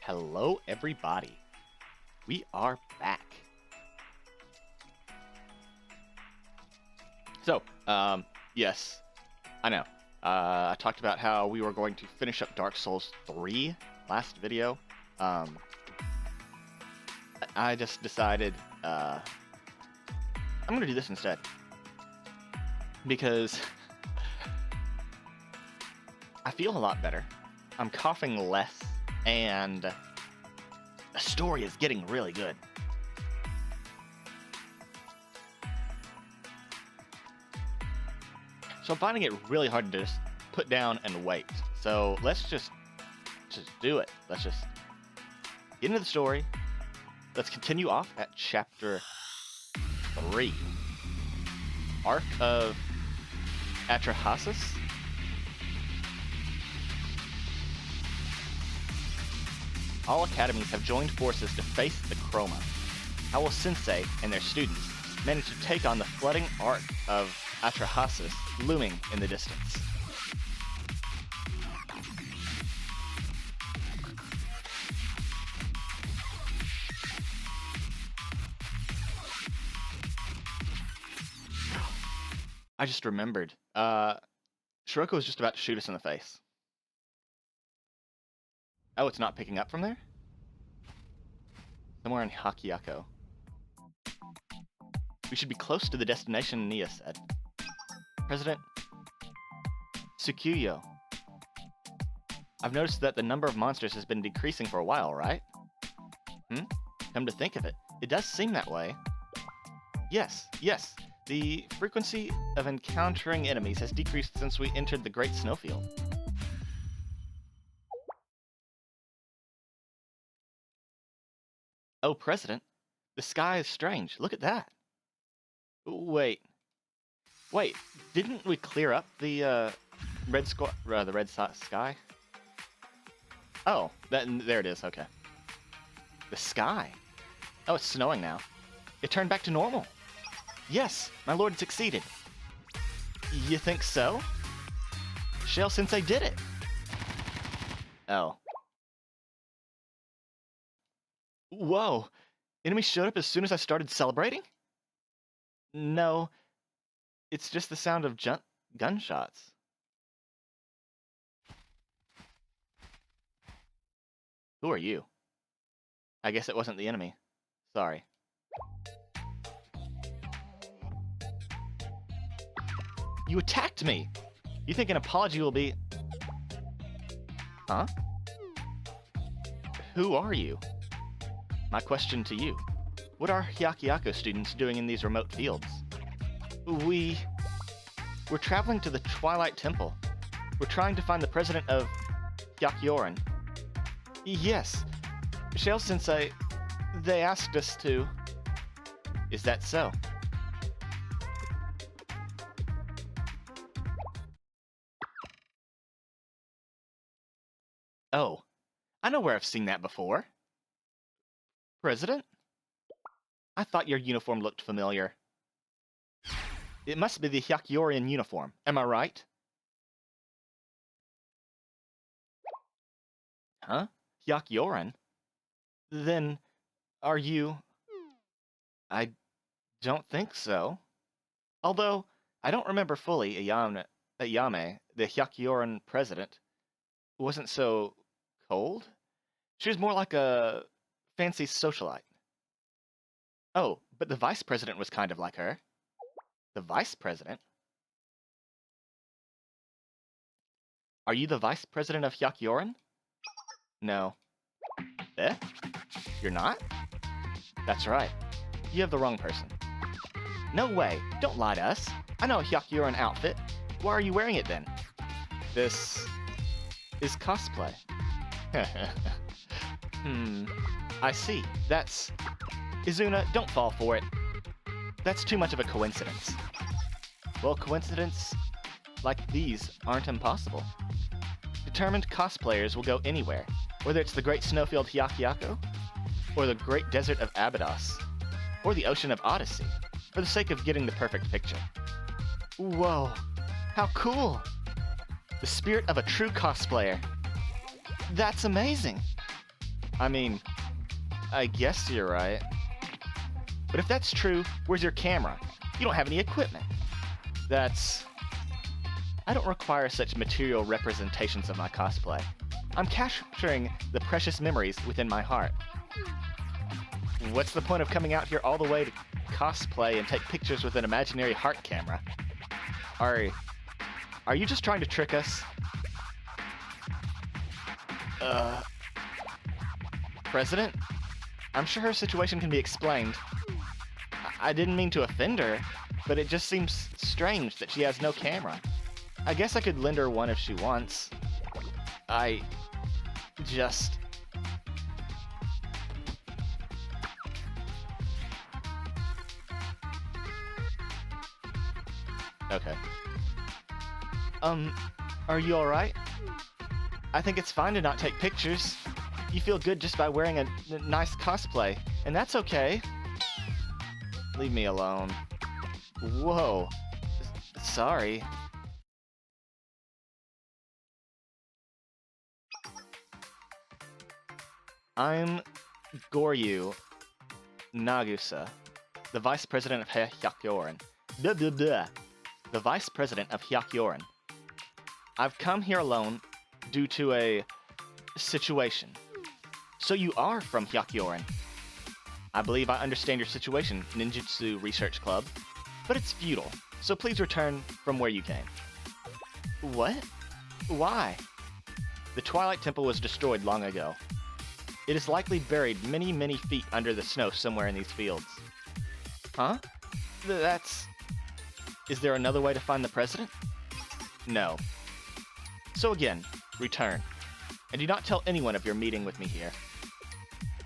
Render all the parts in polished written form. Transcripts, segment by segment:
Hello, everybody. We are back. So, yes, I know. I talked about how we were going to finish up Dark Souls 3 last video. I just decided, I'm going to do this instead. Because I feel a lot better. I'm coughing less, and the story is getting really good. So I'm finding it really hard to just put down and wait. So let's just do it. Let's just get into the story. Let's continue off at chapter 3. Arc of Atrahasis. All academies have joined forces to face the Chroma. How will Sensei and their students manage to take on the flooding arc of Atrahasis looming in the distance? I just remembered. Shiroko was just about to shoot us in the face. Oh, it's not picking up from there? Somewhere in Hakyako. We should be close to the destination, Nia said. President Tsukuyo. I've noticed that the number of monsters has been decreasing for a while, right? Come to think of it, it does seem that way. Yes. The frequency of encountering enemies has decreased since we entered the Great Snowfield. Oh, President, the sky is strange. Look at that. Wait, didn't we clear up the red sky? Oh, there it is. Okay. The sky. Oh, it's snowing now. It turned back to normal. Yes, my lord succeeded. You think so? Shale Sensei did it. Oh. Whoa! Enemies showed up as soon as I started celebrating? No, it's just the sound of gunshots. Who are you? I guess it wasn't the enemy. Sorry. You attacked me! You think an apology will be... Huh? Who are you? My question to you. What are Hyakyako students doing in these remote fields? We're traveling to the Twilight Temple. We're trying to find the president of Hyakyoran. Yes. Shale Sensei, they asked us to. Is that so? Oh, I know where I've seen that before. President? I thought your uniform looked familiar. It must be the Hyakyoran uniform, am I right? Huh? Hyakyoran? Then, are you... I don't think so. Although, I don't remember fully Ayame, the Hyakyoran president, wasn't so cold. She was more like a fancy socialite. Oh, but the vice president was kind of like her. The vice president? Are you the vice president of Hyakyoran? No. Eh? You're not? That's right. You have the wrong person. No way! Don't lie to us! I know a Hyakyoran outfit. Why are you wearing it then? This... is cosplay. I see. That's... Izuna, don't fall for it. That's too much of a coincidence. Well, coincidence like these aren't impossible. Determined cosplayers will go anywhere, whether it's the Great Snowfield Hyakyako, or the Great Desert of Abydos, or the Ocean of Odyssey, for the sake of getting the perfect picture. Whoa, how cool! The spirit of a true cosplayer. That's amazing! I mean, I guess you're right. But if that's true, where's your camera? You don't have any equipment. I don't require such material representations of my cosplay. I'm capturing the precious memories within my heart. What's the point of coming out here all the way to cosplay and take pictures with an imaginary heart camera? Are you just trying to trick us? President? I'm sure her situation can be explained. I didn't mean to offend her, but it just seems strange that she has no camera. I guess I could lend her one if she wants. Okay. Are you alright? I think it's fine to not take pictures. You feel good just by wearing a nice cosplay, and that's okay. Leave me alone. Whoa. Sorry. I'm Goryu Nagusa, the Vice President of Hyakyoran. Blah, blah, blah. The Vice President of Hyakyoran. I've come here alone due to a situation. So you are from Hyakyoran. I believe I understand your situation, Ninjutsu Research Club, but it's futile, so please return from where you came. What? Why? The Twilight Temple was destroyed long ago. It is likely buried many, many feet under the snow somewhere in these fields. Huh? Is there another way to find the president? No. So again, return. And do not tell anyone of your meeting with me here.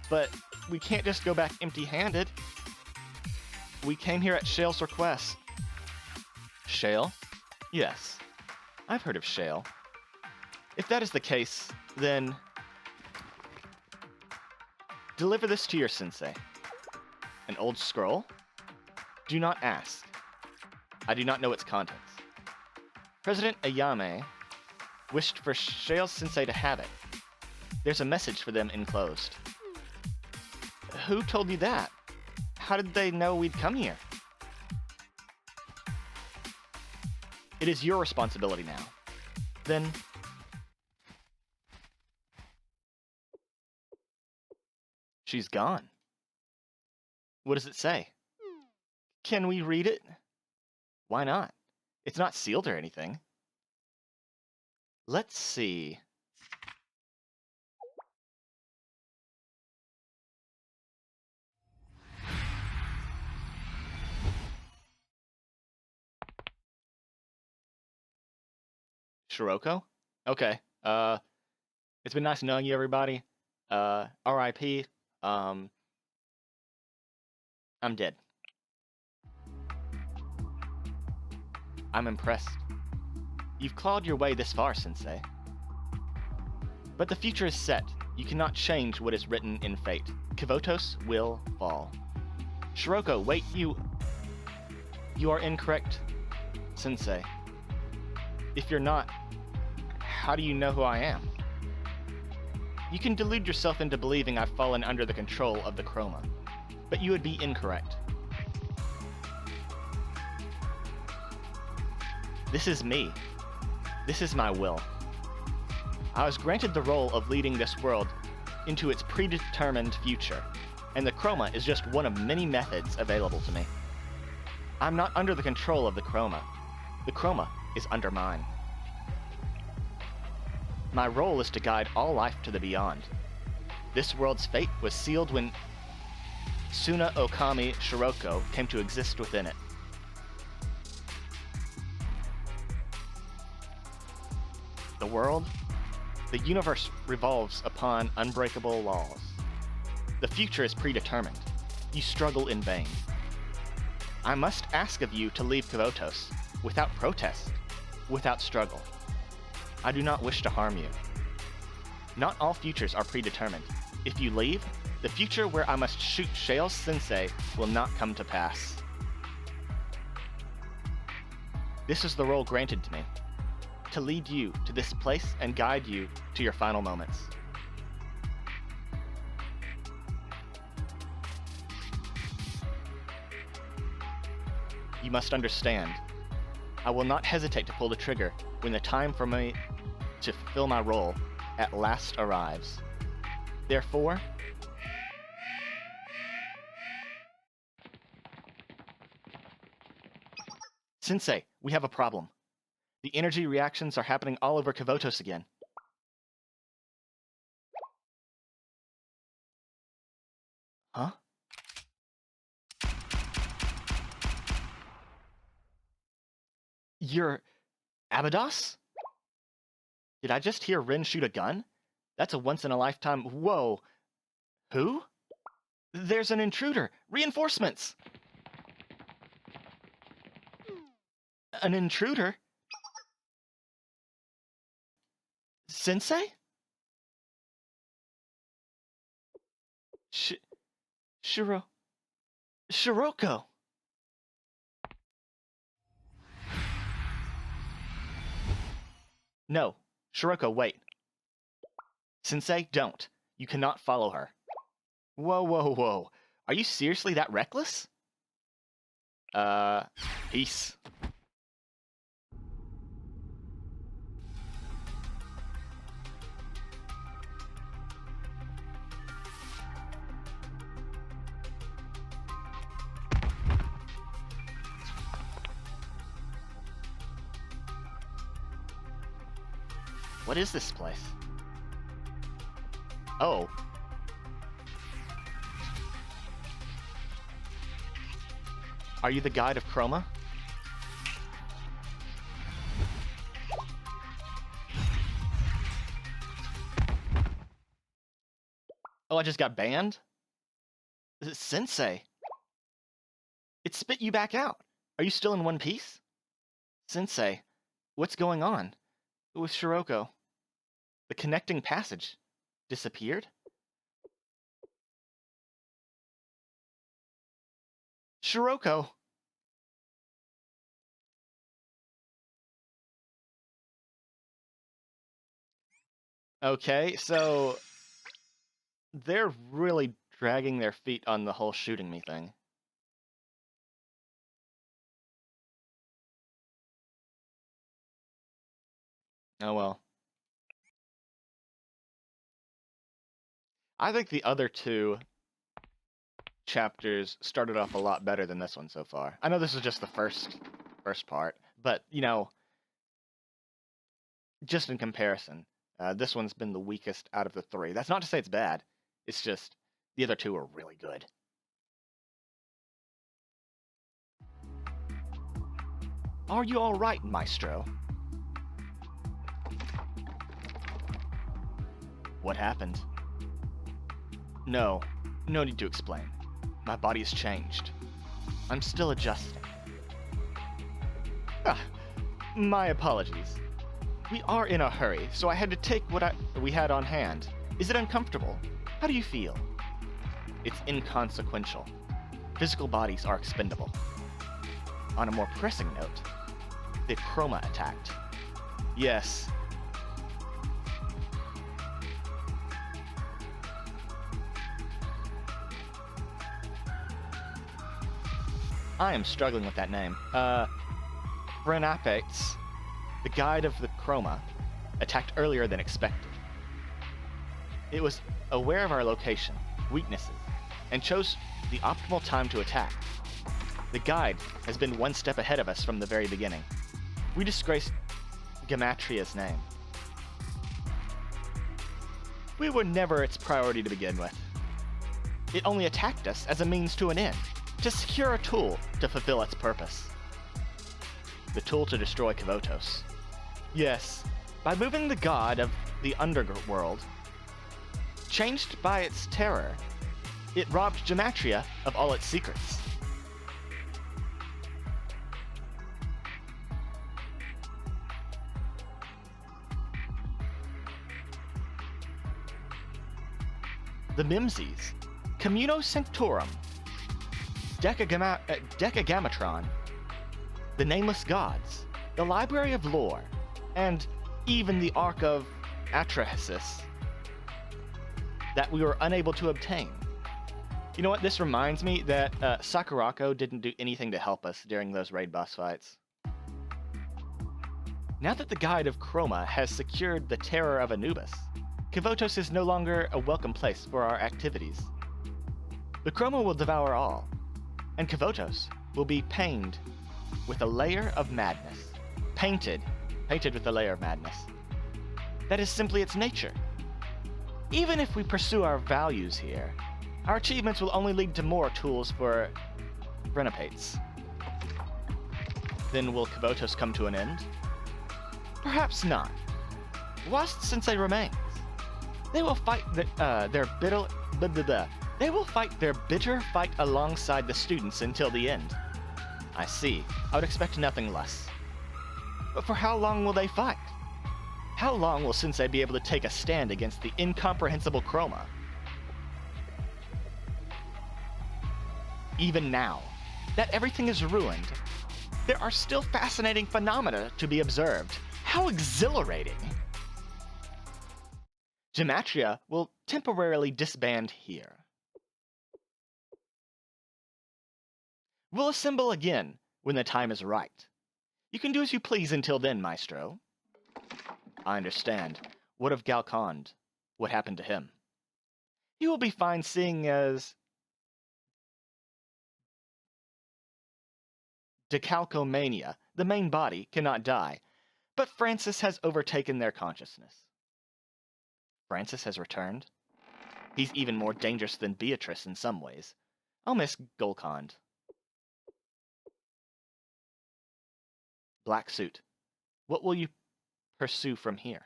But we can't just go back empty-handed. We came here at Shale's request. Shale? Yes. I've heard of Shale. If that is the case, then deliver this to your sensei. An old scroll? Do not ask. I do not know its contents. President Ayame wished for Shale's sensei to have it. There's a message for them enclosed. Who told you that? How did they know we'd come here? It is your responsibility now. Then she's gone. What does it say? Can we read it? Why not? It's not sealed or anything. Let's see. Shiroko? Okay. It's been nice knowing you, everybody. R.I.P. I'm dead. I'm impressed. You've clawed your way this far, Sensei. But the future is set. You cannot change what is written in fate. Kvotos will fall. Shiroko, wait, you are incorrect, Sensei. If you're not, how do you know who I am? You can delude yourself into believing I've fallen under the control of the Chroma, but you would be incorrect. This is me. This is my will. I was granted the role of leading this world into its predetermined future, and the Chroma is just one of many methods available to me. I'm not under the control of the Chroma. The Chroma is under mine. My role is to guide all life to the beyond. This world's fate was sealed when Suna Okami Shiroko came to exist within it. The world, the universe revolves upon unbreakable laws. The future is predetermined. You struggle in vain. I must ask of you to leave Kvotos, without protest, without struggle. I do not wish to harm you. Not all futures are predetermined. If you leave, the future where I must shoot Shale's sensei will not come to pass. This is the role granted to me, to lead you to this place and guide you to your final moments. You must understand. I will not hesitate to pull the trigger when the time for me to fulfill my role at last arrives. Therefore, Sensei, we have a problem. The energy reactions are happening all over Kavotos again. Huh? You're Abydos? Did I just hear Rin shoot a gun? That's a once-in-a-lifetime... Whoa! Who? There's an intruder! Reinforcements! An intruder? Sensei? Shiroko! No. Shiroko, wait. Sensei, don't. You cannot follow her. Whoa, whoa, whoa. Are you seriously that reckless? Peace. What is this place? Oh. Are you the guide of Chroma? Oh, I just got banned? Sensei. It spit you back out. Are you still in one piece? Sensei, what's going on? With Shiroko. The connecting passage disappeared? Shiroko! Okay, so they're really dragging their feet on the whole shooting me thing. Oh well. I think the other two chapters started off a lot better than this one so far. I know this is just the first part, but, you know, just in comparison, this one's been the weakest out of the three. That's not to say it's bad. It's just the other two are really good. Are you all right, Maestro? What happened? No need to explain. My body has changed. I'm still adjusting. My apologies. We are in a hurry, so I had to take what we had on hand. Is it uncomfortable? How do you feel? It's inconsequential. Physical bodies are expendable. On a more pressing note, the Chroma attacked. Yes. I am struggling with that name. Frenapex, the guide of the Chroma, attacked earlier than expected. It was aware of our location, weaknesses, and chose the optimal time to attack. The guide has been one step ahead of us from the very beginning. We disgraced Gematria's name. We were never its priority to begin with. It only attacked us as a means to an end, to secure a tool to fulfill its purpose. The tool to destroy Kavotos. Yes, by moving the god of the underworld, changed by its terror, it robbed Gematria of all its secrets. The Mimsies, Communo Sanctorum, Decagamatron, the Nameless Gods, the Library of Lore, and even the Ark of Atrahasis that we were unable to obtain. You know what? This reminds me that Sakurako didn't do anything to help us during those raid boss fights. Now that the Guide of Chroma has secured the terror of Anubis, Kavotos is no longer a welcome place for our activities. The Chroma will devour all, and Kavotos will be painted with a layer of madness. Painted with a layer of madness. That is simply its nature. Even if we pursue our values here, our achievements will only lead to more tools for Renepates. Then will Kavotos come to an end? Perhaps not. Whilst Sensei remains, they will fight their bitter fight alongside the students until the end. I see. I would expect nothing less. But for how long will they fight? How long will Sensei be able to take a stand against the incomprehensible Chroma? Even now, that everything is ruined, there are still fascinating phenomena to be observed. How exhilarating! Gematria will temporarily disband here. We'll assemble again when the time is right. You can do as you please until then, Maestro. I understand. What of Galcond? What happened to him? He will be fine, seeing as Decalcomania, the main body, cannot die, but Francis has overtaken their consciousness. Francis has returned? He's even more dangerous than Beatrice in some ways. I'll miss Golcond. Black Suit. What will you pursue from here?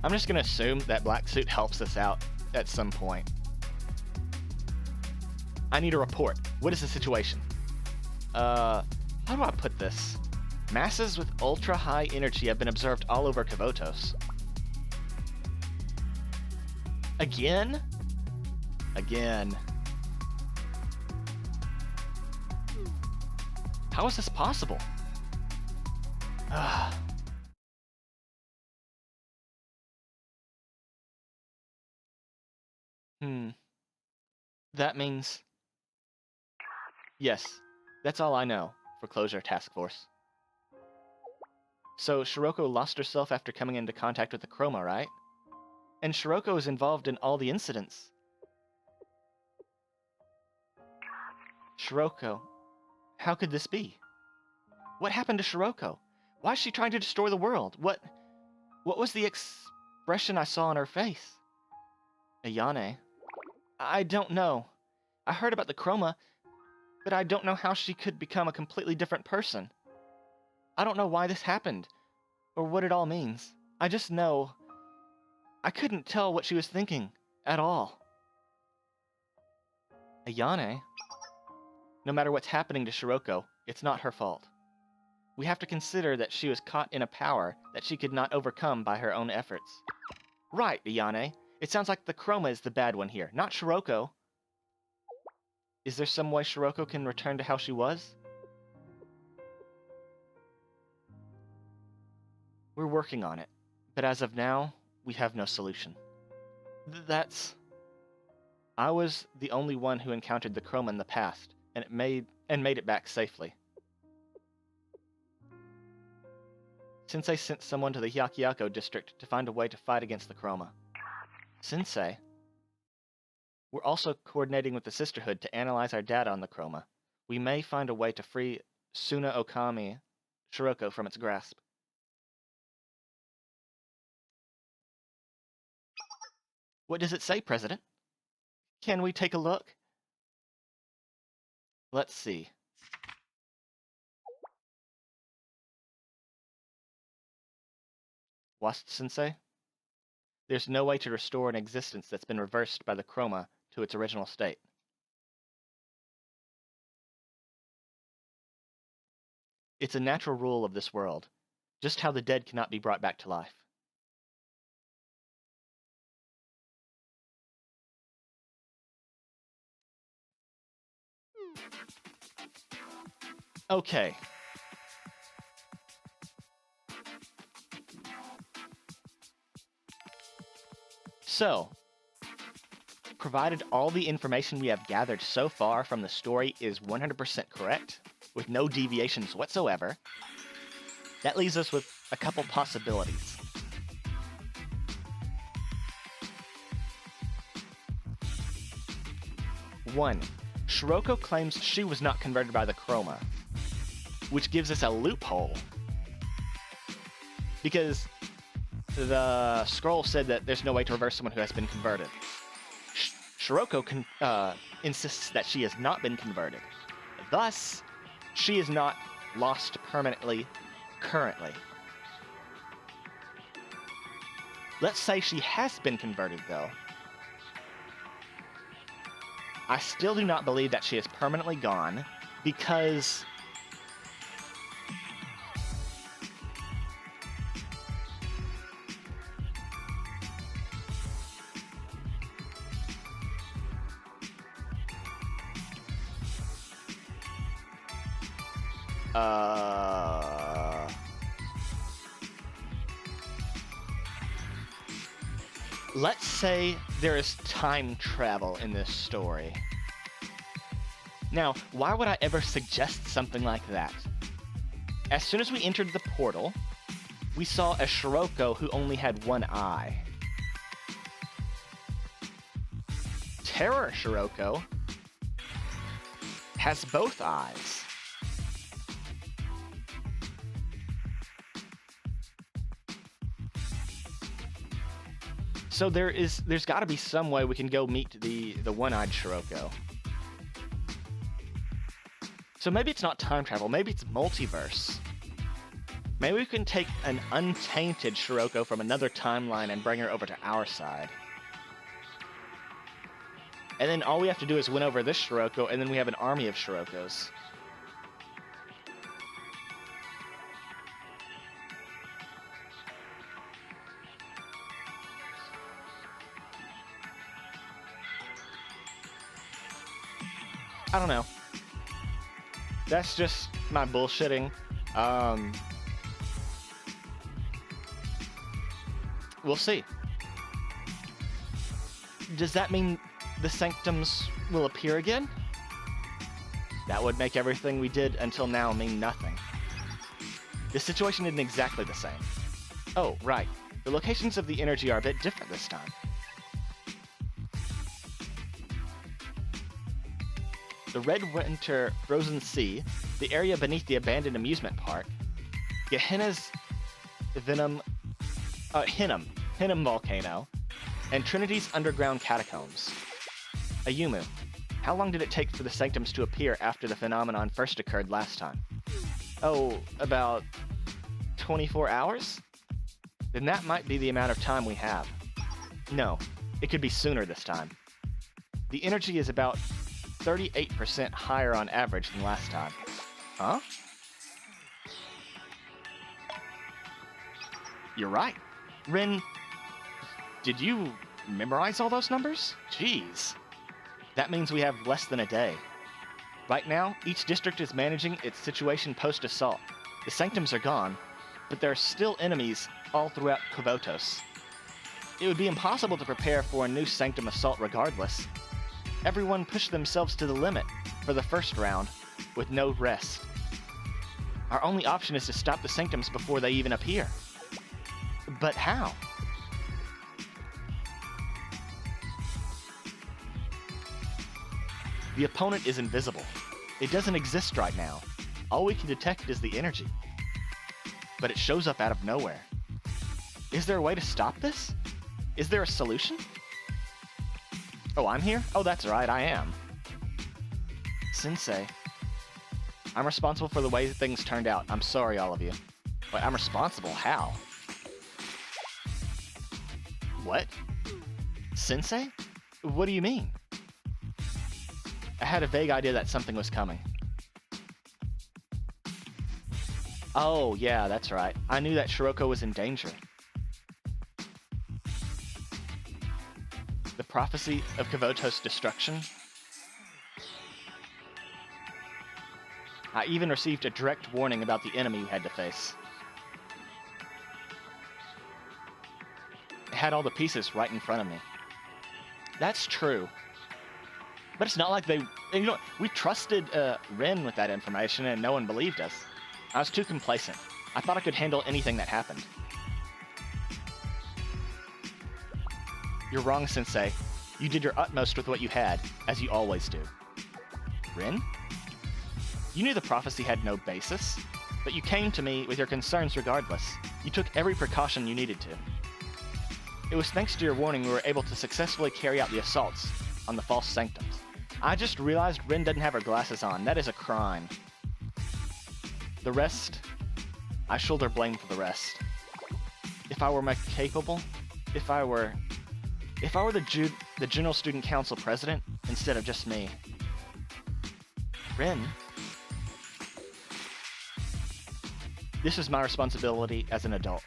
I'm just gonna assume that Black Suit helps us out at some point. I need a report. What is the situation? How do I put this? Masses with ultra-high energy have been observed all over Kavotos. Again? Again. How is this possible? That means... Yes, that's all I know for Closure Task Force. So Shiroko lost herself after coming into contact with the Chroma, right? And Shiroko is involved in all the incidents. Shiroko. How could this be? What happened to Shiroko? Why is she trying to destroy the world? What was the expression I saw on her face? Ayane. I don't know. I heard about the Chroma, but I don't know how she could become a completely different person. I don't know why this happened, or what it all means. I just know I couldn't tell what she was thinking, at all. Ayane? No matter what's happening to Shiroko, it's not her fault. We have to consider that she was caught in a power that she could not overcome by her own efforts. Right, Ayane. It sounds like the Chroma is the bad one here, not Shiroko. Is there some way Shiroko can return to how she was? We're working on it, but as of now, we have no solution. I was the only one who encountered the Chroma in the past, and made it back safely. Sensei sent someone to the Hyakyako district to find a way to fight against the Chroma. Sensei? We're also coordinating with the Sisterhood to analyze our data on the Chroma. We may find a way to free Suna Okami Shiroko from its grasp. What does it say, President? Can we take a look? Let's see. Wast-sensei? There's no way to restore an existence that's been reversed by the Chroma to its original state. It's a natural rule of this world, just how the dead cannot be brought back to life. Okay. So, provided all the information we have gathered so far from the story is 100% correct, with no deviations whatsoever, that leaves us with a couple possibilities. One, Shiroko claims she was not converted by the chroma, which gives us a loophole. Because the scroll said that there's no way to reverse someone who has been converted. Shiroko insists that she has not been converted. Thus, she is not lost permanently currently. Let's say she has been converted, though. I still do not believe that she is permanently gone, because let's say there is time travel in this story. Now, why would I ever suggest something like that? As soon as we entered the portal, we saw a Shiroko who only had one eye. Terror Shiroko has both eyes. So there's got to be some way we can go meet the one-eyed Shiroko. So maybe it's not time travel, maybe it's multiverse. Maybe we can take an untainted Shiroko from another timeline and bring her over to our side. And then all we have to do is win over this Shiroko, and then we have an army of Shirokos. I don't know. That's just my bullshitting. We'll see. Does that mean the Sanctums will appear again? That would make everything we did until now mean nothing. The situation isn't exactly the same. Oh, right. The locations of the energy are a bit different this time. The Red Winter Frozen Sea, the area beneath the abandoned amusement park, Gehenna's Hinnom volcano, and Trinity's underground catacombs. Ayumu, how long did it take for the Sanctums to appear after the phenomenon first occurred last time? Oh, about 24 hours? Then that might be the amount of time we have. No, it could be sooner this time. The energy is about 38% higher on average than last time. Huh? You're right. Rin, did you memorize all those numbers? Jeez. That means we have less than a day. Right now, each district is managing its situation post-assault. The Sanctums are gone, but there are still enemies all throughout Kvotos. It would be impossible to prepare for a new Sanctum assault regardless. Everyone pushed themselves to the limit for the first round, with no rest. Our only option is to stop the Sanctums before they even appear. But how? The opponent is invisible. It doesn't exist right now. All we can detect is the energy. But it shows up out of nowhere. Is there a way to stop this? Is there a solution? Oh, I'm here? Oh, that's right, I am. Sensei. I'm responsible for the way things turned out. I'm sorry, all of you. Wait, I'm responsible? How? What? Sensei? What do you mean? I had a vague idea that something was coming. Oh, yeah, that's right. I knew that Shiroko was in danger. The prophecy of Kvotos' destruction? I even received a direct warning about the enemy we had to face. It had all the pieces right in front of me. That's true. But it's not like they... You know, we trusted Rin with that information and no one believed us. I was too complacent. I thought I could handle anything that happened. You're wrong, Sensei. You did your utmost with what you had, as you always do. Rin? You knew the prophecy had no basis, but you came to me with your concerns regardless. You took every precaution you needed to. It was thanks to your warning we were able to successfully carry out the assaults on the false sanctums. I just realized Rin doesn't have her glasses on. That is a crime. The rest... I shoulder blame for the rest. If I were more capable, if I were the General Student Council president instead of just me. Rin? This is my responsibility as an adult.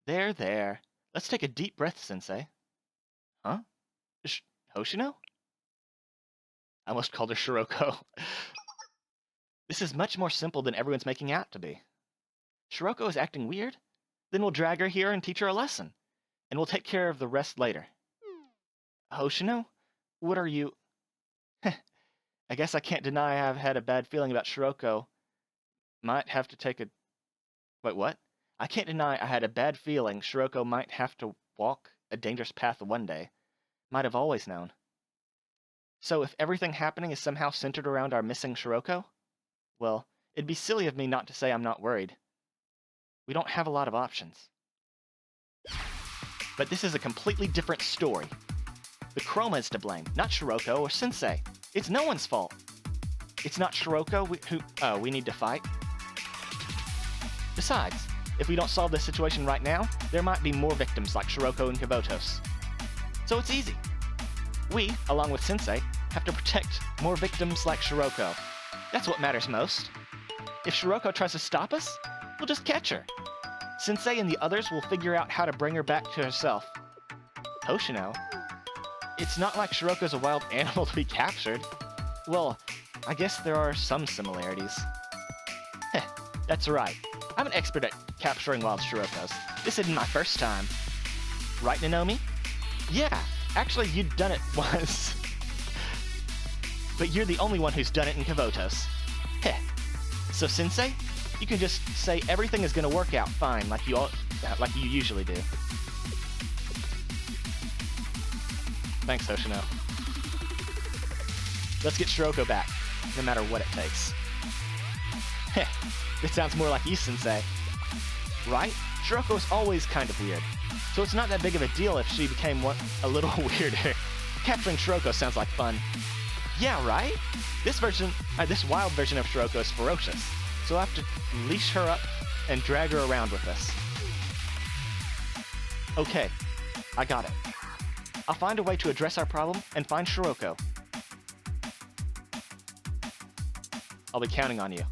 There. Let's take a deep breath, Sensei. Huh? Hoshino? I almost called her Shiroko. This is much more simple than everyone's making out to be. Shiroko is acting weird? Then we'll drag her here and teach her a lesson. And we'll take care of the rest later. Hoshino? What are you... I guess I can't deny I've had a bad feeling about Shiroko. Might have to take a... Wait, what? I can't deny I had a bad feeling Shiroko might have to walk a dangerous path one day. Might have always known. So if everything happening is somehow centered around our missing Shiroko, well, it'd be silly of me not to say I'm not worried. We don't have a lot of options. But this is a completely different story. The Chroma is to blame, not Shiroko or Sensei. It's no one's fault. It's not Shiroko who we need to fight. Besides, if we don't solve this situation right now, there might be more victims like Shiroko and Kibotos. So it's easy. We, along with Sensei, have to protect more victims like Shiroko. That's what matters most. If Shiroko tries to stop us, we'll just catch her. Sensei and the others will figure out how to bring her back to herself. Hoshino? It's not like Shiroko's a wild animal to be captured. Well, I guess there are some similarities. Heh, that's right. I'm an expert at capturing wild Shirokos. This isn't my first time. Right, Nanomi? Yeah, actually you'd done it once. But you're the only one who's done it in Kibotos. Heh. So Sensei, you can just say everything is gonna work out fine like you usually do. Thanks, Hoshino. Let's get Shiroko back, no matter what it takes. Heh, this sounds more like you, Sensei. Right? Shiroko is always kind of weird, so it's not that big of a deal if she became a little weirder. Capturing Shiroko sounds like fun. Yeah, right? This wild version of Shiroko is ferocious, so we'll have to leash her up and drag her around with us. Okay, I got it. I'll find a way to address our problem and find Shiroko. I'll be counting on you.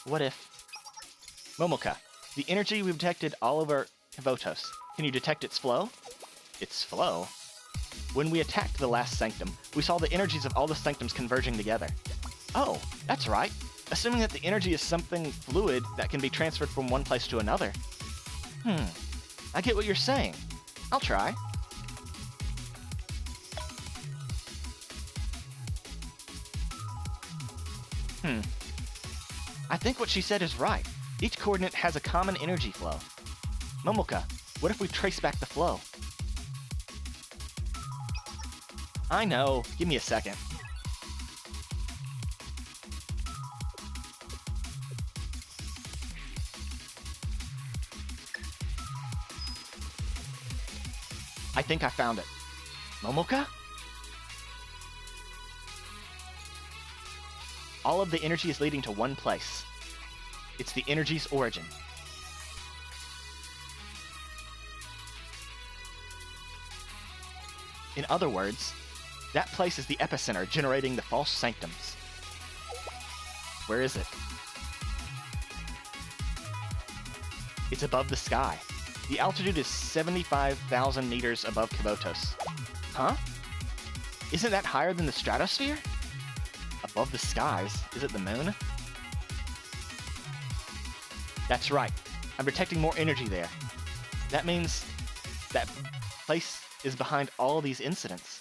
What if... Momoka, the energy we've detected all over Kibotos. Can you detect its flow? Its flow? When we attacked the last sanctum, we saw the energies of all the sanctums converging together. Oh, that's right. Assuming that the energy is something fluid that can be transferred from one place to another. I get what you're saying. I'll try. I think what she said is right. Each coordinate has a common energy flow. Momoka, what if we trace back the flow? I know. Give me a second. I think I found it. Momoka? All of the energy is leading to one place. It's the energy's origin. In other words, that place is the epicenter generating the false sanctums. Where is it? It's above the sky. The altitude is 75,000 meters above Kavotos. Huh? Isn't that higher than the stratosphere? Above the skies? Is it the moon? That's right. I'm detecting more energy there. That means that place is behind all these incidents.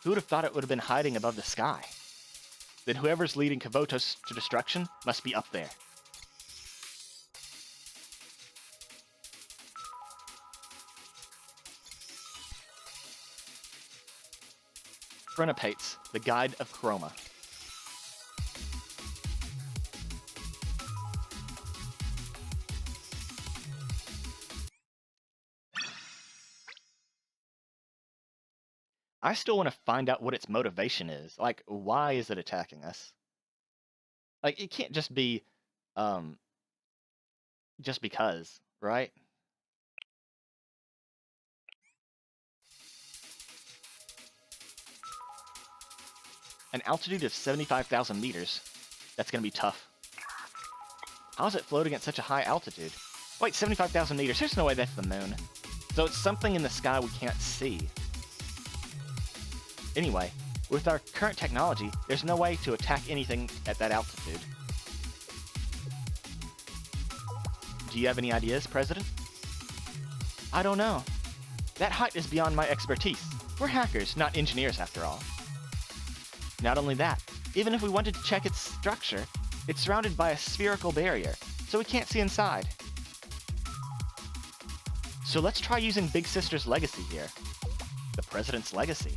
Who would have thought it would have been hiding above the sky? Then whoever's leading Kavotos to destruction must be up there. Phronopates, the Guide of Chroma. I still want to find out what its motivation is. Like, why is it attacking us? Like, it can't just be, just because, right? An altitude of 75,000 meters. That's going to be tough. How is it floating at such a high altitude? Wait, 75,000 meters. There's no way that's the moon. So it's something in the sky we can't see. Anyway, with our current technology, there's no way to attack anything at that altitude. Do you have any ideas, President? I don't know. That height is beyond my expertise. We're hackers, not engineers after all. Not only that, even if we wanted to check its structure, it's surrounded by a spherical barrier, so we can't see inside. So let's try using Big Sister's legacy here. The President's legacy.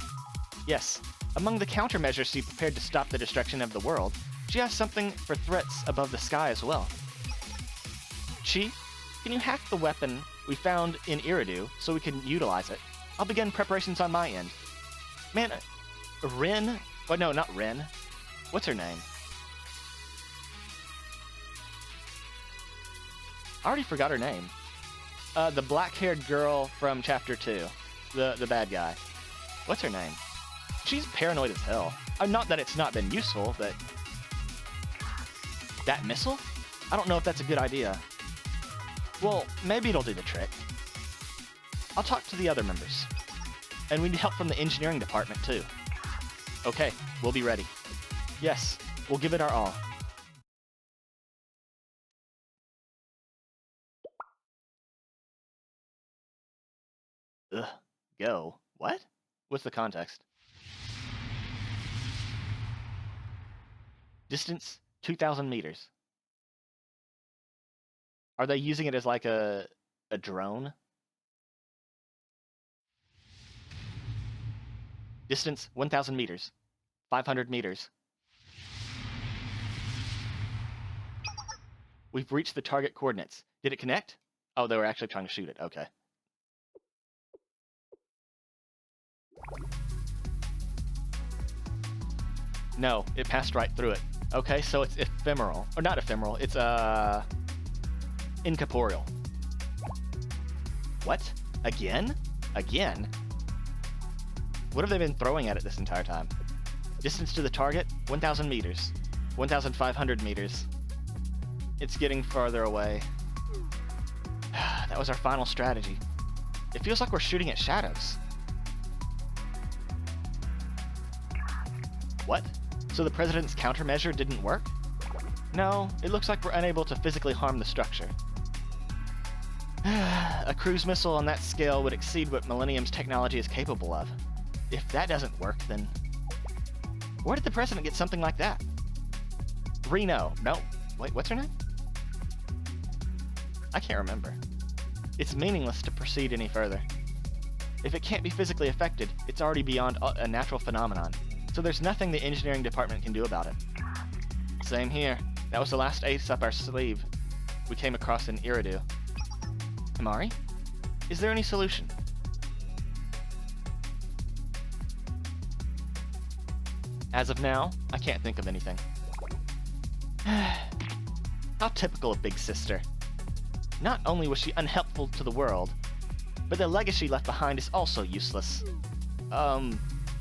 Yes, among the countermeasures she prepared to stop the destruction of the world, she has something for threats above the sky as well. Chi, can you hack the weapon we found in Iridu so we can utilize it? I'll begin preparations on my end. Man, Rin? Oh, no, not Rin. What's her name? I already forgot her name. The black-haired girl from Chapter 2. The bad guy. What's her name? She's paranoid as hell. Not that it's not been useful, but... That missile? I don't know if that's a good idea. Well, maybe it'll do the trick. I'll talk to the other members. And we need help from the engineering department, too. Okay, we'll be ready. Yes, we'll give it our all. Ugh, go. What? What's the context? Distance, 2,000 meters. Are they using it as like a drone? Distance, 1,000 meters. 500 meters. We've reached the target coordinates. Did it connect? Oh, they were actually trying to shoot it. Okay. No, it passed right through it. Okay, so it's ephemeral. Or not ephemeral, it's, incorporeal. What? Again? Again? What have they been throwing at it this entire time? Distance to the target, 1,000 meters. 1,500 meters. It's getting farther away. That was our final strategy. It feels like we're shooting at shadows. What? So the President's countermeasure didn't work? No, it looks like we're unable to physically harm the structure. A cruise missile on that scale would exceed what Millennium's technology is capable of. If that doesn't work, then... Where did the President get something like that? Reno. No. Wait, what's her name? I can't remember. It's meaningless to proceed any further. If it can't be physically affected, it's already beyond a natural phenomenon, so there's nothing the engineering department can do about it. Same here. That was the last ace up our sleeve we came across in Iridu. Amari? Is there any solution? As of now, I can't think of anything. How typical of Big Sister. Not only was she unhelpful to the world, but the legacy left behind is also useless.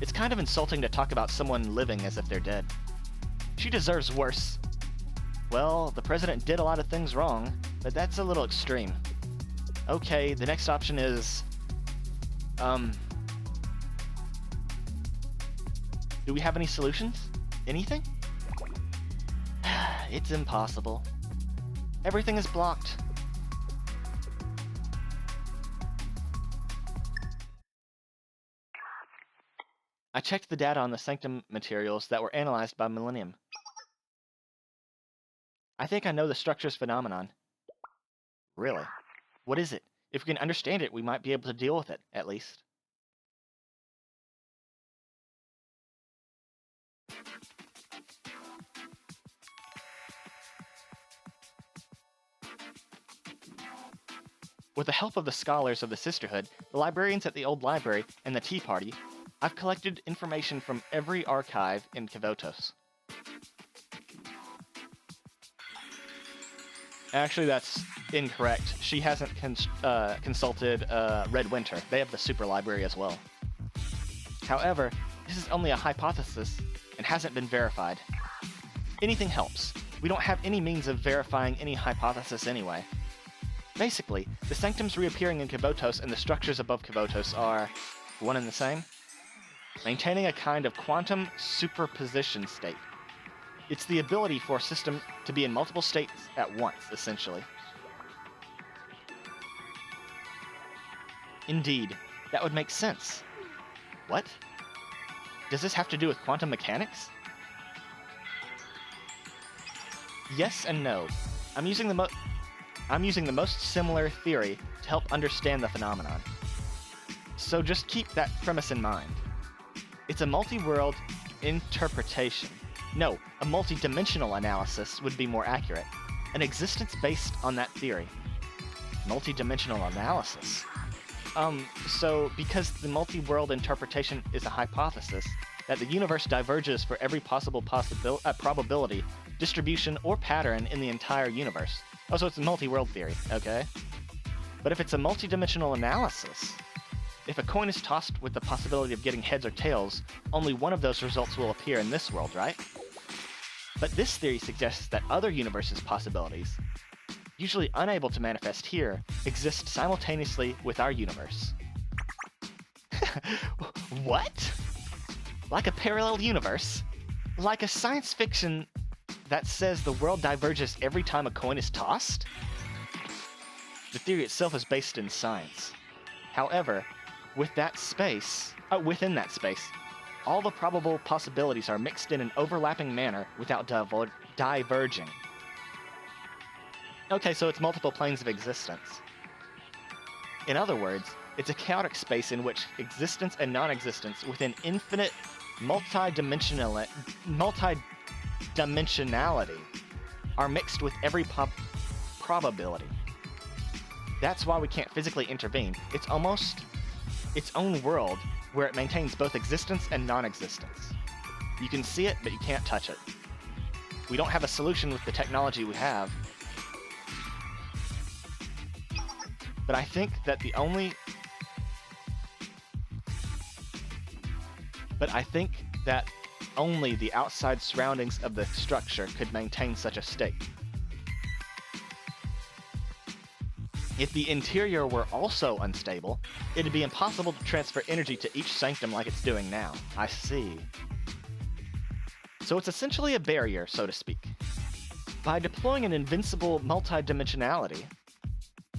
It's kind of insulting to talk about someone living as if they're dead. She deserves worse. Well, the President did a lot of things wrong, but that's a little extreme. Okay, the next option is... do we have any solutions? Anything? It's impossible. Everything is blocked. I checked the data on the Sanctum materials that were analyzed by Millennium. I think I know the structure's phenomenon. Really? What is it? If we can understand it, we might be able to deal with it, at least. With the help of the scholars of the Sisterhood, the librarians at the old library, and the Tea Party, I've collected information from every archive in Kavotos. Actually, that's incorrect. She hasn't consulted Red Winter. They have the super library as well. However, this is only a hypothesis and hasn't been verified. Anything helps. We don't have any means of verifying any hypothesis anyway. Basically, the sanctums reappearing in Kavotos and the structures above Kavotos are one and the same, maintaining a kind of quantum superposition state. It's the ability for a system to be in multiple states at once, essentially. Indeed, that would make sense. What? Does this have to do with quantum mechanics? Yes and no. I'm using the most similar theory to help understand the phenomenon. So just keep that premise in mind. It's a multi-world interpretation. No, a multi-dimensional analysis would be more accurate. An existence based on that theory. Multi-dimensional analysis. So because the multi-world interpretation is a hypothesis that the universe diverges for every possible probability, distribution, or pattern in the entire universe. Oh, so it's a multi-world theory, okay? But if it's a multi-dimensional analysis, if a coin is tossed with the possibility of getting heads or tails, only one of those results will appear in this world, right? But this theory suggests that other universes' possibilities, usually unable to manifest here, exist simultaneously with our universe. What? Like a parallel universe? Like a science fiction that says the world diverges every time a coin is tossed? The theory itself is based in science. However, within that space, all the probable possibilities are mixed in an overlapping manner without diverging. Okay, so it's multiple planes of existence. In other words, it's a chaotic space in which existence and non-existence within infinite multi-dimensionality are mixed with every probability. That's why we can't physically intervene. It's almost its own world where it maintains both existence and non-existence. You can see it, but you can't touch it. We don't have a solution with the technology we have. But I think that only the outside surroundings of the structure could maintain such a state. If the interior were also unstable, it'd be impossible to transfer energy to each sanctum like it's doing now. I see. So it's essentially a barrier, so to speak. By deploying an invincible multidimensionality,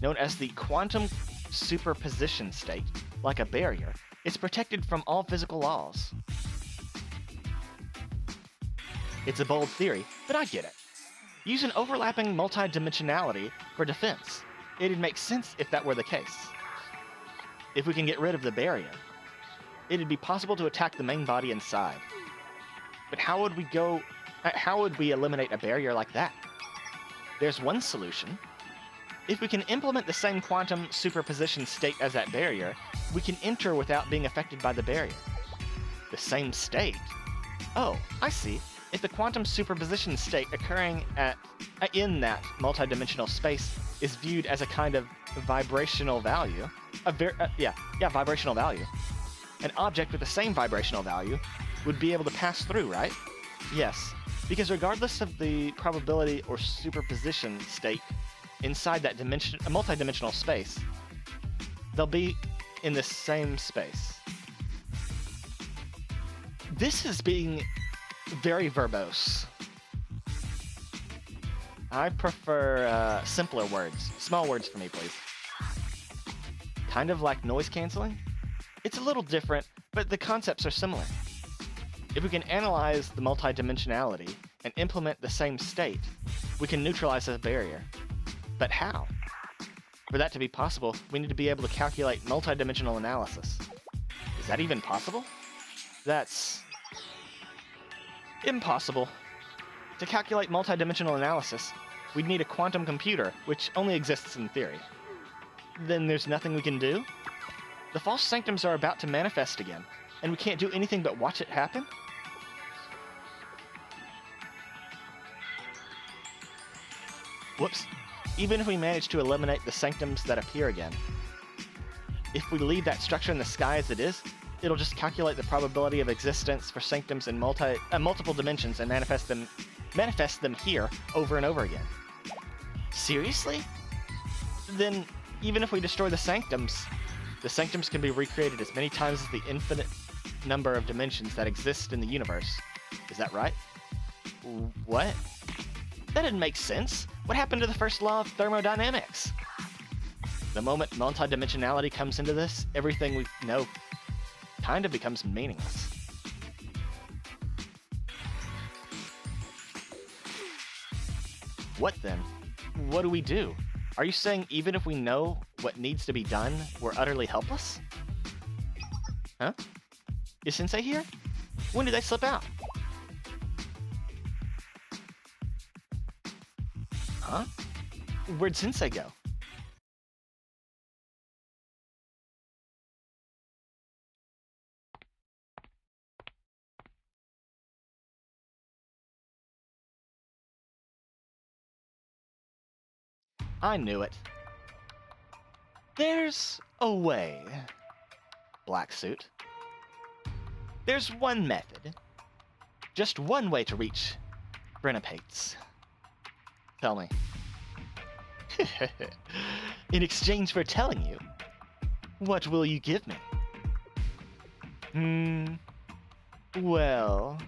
known as the quantum superposition state, like a barrier, it's protected from all physical laws. It's a bold theory, but I get it. Use an overlapping multidimensionality for defense. It'd make sense if that were the case. If we can get rid of the barrier, it'd be possible to attack the main body inside. But how would we eliminate a barrier like that? There's one solution. If we can implement the same quantum superposition state as that barrier, we can enter without being affected by the barrier. The same state? Oh, I see. If the quantum superposition state occurring in that multidimensional space is viewed as a kind of vibrational value, vibrational value, an object with the same vibrational value would be able to pass through, right? Yes, because regardless of the probability or superposition state inside that multidimensional space, They'll be in the same space. This is being very verbose. I prefer simpler words. Small words for me, please. Kind of like noise canceling. It's a little different, but the concepts are similar. If we can analyze the multidimensionality and implement the same state, we can neutralize the barrier. But how? For that to be possible, we need to be able to calculate multidimensional analysis. Is that even possible? That's impossible. To calculate multidimensional analysis, we'd need a quantum computer, which only exists in theory. Then there's nothing we can do? The false sanctums are about to manifest again, and we can't do anything but watch it happen? Whoops. Even if we manage to eliminate the sanctums that appear again, if we leave that structure in the sky as it is, it'll just calculate the probability of existence for sanctums in multiple dimensions and manifest them here over and over again. Seriously? Then, even if we destroy the sanctums can be recreated as many times as the infinite number of dimensions that exist in the universe. Is that right? What? That didn't make sense. What happened to the first law of thermodynamics? The moment multidimensionality comes into this, everything we know kind of becomes meaningless. What then? What do we do? Are you saying even if we know what needs to be done, we're utterly helpless? Huh? Is Sensei here? When did they slip out? Huh? Where'd Sensei go? I knew it. There's a way. Black suit. There's one method. Just one way to reach Brenapates. Tell me. In exchange for telling you, what will you give me? Well,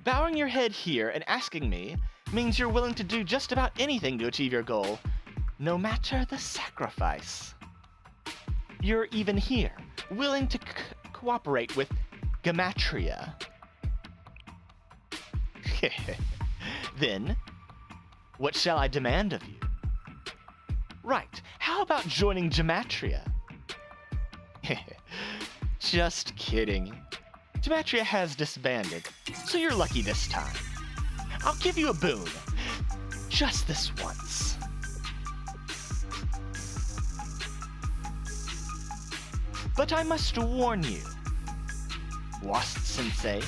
bowing your head here and asking me means you're willing to do just about anything to achieve your goal, no matter the sacrifice. You're even here, willing to cooperate with Gematria. Then, what shall I demand of you? Right, how about joining Gematria? Just kidding. Gematria has disbanded, so you're lucky this time. I'll give you a boon. Just this once. But I must warn you, Wasp-sensei,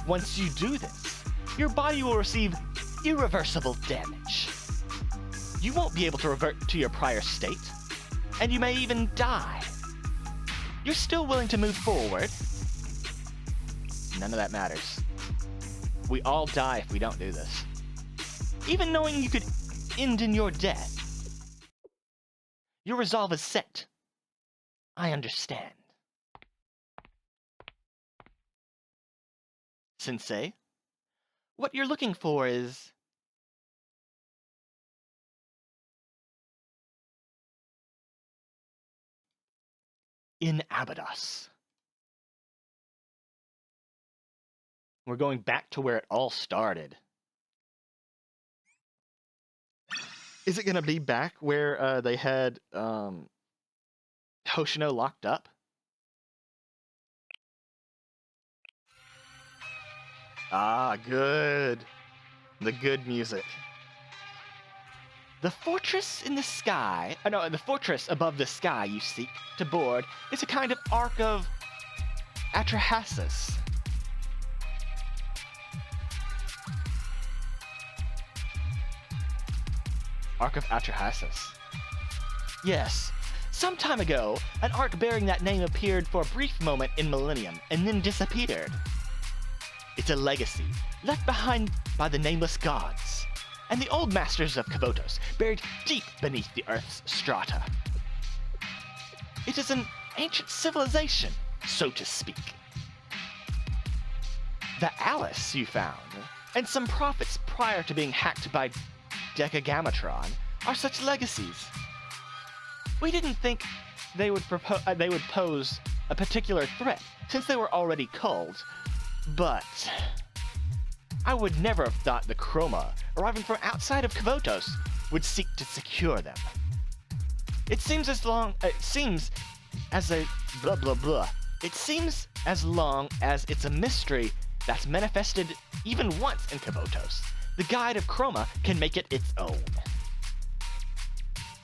once you do this, your body will receive irreversible damage. You won't be able to revert to your prior state, and you may even die. You're still willing to move forward? None of that matters. We all die if we don't do this. Even knowing you could end in your death. Your resolve is set. I understand. Sensei, what you're looking for is... in Abydos. We're going back to where it all started. Is it going to be back where they had Hoshino locked up? Ah, good. The good music. The fortress in the sky, no, the fortress above the sky you seek to board is a kind of ark of Atrahasis. Ark of Atrahasis. Yes, some time ago, an ark bearing that name appeared for a brief moment in Millennium and then disappeared. It's a legacy left behind by the nameless gods and the old masters of Kavotos, buried deep beneath the Earth's strata. It is an ancient civilization, so to speak. The Alice you found, and some prophets prior to being hacked by Decagammatron, are such legacies. We didn't think they would pose a particular threat, since they were already culled, but I would never have thought the Chroma, arriving from outside of Kavotos, would seek to secure them. It seems as long as it's a mystery that's manifested even once in Kavotos, the Guide of Chroma can make it its own.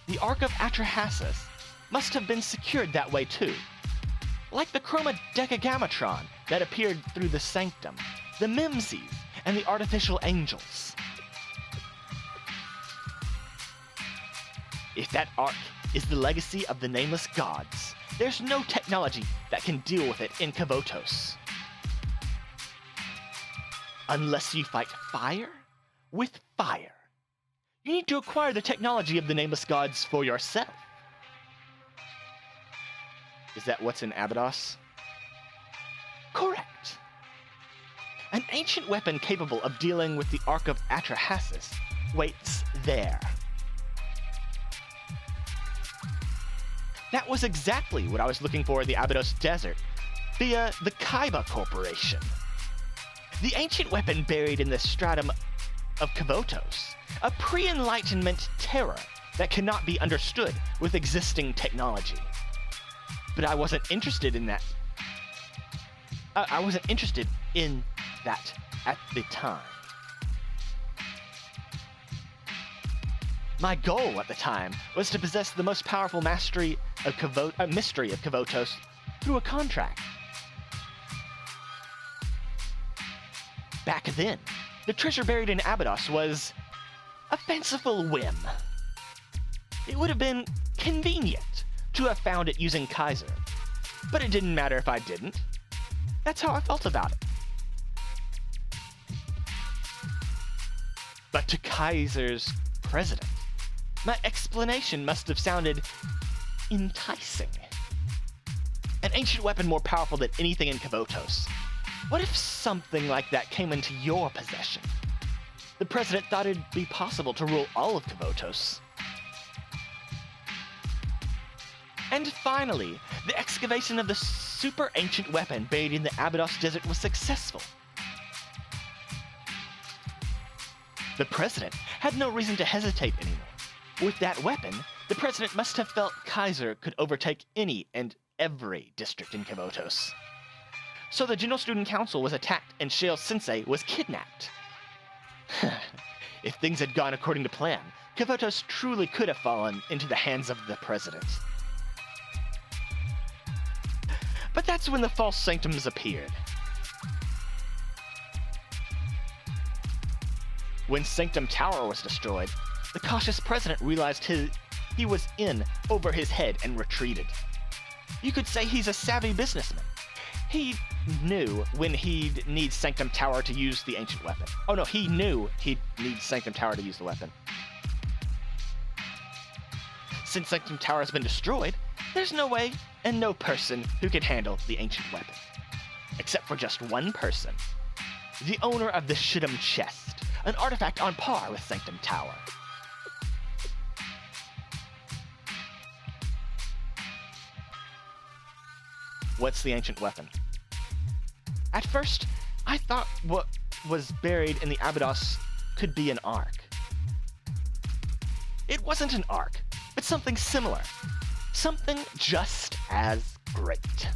The Ark of Atrahasis must have been secured that way too. Like the Chroma Decagammatron that appeared through the Sanctum, the Mimsies, and the Artificial Angels. If that Ark is the legacy of the Nameless Gods, there's no technology that can deal with it in Kavotos. Unless you fight fire with fire. You need to acquire the technology of the Nameless Gods for yourself. Is that what's in Abydos? Correct. An ancient weapon capable of dealing with the Ark of Atrahasis waits there. That was exactly what I was looking for in the Abydos Desert, via the Kaiba Corporation. The ancient weapon buried in the stratum of Kavotos, a pre-Enlightenment terror that cannot be understood with existing technology. But I wasn't interested in that. I wasn't interested in that at the time. My goal at the time was to possess the most powerful mystery of Kavotos through a contract. Back then, the treasure buried in Abydos was a fanciful whim. It would have been convenient to have found it using Kaiser, but it didn't matter if I didn't. That's how I felt about it. But to Kaiser's president, my explanation must have sounded enticing. An ancient weapon more powerful than anything in Kavotos. What if something like that came into your possession? The president thought it'd be possible to rule all of Kavotos. And finally, the excavation of the super ancient weapon buried in the Abydos Desert was successful. The president had no reason to hesitate anymore. With that weapon, the president must have felt Kaiser could overtake any and every district in Kavotos. So the General Student Council was attacked and Shale Sensei was kidnapped. If things had gone according to plan, Kavotos truly could have fallen into the hands of the president. But that's when the false sanctums appeared. When Sanctum Tower was destroyed, the cautious president realized he was in over his head and retreated. You could say he's a savvy businessman. He knew when he'd need Sanctum Tower to use the ancient weapon. Oh no, he knew he'd need Sanctum Tower to use the weapon. Since Sanctum Tower has been destroyed, there's no way and no person who could handle the ancient weapon. Except for just one person. The owner of the Shidam Chest, an artifact on par with Sanctum Tower. What's the ancient weapon? At first, I thought what was buried in the Abydos could be an ark. It wasn't an ark, but something similar. Something just as great.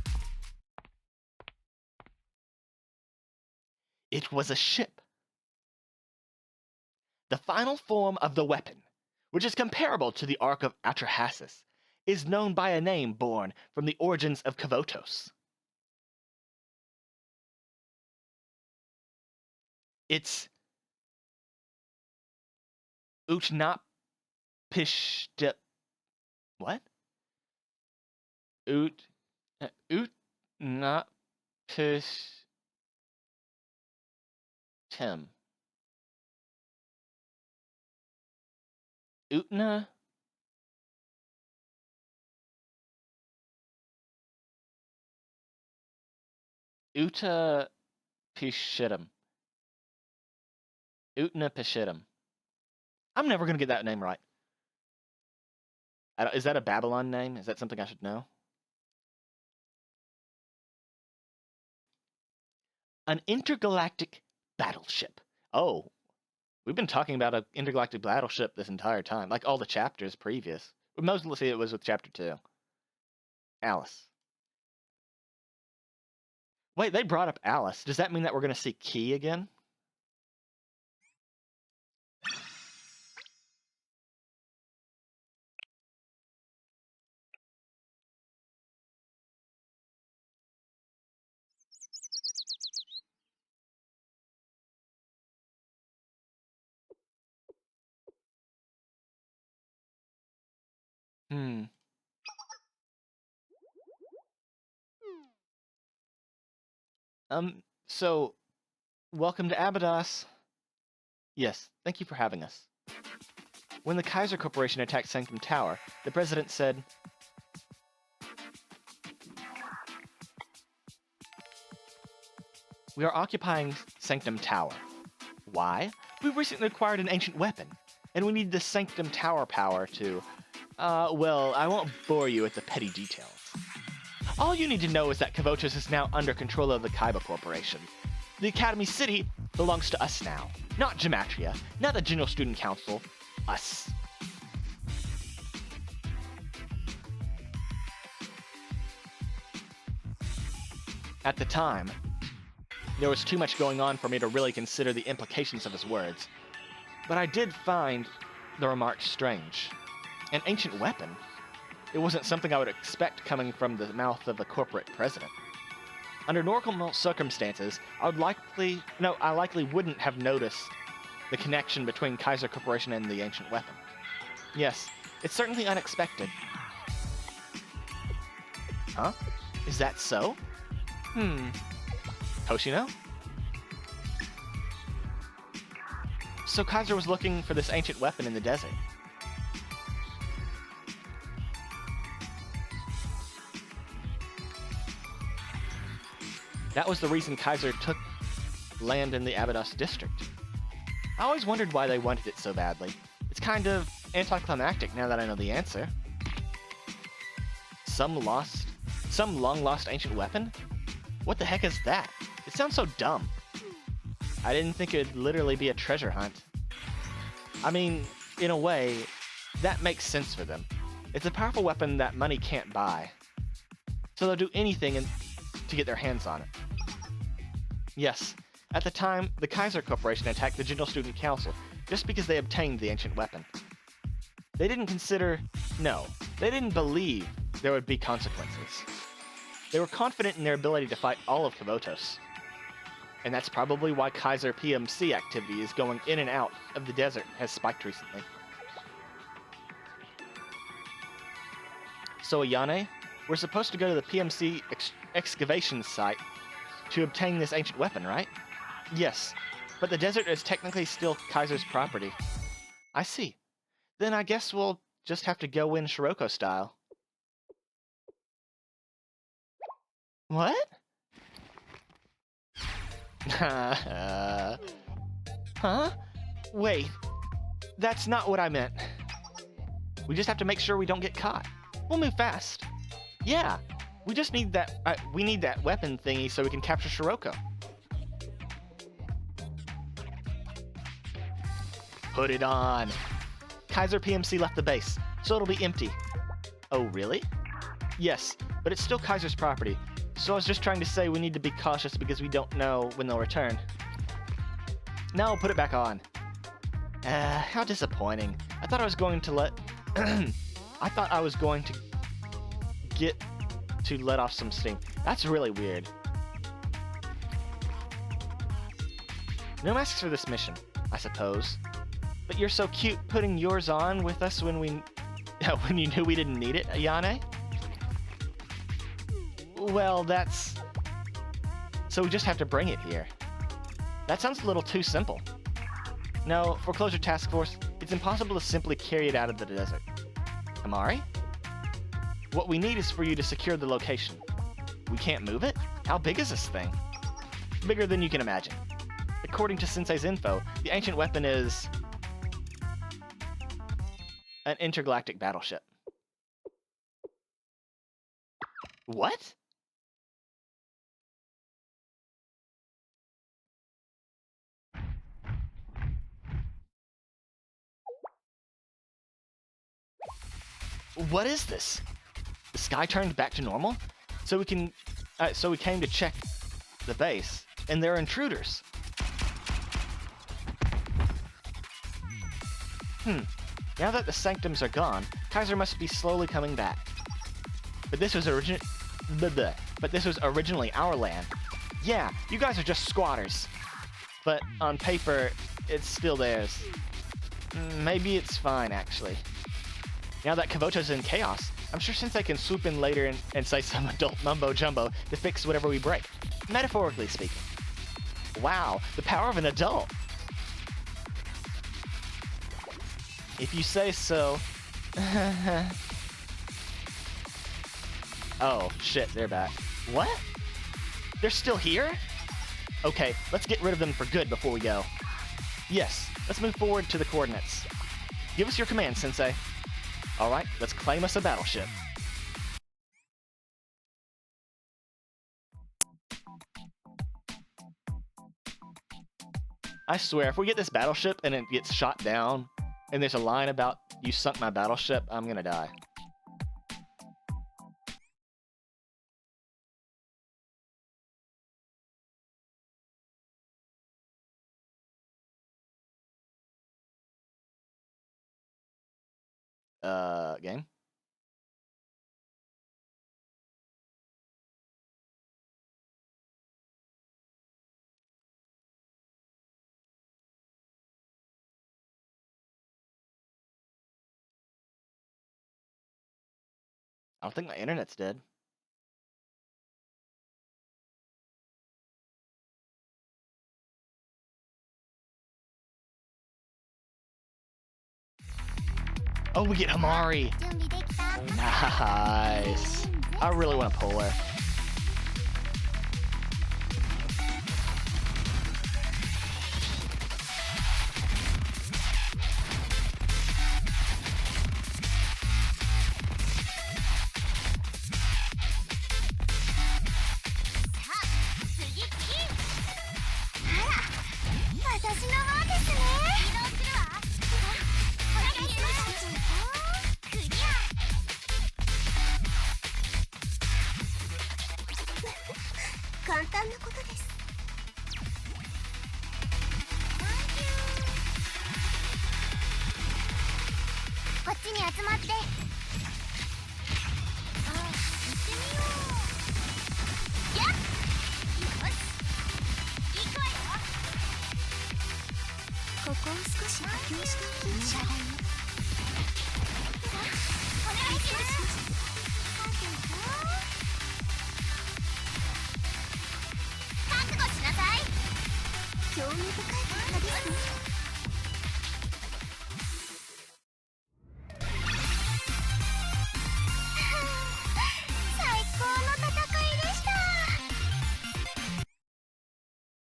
It was a ship. The final form of the weapon, which is comparable to the Ark of Atrahasis, is known by a name born from the origins of Kavotos. It's Utnapishtim. What? Utnapishtim. Utna? Uta Pishitum. Utna Pishitum. I'm never going to get that name right. Is that a Babylon name? Is that something I should know? An intergalactic battleship. Oh, we've been talking about an intergalactic battleship this entire time, like all the chapters previous. Mostly it was with chapter 2. Alice. Wait, they brought up Alice. Does that mean that we're going to see Key again? So, welcome to Abydos. Yes, thank you for having us. When the Kaiser Corporation attacked Sanctum Tower, the president said, "We are occupying Sanctum Tower. Why? We recently acquired an ancient weapon, and we need the Sanctum Tower power to... well, I won't bore you with the petty details. All you need to know is that Kavotos is now under control of the Kaiba Corporation. The Academy City belongs to us now. Not Gematria, not the General Student Council. Us." At the time, there was too much going on for me to really consider the implications of his words, but I did find the remark strange. An ancient weapon? It wasn't something I would expect coming from the mouth of a corporate president. Under normal circumstances, I likely wouldn't have noticed the connection between Kaiser Corporation and the ancient weapon. Yes, it's certainly unexpected. Huh? Is that so? Hoshino? So Kaiser was looking for this ancient weapon in the desert. That was the reason Kaiser took land in the Abydos district. I always wondered why they wanted it so badly. It's kind of anticlimactic now that I know the answer. Some long-lost ancient weapon? What the heck is that? It sounds so dumb. I didn't think it'd literally be a treasure hunt. I mean, in a way, that makes sense for them. It's a powerful weapon that money can't buy. So they'll do anything to get their hands on it. Yes, at the time, the Kaiser Corporation attacked the General Student Council just because they obtained the ancient weapon. They didn't believe there would be consequences. They were confident in their ability to fight all of Kavotos. And that's probably why Kaiser PMC activity is going in and out of the desert has spiked recently. So Ayane, we're supposed to go to the PMC excavation site to obtain this ancient weapon, right? Yes, but the desert is technically still Kaiser's property. I see. Then I guess we'll just have to go in Shiroko style. What? Huh? Wait, that's not what I meant. We just have to make sure we don't get caught. We'll move fast. Yeah, we just need that, we need that weapon thingy so we can capture Shiroko. Put it on. Kaiser PMC left the base, so it'll be empty. Oh, really? Yes, but it's still Kaiser's property, so I was just trying to say we need to be cautious because we don't know when they'll return. Now I'll put it back on. How disappointing. I thought I was going to let off some steam. That's really weird. No masks for this mission, I suppose. But you're so cute putting yours on with us when you knew we didn't need it, Ayane? Well, so we just have to bring it here. That sounds a little too simple. No, Foreclosure Task Force, it's impossible to simply carry it out of the desert. Amari? What we need is for you to secure the location. We can't move it? How big is this thing? bigger than you can imagine. According to Sensei's info, the ancient weapon is an intergalactic battleship. What? What is this? The sky turned back to normal? So we came to check the base, and there are intruders. Now that the sanctums are gone, Kaiser must be slowly coming back. But this was originally our land. Yeah, you guys are just squatters. But on paper, it's still theirs. Maybe it's fine, actually. Now that Kavoto's in chaos, I'm sure Sensei can swoop in later and say some adult mumbo-jumbo to fix whatever we break. Metaphorically speaking. Wow, the power of an adult! If you say so. Oh, shit, they're back. What? They're still here? Okay, let's get rid of them for good before we go. Yes, let's move forward to the coordinates. Give us your command, Sensei. Alright, let's claim us a battleship. I swear, if we get this battleship and it gets shot down, and there's a line about, "You sunk my battleship," I'm gonna die. Game? I don't think my internet's dead. Oh, we get Amari! Nice! I really want to pull her.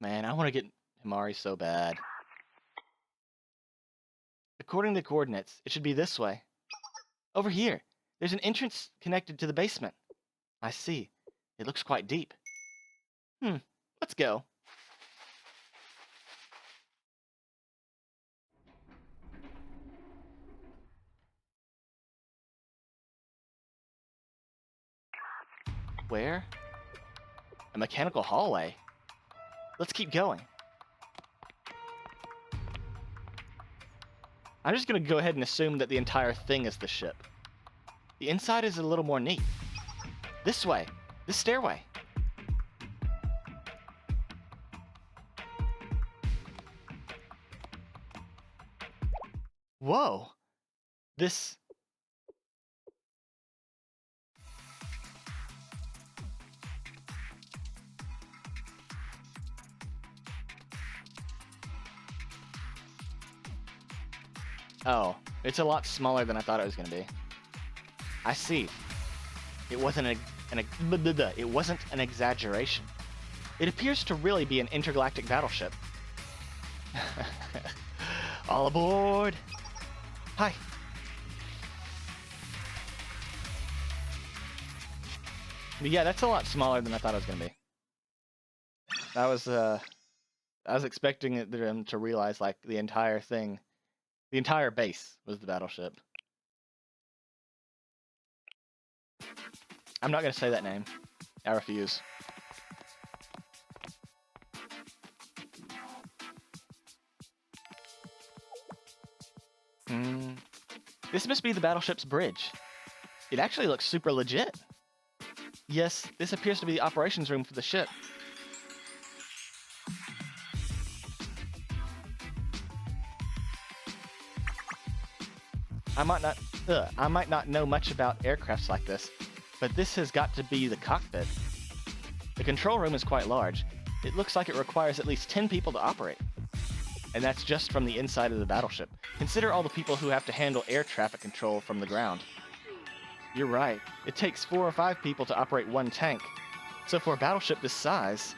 Man, I want to get Himari so bad. According to the coordinates, it should be this way. Over here, there's an entrance connected to the basement. I see. It looks quite deep. Let's go. Where? A mechanical hallway. Let's keep going. I'm just going to go ahead and assume that the entire thing is the ship. The inside is a little more neat. This way. This stairway. Whoa. This... Oh, it's a lot smaller than I thought it was going to be. I see. It wasn't an exaggeration. It appears to really be an intergalactic battleship. All aboard! Hi. But yeah, that's a lot smaller than I thought it was gonna be. I was expecting them to realize like the entire thing, the entire base was the battleship. I'm not gonna say that name. I refuse. This must be the battleship's bridge. It actually looks super legit. Yes, this appears to be the operations room for the ship. I might not know much about aircrafts like this, but this has got to be the cockpit. The control room is quite large. It looks like it requires at least 10 people to operate. And that's just from the inside of the battleship. Consider all the people who have to handle air traffic control from the ground. You're right. It takes 4 or 5 people to operate one tank. So for a battleship this size...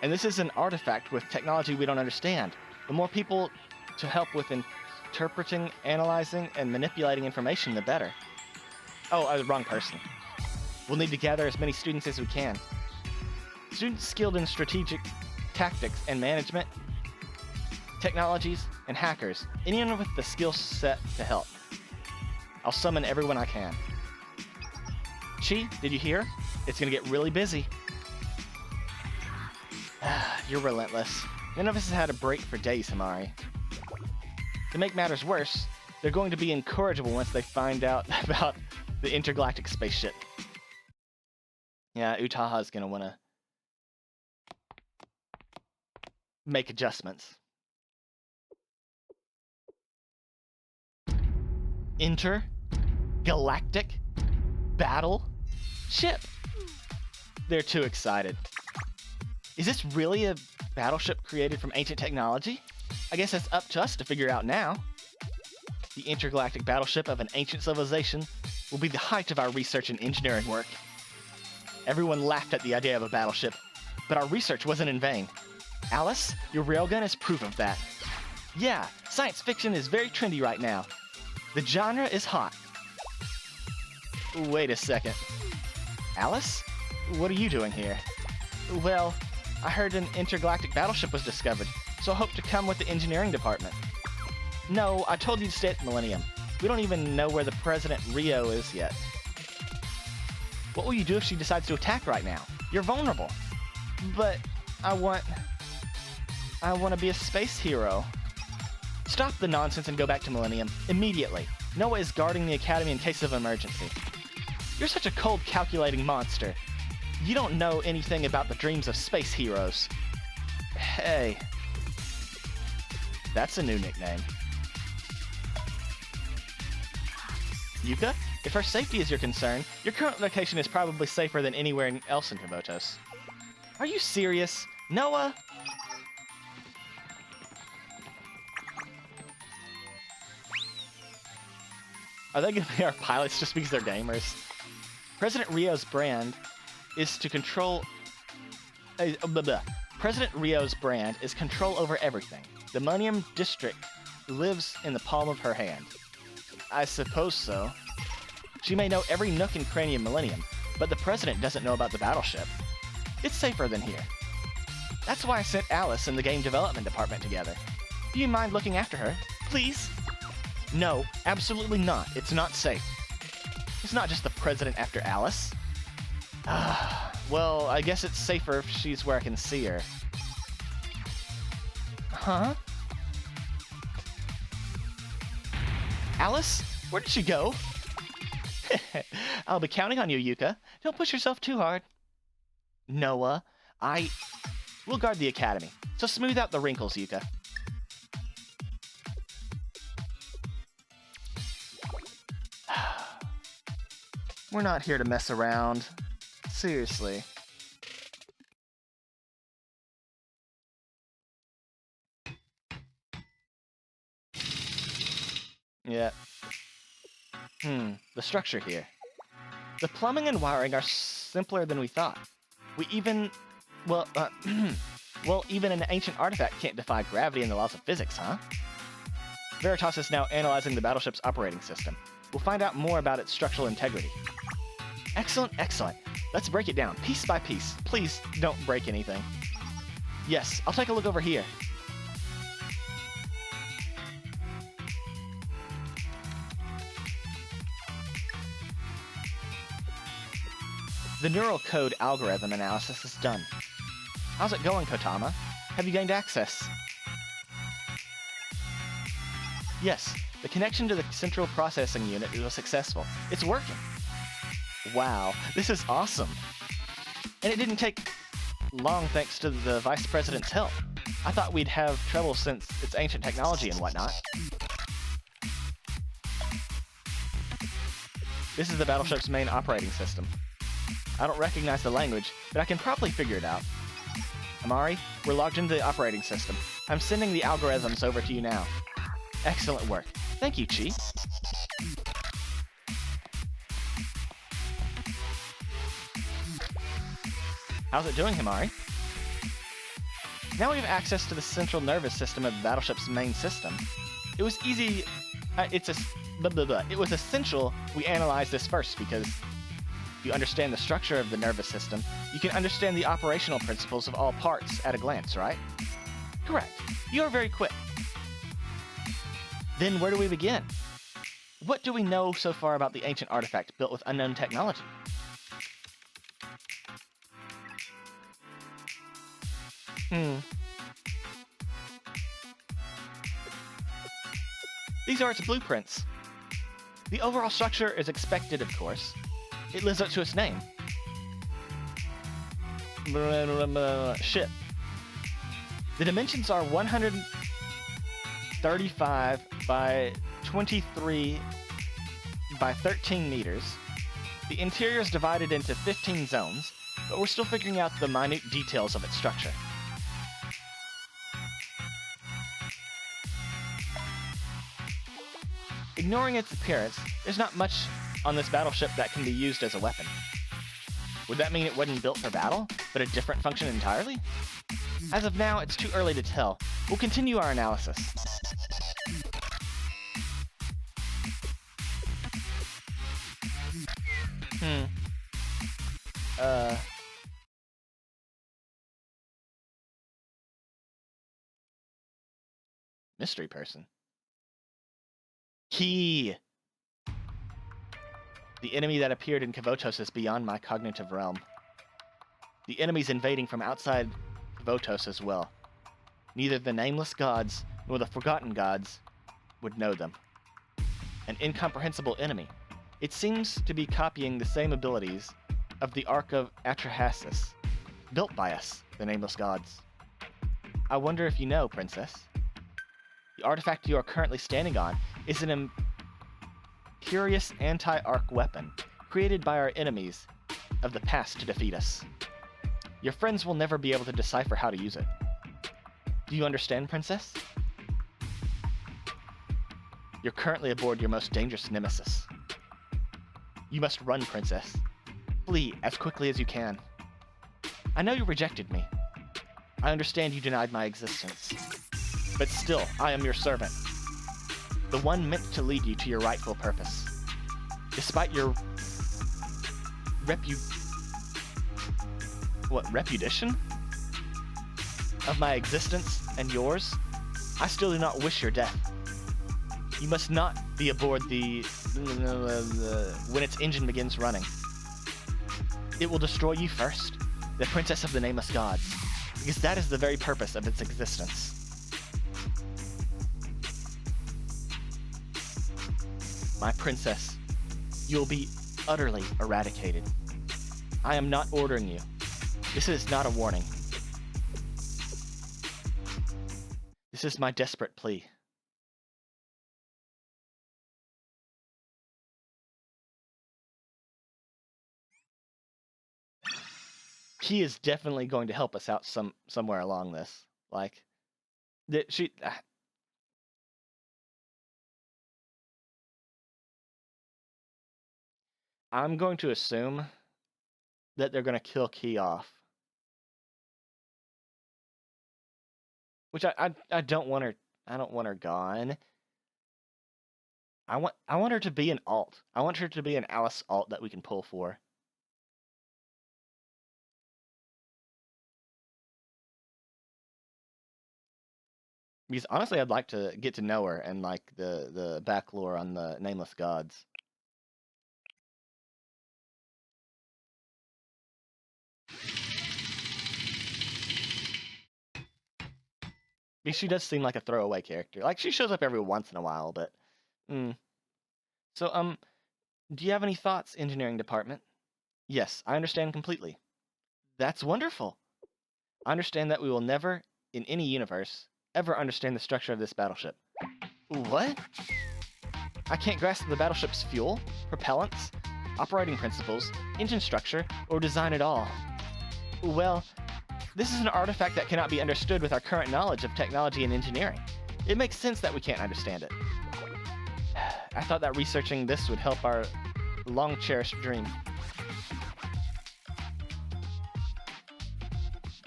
And this is an artifact with technology we don't understand. The more people to help with interpreting, analyzing, and manipulating information, the better. Oh, I was the wrong person. We'll need to gather as many students as we can. Students skilled in strategic tactics and management, technologies, and hackers. Anyone with the skill set to help. I'll summon everyone I can. Chi, did you hear? It's gonna get really busy. You're relentless. None of us has had a break for days, Himari. To make matters worse, they're going to be incorrigible once they find out about the intergalactic spaceship. Yeah, Utaha's gonna wanna make adjustments. Intergalactic battle ship. They're too excited. Is this really a battleship created from ancient technology? I guess it's up to us to figure out now. The intergalactic battleship of an ancient civilization will be the height of our research and engineering work. Everyone laughed at the idea of a battleship, but our research wasn't in vain. Alice, your railgun is proof of that. Yeah, science fiction is very trendy right now. The genre is hot. Wait a second. Alice? What are you doing here? Well, I heard an intergalactic battleship was discovered, so I hope to come with the engineering department. No, I told you to stay at Millennium. We don't even know where the President Rio is yet. What will you do if she decides to attack right now? You're vulnerable. But I want to be a space hero. Stop the nonsense and go back to Millennium immediately. Noah is guarding the Academy in case of emergency. You're such a cold, calculating monster. You don't know anything about the dreams of space heroes. Hey. That's a new nickname. Yuka, if her safety is your concern, your current location is probably safer than anywhere else in Kobotos. Are you serious? Noah? Are they going to be our pilots just because they're gamers? President Rio's brand is to control... President Rio's brand is control over everything. The Millennium District lives in the palm of her hand. I suppose so. She may know every nook and cranny of Millennium, but the President doesn't know about the battleship. It's safer than here. That's why I sent Alice and the Game Development Department together. Do you mind looking after her? Please? No, absolutely not. It's not safe. It's not just the President after Alice. Well, I guess it's safer if she's where I can see her. Huh? Alice? Where did she go? I'll be counting on you, Yuka. Don't push yourself too hard. Noah, we'll guard the Academy, so smooth out the wrinkles, Yuka. We're not here to mess around. Seriously. Yeah. The structure here. The plumbing and wiring are simpler than we thought. We even... Well, well, even an ancient artifact can't defy gravity and the laws of physics, huh? Veritas is now analyzing the battleship's operating system. We'll find out more about its structural integrity. Excellent, excellent. Let's break it down, piece by piece. Please don't break anything. Yes, I'll take a look over here. The neural code algorithm analysis is done. How's it going, Kotama? Have you gained access? Yes, the connection to the central processing unit was successful. It's working. Wow, this is awesome. And it didn't take long thanks to the Vice President's help. I thought we'd have trouble since it's ancient technology and whatnot. This is the battleship's main operating system. I don't recognize the language, but I can probably figure it out. Amari, we're logged into the operating system. I'm sending the algorithms over to you now. Excellent work. Thank you, Chi. How's it doing, Himari? Now we have access to the central nervous system of the battleship's main system. It was easy... It was essential we analyze this first because if you understand the structure of the nervous system, you can understand the operational principles of all parts at a glance, right? Correct. You are very quick. Then where do we begin? What do we know so far about the ancient artifact built with unknown technology? These are its blueprints. The overall structure is expected, of course. It lives up to its name. Ship. The dimensions are 135 by 23 by 13 meters. The interior is divided into 15 zones, but we're still figuring out the minute details of its structure. Ignoring its appearance, there's not much on this battleship that can be used as a weapon. Would that mean it wasn't built for battle, but a different function entirely? As of now, it's too early to tell. We'll continue our analysis. Mystery person. Key! The enemy that appeared in Kavotos is beyond my cognitive realm. The enemy's invading from outside Kavotos as well. Neither the nameless gods nor the forgotten gods would know them. An incomprehensible enemy. It seems to be copying the same abilities of the Ark of Atrahasis, built by us, the nameless gods. I wonder if you know, Princess. The artifact you are currently standing on is an imperious anti-Ark weapon created by our enemies of the past to defeat us. Your friends will never be able to decipher how to use it. Do you understand, Princess? You're currently aboard your most dangerous nemesis. You must run, Princess. Flee as quickly as you can. I know you rejected me. I understand you denied my existence. But still, I am your servant. The one meant to lead you to your rightful purpose. Despite your repudiation of my existence and yours, I still do not wish your death. You must not be aboard when its engine begins running. It will destroy you first, the Princess of the Nameless Gods, because that is the very purpose of its existence. My princess, you'll be utterly eradicated. I am not ordering you. This is not a warning. This is my desperate plea. She is definitely going to help us out somewhere along this. Like, she... I'm going to assume that they're going to kill Key off. Which I don't want her. I don't want her gone. I want her to be an alt. I want her to be an Alice alt that we can pull for. Because honestly, I'd like to get to know her and like the back lore on the nameless gods. Because she does seem like a throwaway character. Like she shows up every once in a while, but. So do you have any thoughts, engineering department? Yes, I understand completely. That's wonderful. I understand that we will never, in any universe, ever understand the structure of this battleship. What? I can't grasp the battleship's fuel, propellants, operating principles, engine structure, or design at all. Well, this is an artifact that cannot be understood with our current knowledge of technology and engineering. It makes sense that we can't understand it. I thought that researching this would help our long-cherished dream.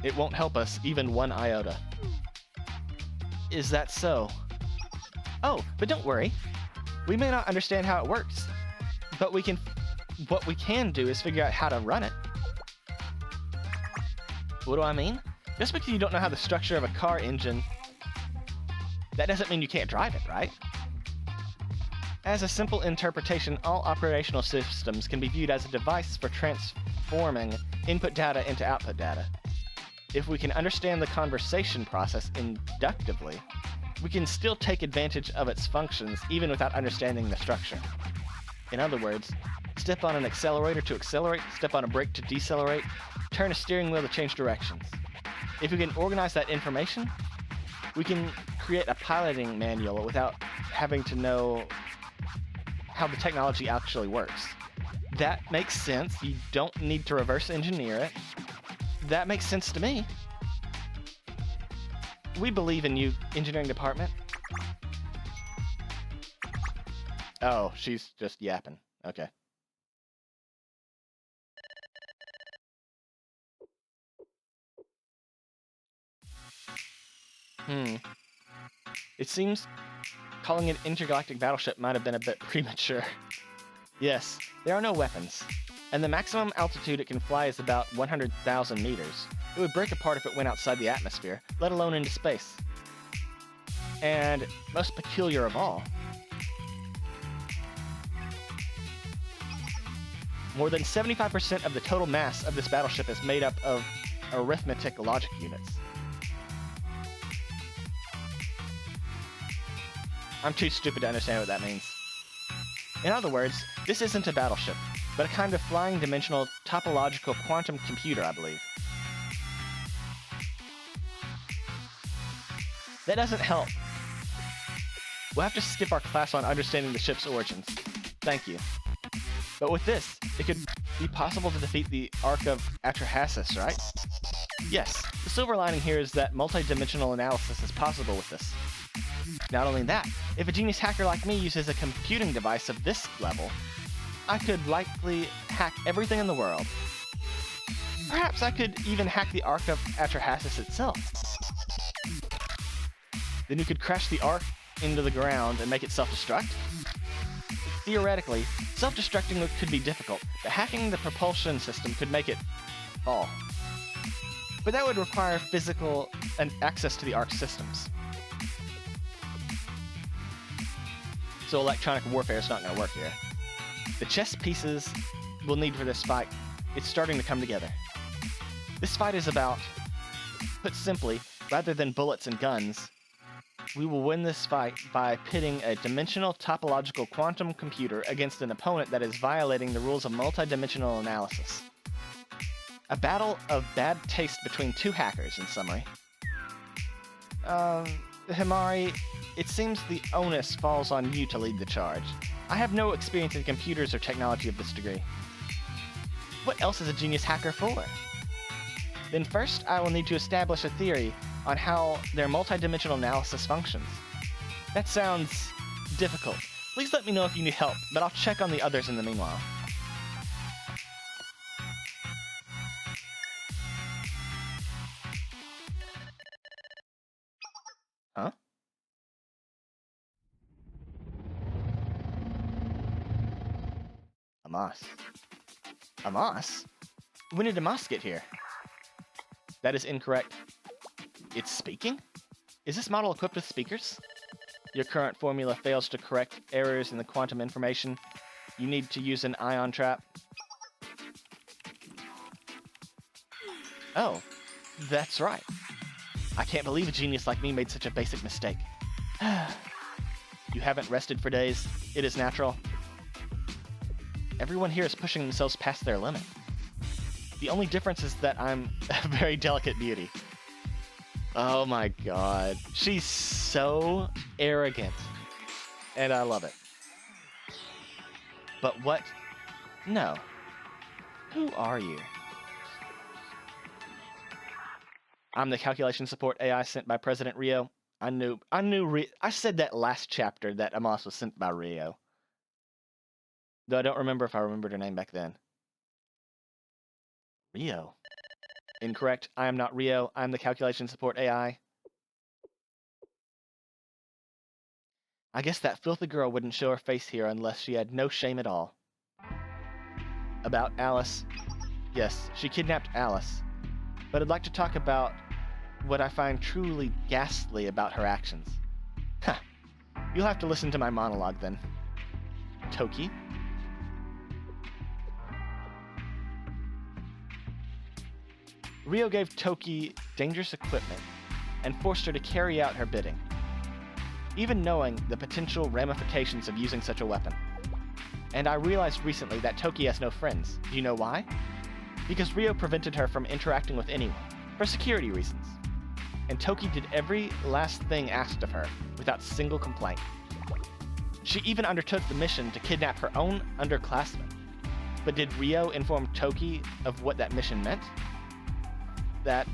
It won't help us even one iota. Is that so? Oh, but don't worry. We may not understand how it works, but what we can do is figure out how to run it. What do I mean? Just because you don't know how the structure of a car engine, that doesn't mean you can't drive it, right? As a simple interpretation, all operational systems can be viewed as a device for transforming input data into output data. If we can understand the conversation process inductively, we can still take advantage of its functions even without understanding the structure. In other words, step on an accelerator to accelerate, step on a brake to decelerate, turn a steering wheel to change directions. If we can organize that information, we can create a piloting manual without having to know how the technology actually works. That makes sense. You don't need to reverse engineer it. That makes sense to me. We believe in you, engineering department. Oh, she's just yapping. Okay. It seems calling it intergalactic battleship might have been a bit premature. Yes, there are no weapons, and the maximum altitude it can fly is about 100,000 meters. It would break apart if it went outside the atmosphere, let alone into space. And most peculiar of all, more than 75% of the total mass of this battleship is made up of arithmetic logic units. I'm too stupid to understand what that means. In other words, this isn't a battleship, but a kind of flying dimensional topological quantum computer, I believe. That doesn't help. We'll have to skip our class on understanding the ship's origins. Thank you. But with this, it could be possible to defeat the Ark of Atrahasis, right? Yes, the silver lining here is that multi-dimensional analysis is possible with this. Not only that, if a genius hacker like me uses a computing device of this level, I could likely hack everything in the world. Perhaps I could even hack the Ark of Atrahasis itself. Then you could crash the Ark into the ground and make it self-destruct? Theoretically, self-destructing could be difficult, but hacking the propulsion system could make it fall. But that would require physical and access to the Ark's systems. So electronic warfare is not going to work here. The chess pieces we'll need for this fight, it's starting to come together. This fight is about, put simply, rather than bullets and guns, we will win this fight by pitting a dimensional topological quantum computer against an opponent that is violating the rules of multidimensional analysis. A battle of bad taste between two hackers, in summary. Himari, it seems the onus falls on you to lead the charge. I have no experience in computers or technology of this degree. What else is a genius hacker for? Then first, I will need to establish a theory on how their multidimensional analysis functions. That sounds difficult. Please let me know if you need help, but I'll check on the others in the meanwhile. Huh? Amos. Amos? When did Amos get here? That is incorrect. It's speaking? Is this model equipped with speakers? Your current formula fails to correct errors in the quantum information. You need to use an ion trap. Oh, that's right. I can't believe a genius like me made such a basic mistake. You haven't rested for days. It is natural. Everyone here is pushing themselves past their limit. The only difference is that I'm a very delicate beauty. Oh my god. She's so arrogant. And I love it. But what? No. Who are you? I'm the calculation support AI sent by President Rio. I said that last chapter that Amos was sent by Rio. Though I don't remember if I remembered her name back then. Rio. Incorrect. I am not Rio. I am the calculation support AI. I guess that filthy girl wouldn't show her face here unless she had no shame at all. About Alice. Yes, she kidnapped Alice. But I'd like to talk about what I find truly ghastly about her actions. Huh. You'll have to listen to my monologue then. Toki? Rio gave Toki dangerous equipment and forced her to carry out her bidding, even knowing the potential ramifications of using such a weapon. And I realized recently that Toki has no friends. Do you know why? Because Rio prevented her from interacting with anyone, for security reasons. And Toki did every last thing asked of her, without single complaint. She even undertook the mission to kidnap her own underclassmen. But did Rio inform Toki of what that mission meant? That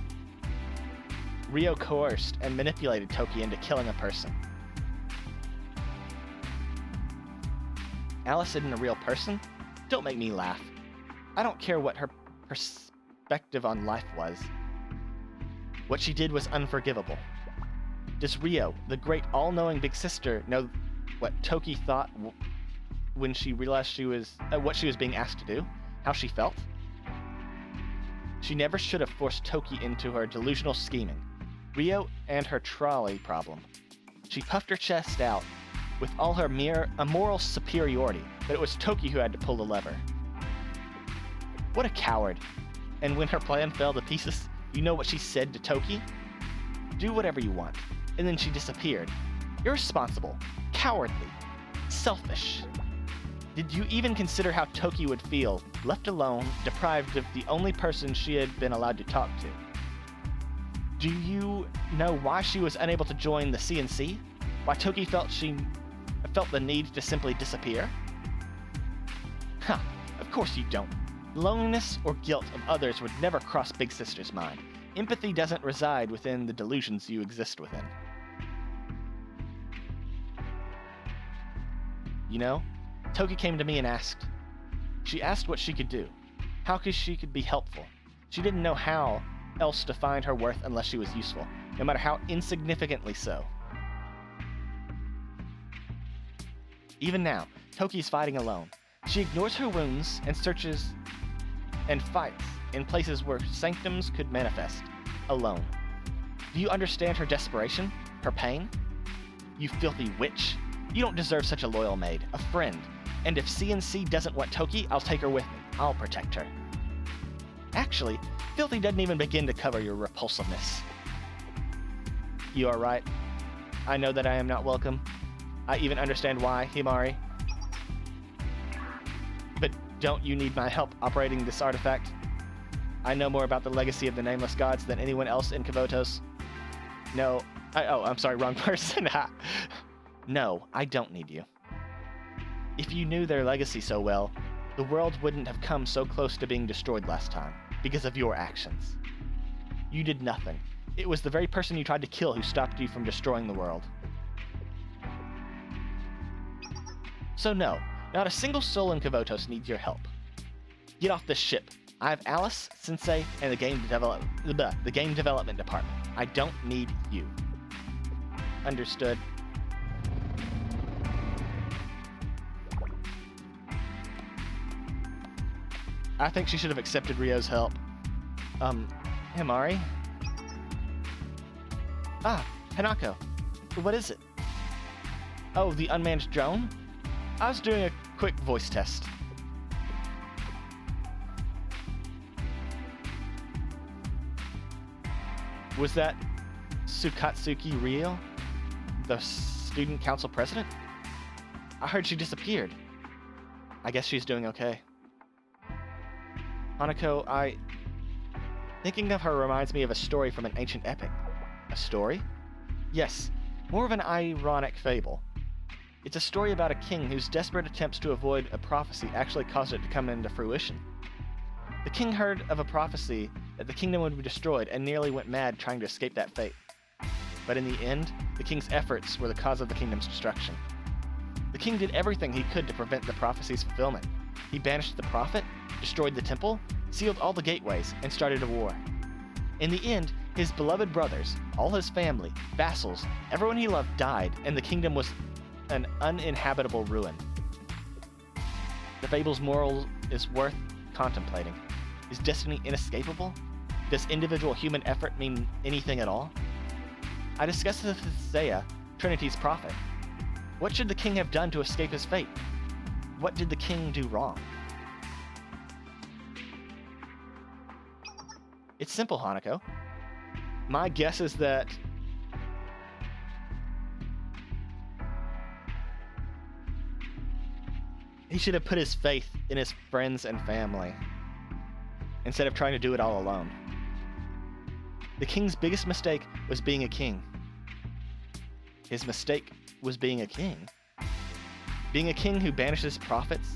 Rio coerced and manipulated Toki into killing a person. Alice isn't a real person? Don't make me laugh. I don't care what her perspective on life was. What she did was unforgivable. Does Rio, the great all-knowing big sister, know what Toki thought when she realized what she was being asked to do? How she felt? She never should have forced Toki into her delusional scheming. Rio and her trolley problem. She puffed her chest out with all her mere moral superiority, but it was Toki who had to pull the lever. What a coward. And when her plan fell to pieces, you know what she said to Toki? Do whatever you want. And then she disappeared. Irresponsible. Cowardly. Selfish. Did you even consider how Toki would feel, left alone, deprived of the only person she had been allowed to talk to? Do you know why she was unable to join the CNC? Why Toki felt the need to simply disappear? Huh, of course you don't. Loneliness or guilt of others would never cross Big Sister's mind. Empathy doesn't reside within the delusions you exist within. You know, Toki came to me and asked. She asked what she could do, how she could be helpful. She didn't know how else to find her worth unless she was useful, no matter how insignificantly so. Even now, Toki's fighting alone. She ignores her wounds and searches and fights in places where sanctums could manifest, alone. Do you understand her desperation? Her pain? You filthy witch. You don't deserve such a loyal maid, a friend. And if CNC doesn't want Toki, I'll take her with me. I'll protect her. Actually, filthy doesn't even begin to cover your repulsiveness. You are right. I know that I am not welcome. I even understand why, Himari. But don't you need my help operating this artifact? I know more about the legacy of the Nameless Gods than anyone else in Kavotos. No, I'm sorry, wrong person. No, I don't need you. If you knew their legacy so well, the world wouldn't have come so close to being destroyed last time, because of your actions. You did nothing. It was the very person you tried to kill who stopped you from destroying the world. So no, not a single soul in Kavotos needs your help. Get off this ship. I have Alice, Sensei, and the game development department. I don't need you. understood. I think she should have accepted Ryo's help. Himari? Ah, Hanako. What is it? Oh, the unmanned drone? I was doing a quick voice test. Was that Sukatsuki Ryo, the student council president? I heard she disappeared. I guess she's doing okay. Hanako, thinking of her reminds me of a story from an ancient epic. A story? Yes, more of an ironic fable. It's a story about a king whose desperate attempts to avoid a prophecy actually caused it to come into fruition. The king heard of a prophecy that the kingdom would be destroyed and nearly went mad trying to escape that fate. But in the end, the king's efforts were the cause of the kingdom's destruction. The king did everything he could to prevent the prophecy's fulfillment. He banished the prophet, destroyed the temple, sealed all the gateways, and started a war. In the end, his beloved brothers, all his family, vassals, everyone he loved died, and the kingdom was an uninhabitable ruin. The fable's moral is worth contemplating. Is destiny inescapable? Does individual human effort mean anything at all? I discussed this with Seiya, Trinity's prophet. What should the king have done to escape his fate? What did the king do wrong? It's simple, Hanako. My guess is that he should have put his faith in his friends and family instead of trying to do it all alone. The king's biggest mistake was being a king. His mistake was being a king. Being a king who banishes prophets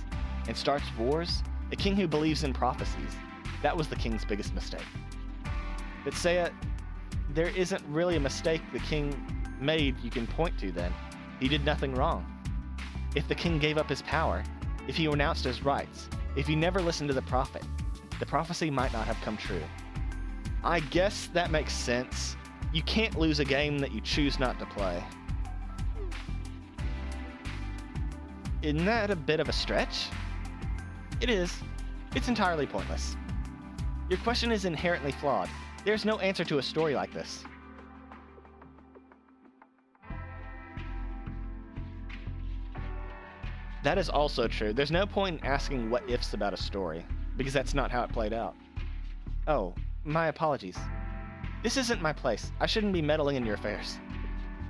and starts wars, a king who believes in prophecies. That was the king's biggest mistake. But Seiya, there isn't really a mistake the king made you can point to then. He did nothing wrong. If the king gave up his power, if he renounced his rights, if he never listened to the prophet, the prophecy might not have come true. I guess that makes sense. You can't lose a game that you choose not to play. Isn't that a bit of a stretch? It is. It's entirely pointless. Your question is inherently flawed. There's no answer to a story like this. That is also true. There's no point in asking what ifs about a story, because that's not how it played out. Oh, my apologies. This isn't my place. I shouldn't be meddling in your affairs.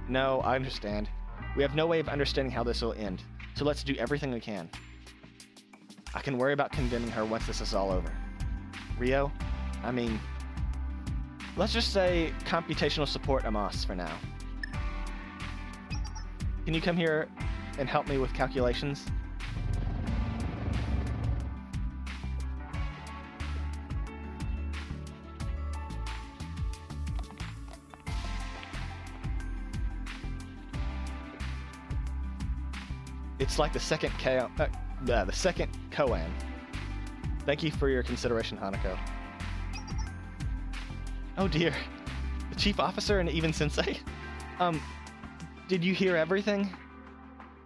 No, I understand. We have no way of understanding how this will end, so let's do everything we can. I can worry about condemning her once this is all over. Ryo, let's just say computational support Amos for now. Can you come here and help me with calculations? It's like the second koan. Thank you for your consideration, Hanako. Oh dear, the chief officer and even sensei? Did you hear everything?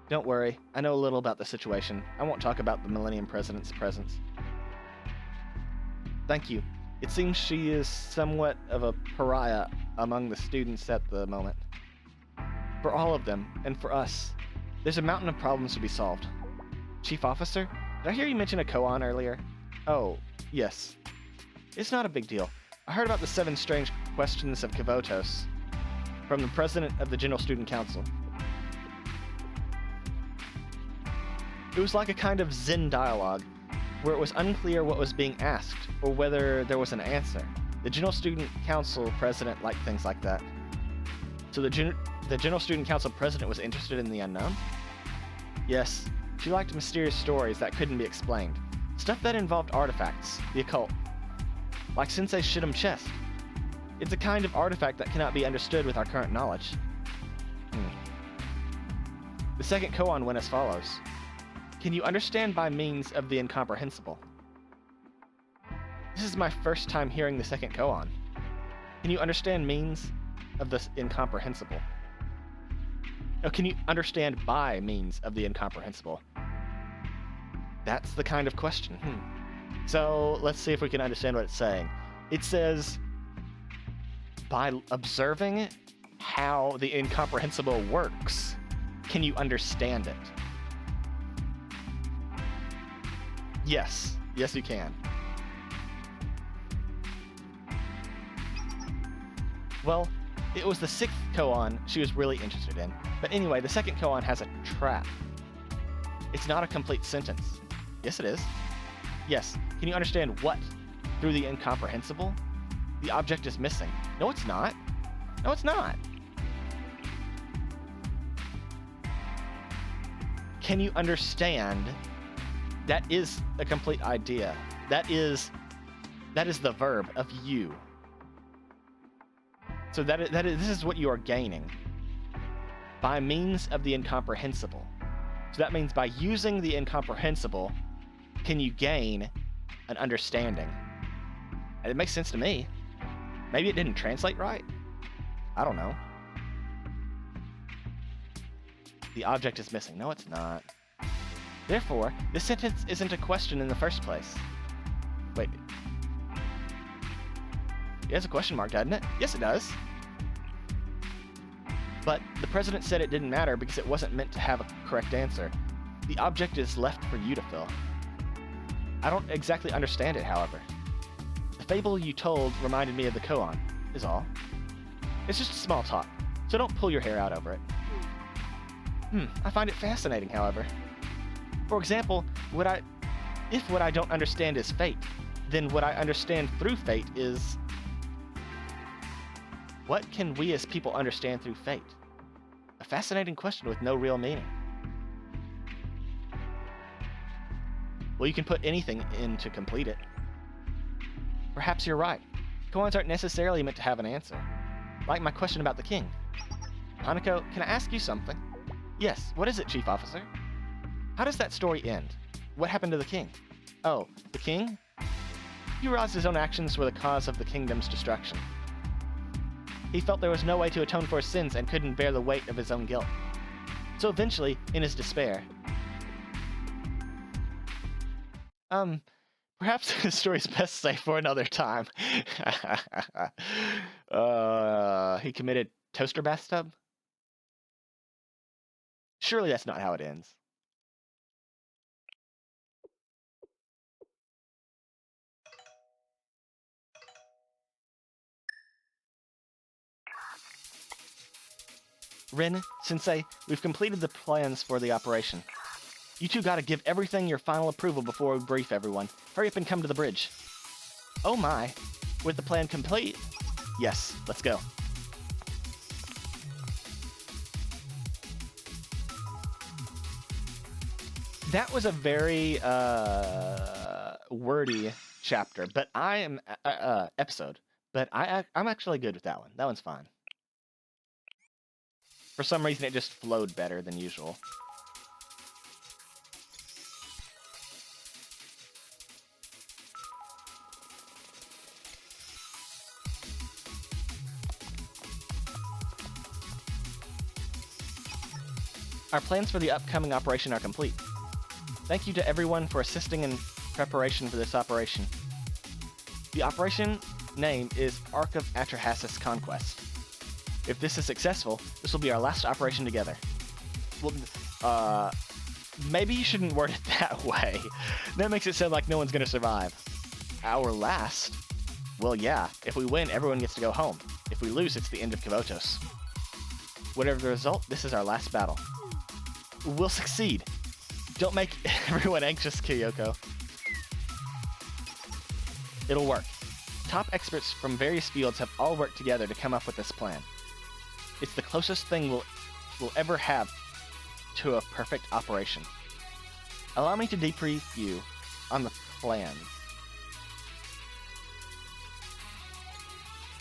Don't worry, I know a little about the situation. I won't talk about the Millennium President's presence. Thank you. It seems she is somewhat of a pariah among the students at the moment. For all of them, and for us, there's a mountain of problems to be solved. Chief Officer, did I hear you mention a koan earlier? Oh, yes. It's not a big deal. I heard about the 7 strange questions of Kivotos from the president of the General Student Council. It was like a kind of Zen dialogue, where it was unclear what was being asked, or whether there was an answer. The General Student Council president liked things like that. So the General Student Council president was interested in the unknown? Yes, she liked mysterious stories that couldn't be explained. Stuff that involved artifacts, the occult. Like Sensei's Shidam chest. It's a kind of artifact that cannot be understood with our current knowledge. The second koan went as follows. Can you understand by means of the incomprehensible? This is my first time hearing the second koan. Can you understand means of the incomprehensible? Now, can you understand by means of the incomprehensible? That's the kind of question. So let's see if we can understand what it's saying. It says, by observing how the incomprehensible works, can you understand it? Yes. Yes, you can. Well, it was the 6th koan she was really interested in. But anyway, the 2nd koan has a trap. It's not a complete sentence. Yes, it is. Yes. Can you understand what through the incomprehensible? The object is missing. No, it's not. No, it's not. Can you understand? That is a complete idea. That is the verb of you. So this is what you are gaining by means of the incomprehensible. So that means by using the incomprehensible, can you gain an understanding? And it makes sense to me. Maybe it didn't translate right. I don't know. The object is missing. No, it's not. Therefore, this sentence isn't a question in the first place. Wait. It has a question mark, doesn't it? Yes, it does. But the president said it didn't matter because it wasn't meant to have a correct answer. The object is left for you to fill. I don't exactly understand it, however. The fable you told reminded me of the koan, is all. It's just small talk, so don't pull your hair out over it. I find it fascinating, however. For example, if what I don't understand is fate, then what I understand through fate is... What can we as people understand through fate? A fascinating question with no real meaning. Well, you can put anything in to complete it. Perhaps you're right. Koans aren't necessarily meant to have an answer. Like my question about the king. Hanako, can I ask you something? Yes, what is it, Chief Officer? How does that story end? What happened to the king? Oh, the king? He realized his own actions were the cause of the kingdom's destruction. He felt there was no way to atone for his sins and couldn't bear the weight of his own guilt. So eventually, in his despair... Perhaps the story's best saved for another time. He committed toaster bathtub? Surely that's not how it ends. Rin, Sensei, we've completed the plans for the operation. You two gotta give everything your final approval before we brief everyone. Hurry up and come to the bridge. Oh my. With the plan complete? Yes, let's go. That was a very wordy chapter, but I am episode. But I'm actually good with that one. That one's fine. For some reason, it just flowed better than usual. Our plans for the upcoming operation are complete. Thank you to everyone for assisting in preparation for this operation. The operation name is Ark of Atrahasis Conquest. If this is successful, this will be our last operation together. Well, maybe you shouldn't word it that way. That makes it sound like no one's gonna survive. Our last? Well, yeah. If we win, everyone gets to go home. If we lose, it's the end of Kavotos. Whatever the result, this is our last battle. We'll succeed. Don't make everyone anxious, Kyoko. It'll work. Top experts from various fields have all worked together to come up with this plan. It's the closest thing we'll ever have to a perfect operation. Allow me to debrief you on the plan.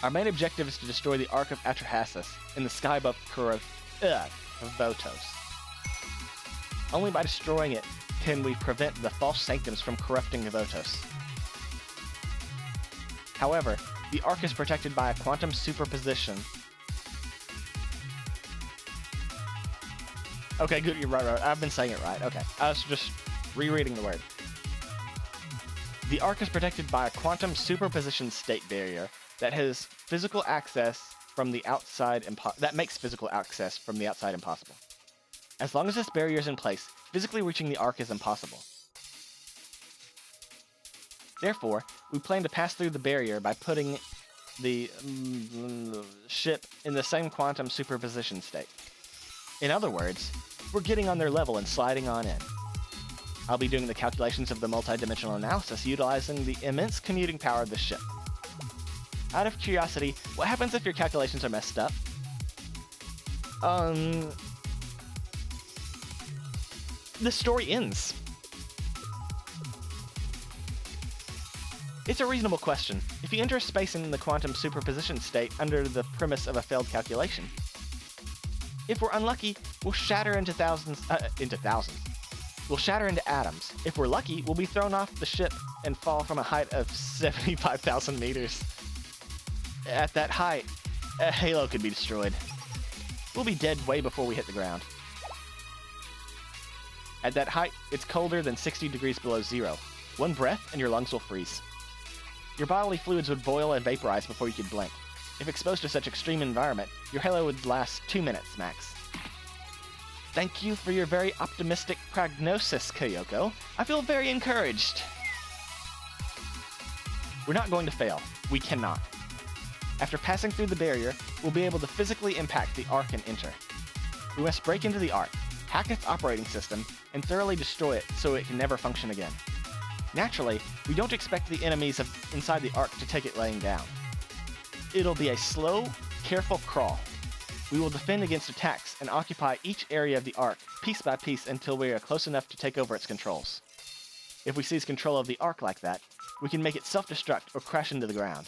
Our main objective is to destroy the Ark of Atrahasis in the sky above Kavotos. Only by destroying it can we prevent the false sanctums from corrupting Kavotos. However, the Ark is protected by a quantum superposition Okay, good. You're right. I've been saying it right. Okay. I was just rereading the word. The Ark is protected by a quantum superposition state barrier that has physical access from the outside that makes physical access from the outside impossible. As long as this barrier is in place, physically reaching the Ark is impossible. Therefore, we plan to pass through the barrier by putting the ship in the same quantum superposition state. In other words, we're getting on their level and sliding on in. I'll be doing the calculations of the multidimensional analysis utilizing the immense commuting power of the ship. Out of curiosity, what happens if your calculations are messed up? The story ends. It's a reasonable question. If you enter space in the quantum superposition state under the premise of a failed calculation, if we're unlucky, we'll shatter into thousands. We'll shatter into atoms. If we're lucky, we'll be thrown off the ship and fall from a height of 75,000 meters. At that height, a halo could be destroyed. We'll be dead way before we hit the ground. At that height, it's colder than 60 degrees below zero. One breath and your lungs will freeze. Your bodily fluids would boil and vaporize before you could blink. If exposed to such extreme environment, your halo would last 2 minutes max. Thank you for your very optimistic prognosis, Kyoko. I feel very encouraged. We're not going to fail. We cannot. After passing through the barrier, we'll be able to physically impact the Ark and enter. We must break into the Ark, hack its operating system, and thoroughly destroy it so it can never function again. Naturally, we don't expect the enemies inside the Ark to take it laying down. It'll be a slow, careful crawl. We will defend against attacks and occupy each area of the Ark, piece by piece, until we are close enough to take over its controls. If we seize control of the Ark like that, we can make it self-destruct or crash into the ground.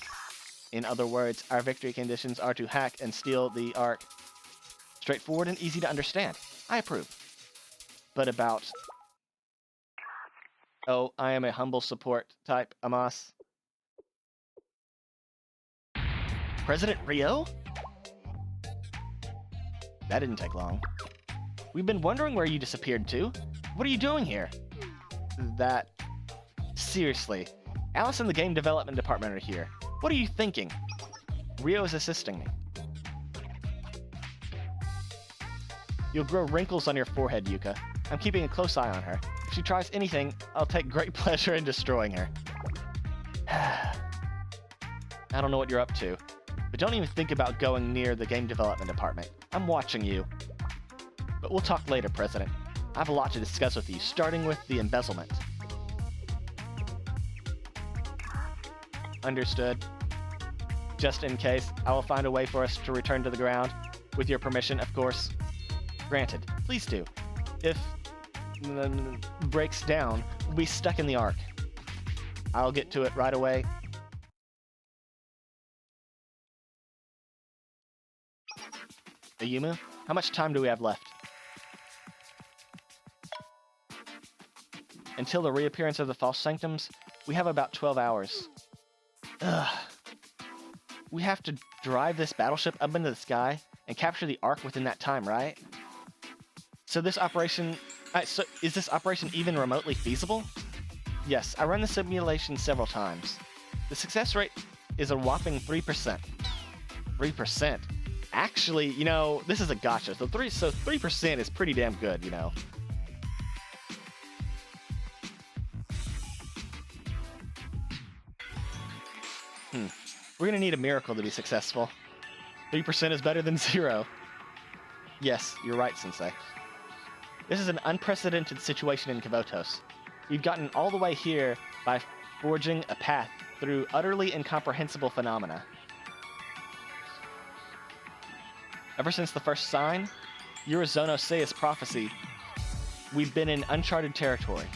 In other words, our victory conditions are to hack and steal the Ark. Straightforward and easy to understand. I approve. But about... Oh, I am a humble support type, Amos. President Rio? That didn't take long. We've been wondering where you disappeared to. What are you doing here? That... Seriously. Alice and the game development department are here. What are you thinking? Rio is assisting me. You'll grow wrinkles on your forehead, Yuka. I'm keeping a close eye on her. If she tries anything, I'll take great pleasure in destroying her. I don't know what you're up to, but don't even think about going near the game development department. I'm watching you. But we'll talk later, President. I have a lot to discuss with you, starting with the embezzlement. Understood. Just in case, I will find a way for us to return to the ground. With your permission, of course. Granted. Please do. If breaks down, we'll be stuck in the Ark. I'll get to it right away. Ayumu, how much time do we have left? Until the reappearance of the false sanctums, we have about 12 hours. Ugh. We have to drive this battleship up into the sky and capture the Ark within that time, right? So this operation... So is this operation even remotely feasible? Yes, I run the simulation several times. The success rate is a whopping 3%. 3%? Actually, you know, this is a gotcha. So 3% is pretty damn good, you know. We're gonna need a miracle to be successful. 3% is better than 0. Yes, you're right, Sensei. This is an unprecedented situation in Kavotos. We've gotten all the way here by forging a path through utterly incomprehensible phenomena. Ever since the first sign, Urizono Sei's prophecy, we've been in uncharted territory.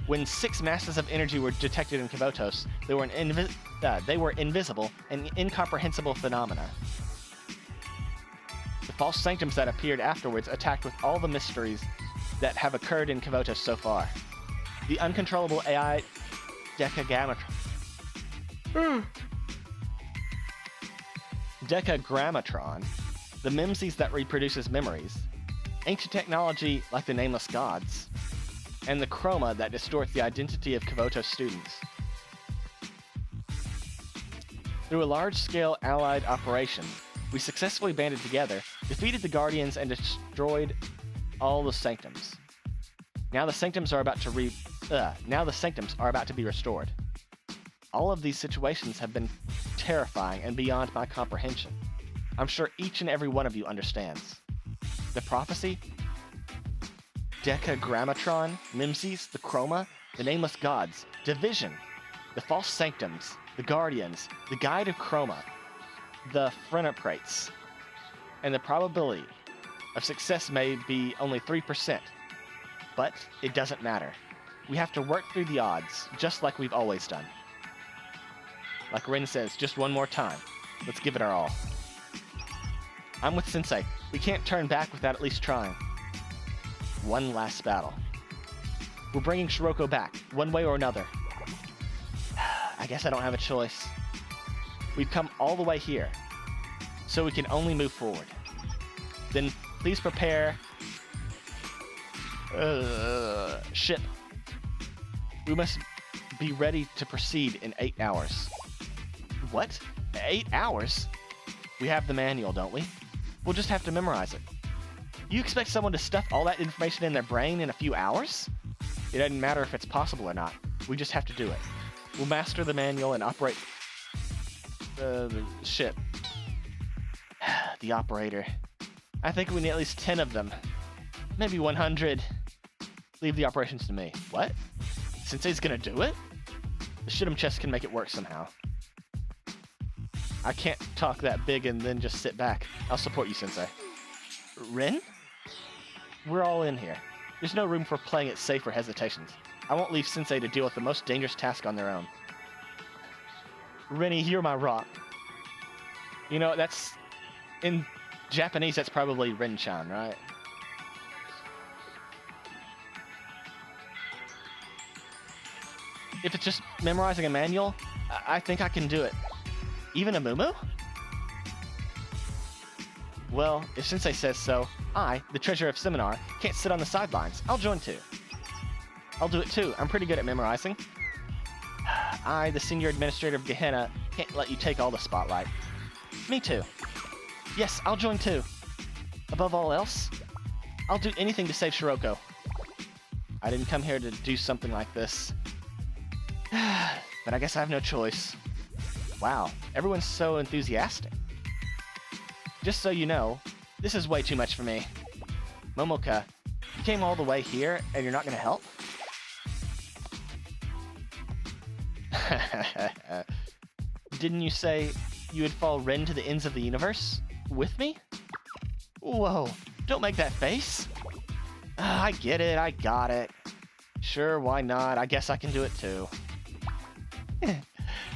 When 6 masses of energy were detected in Kavotos, they were invisible and incomprehensible phenomena. The false sanctums that appeared afterwards attacked with all the mysteries that have occurred in Kavotos so far. The uncontrollable AI Decagrammatron, the Mimsys that reproduces memories, ancient technology like the Nameless Gods, and the chroma that distorts the identity of Kavoto students. Through a large-scale allied operation, we successfully banded together, defeated the Guardians, and destroyed all the Sanctums. Now the Sanctums are about to be restored. All of these situations have been terrifying and beyond my comprehension. I'm sure each and every one of you understands. The prophecy, Decagrammatron, Mimses, the Chroma, the Nameless Gods, Division, the False Sanctums, the Guardians, the Guide of Chroma, the Phreneprates, and the probability of success may be only 3%. But it doesn't matter. We have to work through the odds, just like we've always done. Like Rin says, just one more time. Let's give it our all. I'm with Sensei. We can't turn back without at least trying. One last battle. We're bringing Shiroko back, one way or another. I guess I don't have a choice. We've come all the way here, so we can only move forward. Then please prepare... ship. We must be ready to proceed in 8 hours. What? 8 hours? We have the manual, don't we? We'll just have to memorize it. You expect someone to stuff all that information in their brain in a few hours? It doesn't matter if it's possible or not. We just have to do it. We'll master the manual and operate the ship. The operator. I think we need at least 10 of them. Maybe 100. Leave the operations to me. What? Sensei's gonna do it? The Shit'em chest can make it work somehow. I can't talk that big and then just sit back. I'll support you, Sensei. Rin? We're all in here. There's no room for playing it safe or hesitations. I won't leave Sensei to deal with the most dangerous task on their own. Rennie, you're my rock. You know, that's... in Japanese, that's probably Rin-chan, right? If it's just memorizing a manual, I think I can do it. Even a Mumu? Well, if Sensei says so, I, the treasurer of Seminar, can't sit on the sidelines. I'll join too. I'll do it too. I'm pretty good at memorizing. I, the senior administrator of Gehenna, can't let you take all the spotlight. Me too. Yes, I'll join too. Above all else, I'll do anything to save Shiroko. I didn't come here to do something like this. But I guess I have no choice. Wow, everyone's so enthusiastic. Just so you know, this is way too much for me. Momoka, you came all the way here and you're not gonna help? Didn't you say you would follow Ren to the ends of the universe? With me? Whoa, don't make that face. I get it, I got it. Sure, why not? I guess I can do it too.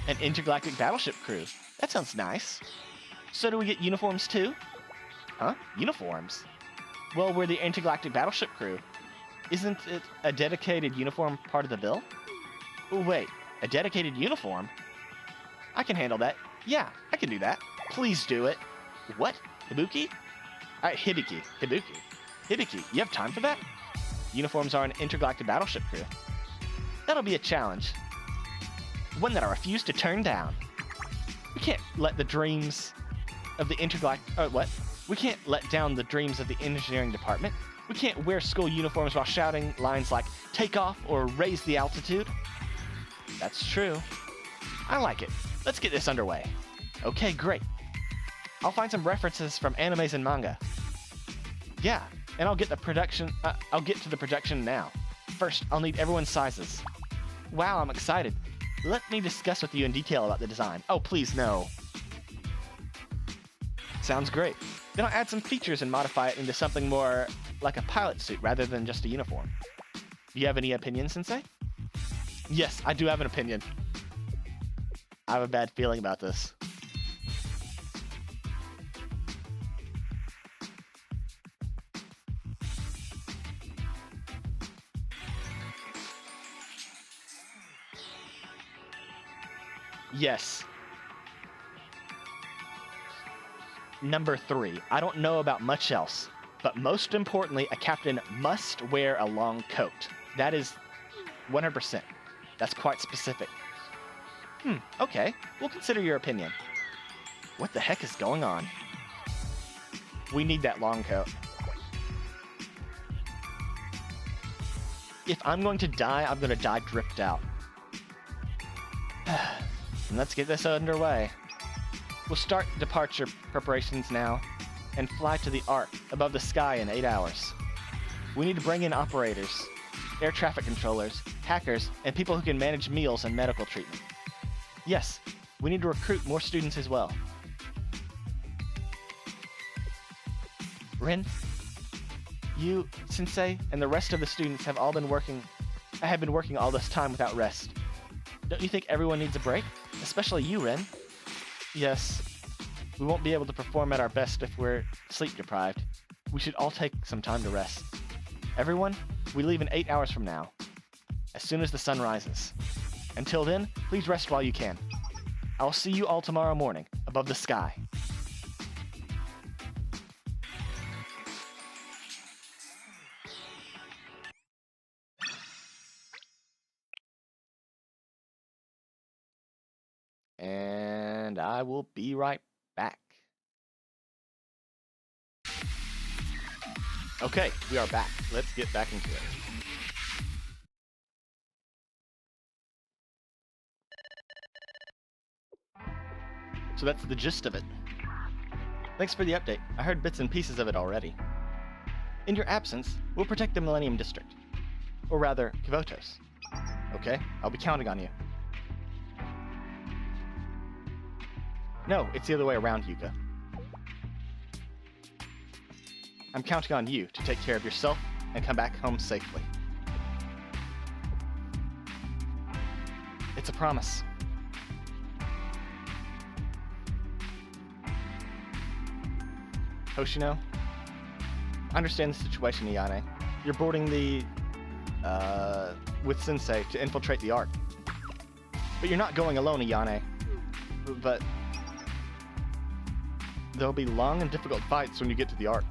An intergalactic battleship crew. That sounds nice. So do we get uniforms too? Huh? Uniforms? Well, we're the intergalactic battleship crew. Isn't it a dedicated uniform part of the bill? Oh, wait, a dedicated uniform? I can handle that. Yeah, I can do that. Please do it. What? Hibuki? Hibiki. Hibuki. Hibiki, you have time for that? Uniforms are an intergalactic battleship crew. That'll be a challenge. One that I refuse to turn down. We can't let the dreams of the We can't let down the dreams of the engineering department. We can't wear school uniforms while shouting lines like, take off or raise the altitude. That's true. I like it. Let's get this underway. Okay, great. I'll find some references from animes and manga. Yeah, and I'll get to the production now. First, I'll need everyone's sizes. Wow, I'm excited. Let me discuss with you in detail about the design. Oh, please, no. Sounds great. Then I'll add some features and modify it into something more like a pilot suit rather than just a uniform. Do you have any opinions, Sensei? Yes, I do have an opinion. I have a bad feeling about this. Yes. Number 3. I don't know about much else. But most importantly, a captain must wear a long coat. That is 100%. That's quite specific. Okay. We'll consider your opinion. What the heck is going on? We need that long coat. If I'm going to die, I'm going to die dripped out. And let's get this underway. We'll start departure preparations now and fly to the Ark above the sky in 8 hours. We need to bring in operators, air traffic controllers, hackers, and people who can manage meals and medical treatment. Yes, we need to recruit more students as well. Rin, you, Sensei, and the rest of the students have been working all this time without rest. Don't you think everyone needs a break? Especially you, Rin. Yes, we won't be able to perform at our best if we're sleep deprived. We should all take some time to rest. Everyone, we leave in 8 hours from now, as soon as the sun rises. Until then, please rest while you can. I'll see you all tomorrow morning, above the sky. And I will be right back. Okay, we are back. Let's get back into it. So that's the gist of it. Thanks for the update. I heard bits and pieces of it already. In your absence, we'll protect the Millennium District. Or rather, Kvotos. Okay, I'll be counting on you. No, it's the other way around, Yuka. I'm counting on you to take care of yourself and come back home safely. It's a promise. Hoshino, I understand the situation, Ayane. You're boarding the, with Sensei to infiltrate the Ark. But you're not going alone, Ayane. But there'll be long and difficult fights when you get to the Ark.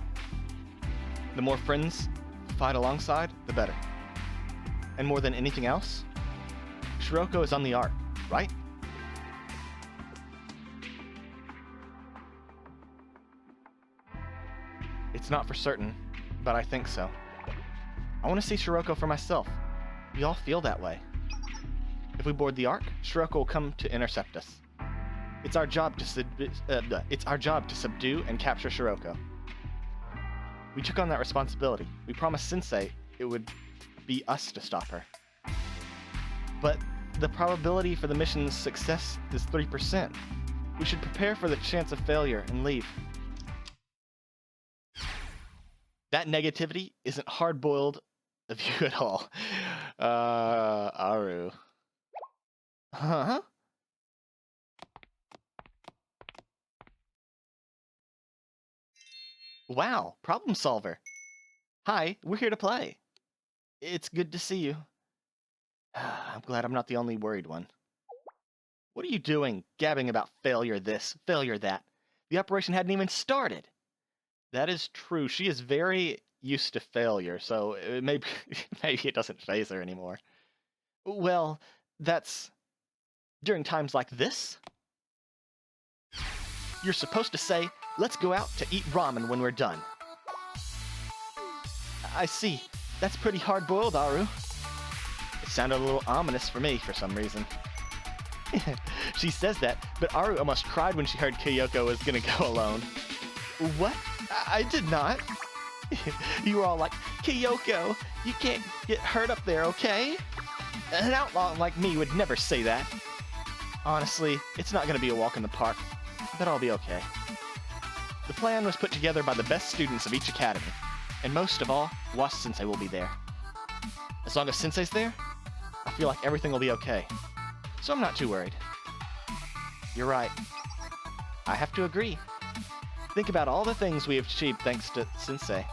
The more friends to fight alongside, the better. And more than anything else, Shiroko is on the Ark, right? It's not for certain, but I think so. I want to see Shiroko for myself. We all feel that way. If we board the Ark, Shiroko will come to intercept us. It's our job to subdue and capture Shiroko. We took on that responsibility. We promised Sensei it would be us to stop her. But the probability for the mission's success is 3%. We should prepare for the chance of failure and leave. That negativity isn't hard-boiled of you at all. Aru. Huh? Wow, problem solver. Hi, we're here to play. It's good to see you. I'm glad I'm not the only worried one. What are you doing, gabbing about failure this, failure that? The operation hadn't even started. That is true. She is very used to failure, so maybe it doesn't faze her anymore. Well, that's during times like this. You're supposed to say, let's go out to eat ramen when we're done. I see. That's pretty hard-boiled, Aru. It sounded a little ominous for me for some reason. She says that, but Aru almost cried when she heard Kyoko was gonna go alone. What? I did not. You were all like, Kyoko, you can't get hurt up there, okay? An outlaw like me would never say that. Honestly, it's not gonna be a walk in the park, but I'll be okay. The plan was put together by the best students of each academy, and most of all, Wasa-sensei will be there. As long as Sensei's there, I feel like everything will be okay, so I'm not too worried. You're right. I have to agree. Think about all the things we have achieved thanks to Sensei.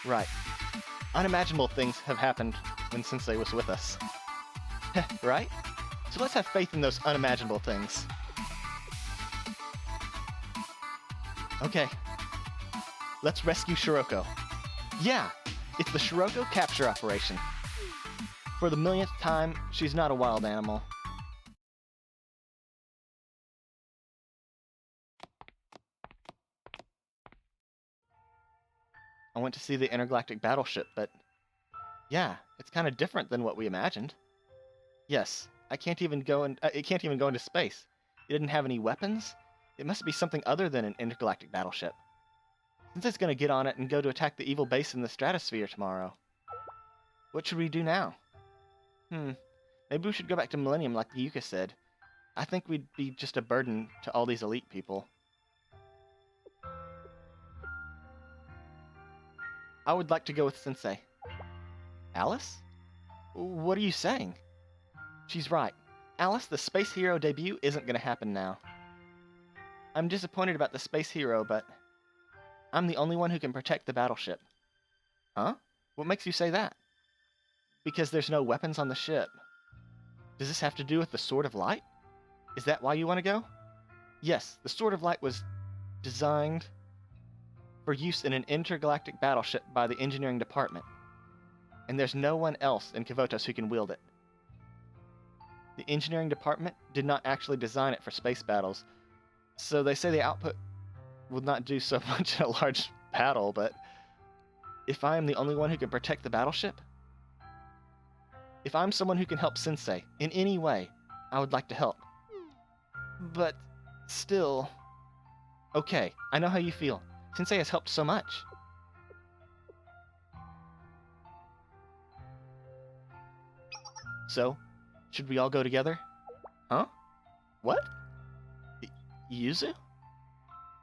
Right. Unimaginable things have happened when Sensei was with us. Right? So let's have faith in those unimaginable things. Okay. Let's rescue Shiroko. Yeah! It's the Shiroko capture operation. For the millionth time, she's not a wild animal. I went to see the intergalactic battleship, but yeah, it's kind of different than what we imagined. Yes, it can't even go into space. It didn't have any weapons. It must be something other than an intergalactic battleship. Since it's going to get on it and go to attack the evil base in the stratosphere tomorrow. What should we do now? Maybe we should go back to Millennium like Yuka said. I think we'd be just a burden to all these elite people. I would like to go with Sensei. Alice? What are you saying? She's right. Alice, the Space Hero debut isn't going to happen now. I'm disappointed about the Space Hero, but I'm the only one who can protect the battleship. Huh? What makes you say that? Because there's no weapons on the ship. Does this have to do with the Sword of Light? Is that why you want to go? Yes, the Sword of Light was designed for use in an intergalactic battleship by the engineering department. And there's no one else in Kavotos who can wield it. The engineering department did not actually design it for space battles, so they say the output will not do so much in a large battle, but if I am the only one who can protect the battleship, if I'm someone who can help Sensei in any way, I would like to help. But still... Okay, I know how you feel. Sensei has helped so much. So, should we all go together? Huh? What? Yuzu?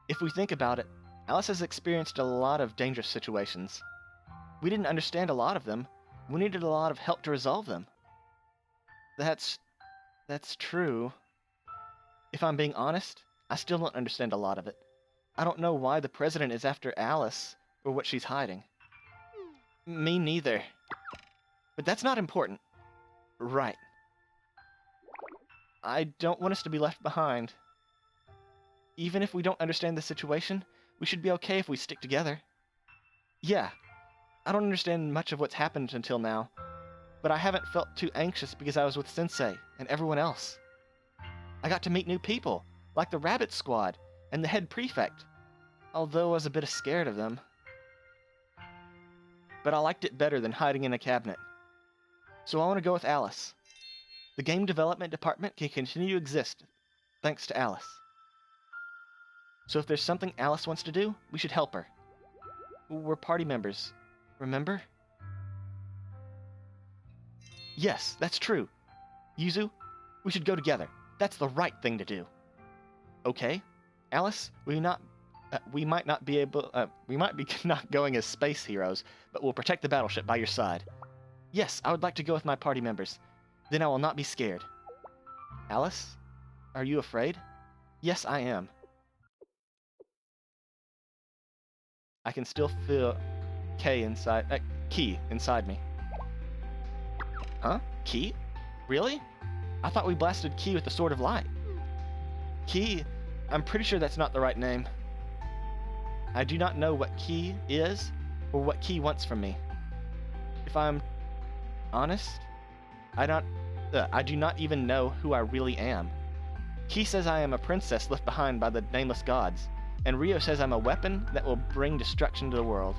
If we think about it, Alice has experienced a lot of dangerous situations. We didn't understand a lot of them. We needed a lot of help to resolve them. That's true. If I'm being honest, I still don't understand a lot of it. I don't know why the president is after Alice, or what she's hiding. Me neither. But that's not important. Right. I don't want us to be left behind. Even if we don't understand the situation, we should be okay if we stick together. Yeah, I don't understand much of what's happened until now, but I haven't felt too anxious because I was with Sensei and everyone else. I got to meet new people, like the Rabbit Squad and the head prefect, although I was a bit scared of them. But I liked it better than hiding in a cabinet. So I want to go with Alice. The game development department can continue to exist, thanks to Alice. So if there's something Alice wants to do, we should help her. We're party members, remember? Yes, that's true. Yuzu, we should go together. That's the right thing to do. Okay, Alice, we might not be not going as space heroes, but we'll protect the battleship by your side. Yes, I would like to go with my party members. Then I will not be scared. Alice, are you afraid? Yes, I am. I can still feel Key inside me. Huh? Key? Really? I thought we blasted Key with the Sword of Light. Key? I'm pretty sure that's not the right name. I do not know what Key is, or what Key wants from me. If I'm honest, I do not even know who I really am. Key says I am a princess left behind by the nameless gods, and Rio says I'm a weapon that will bring destruction to the world.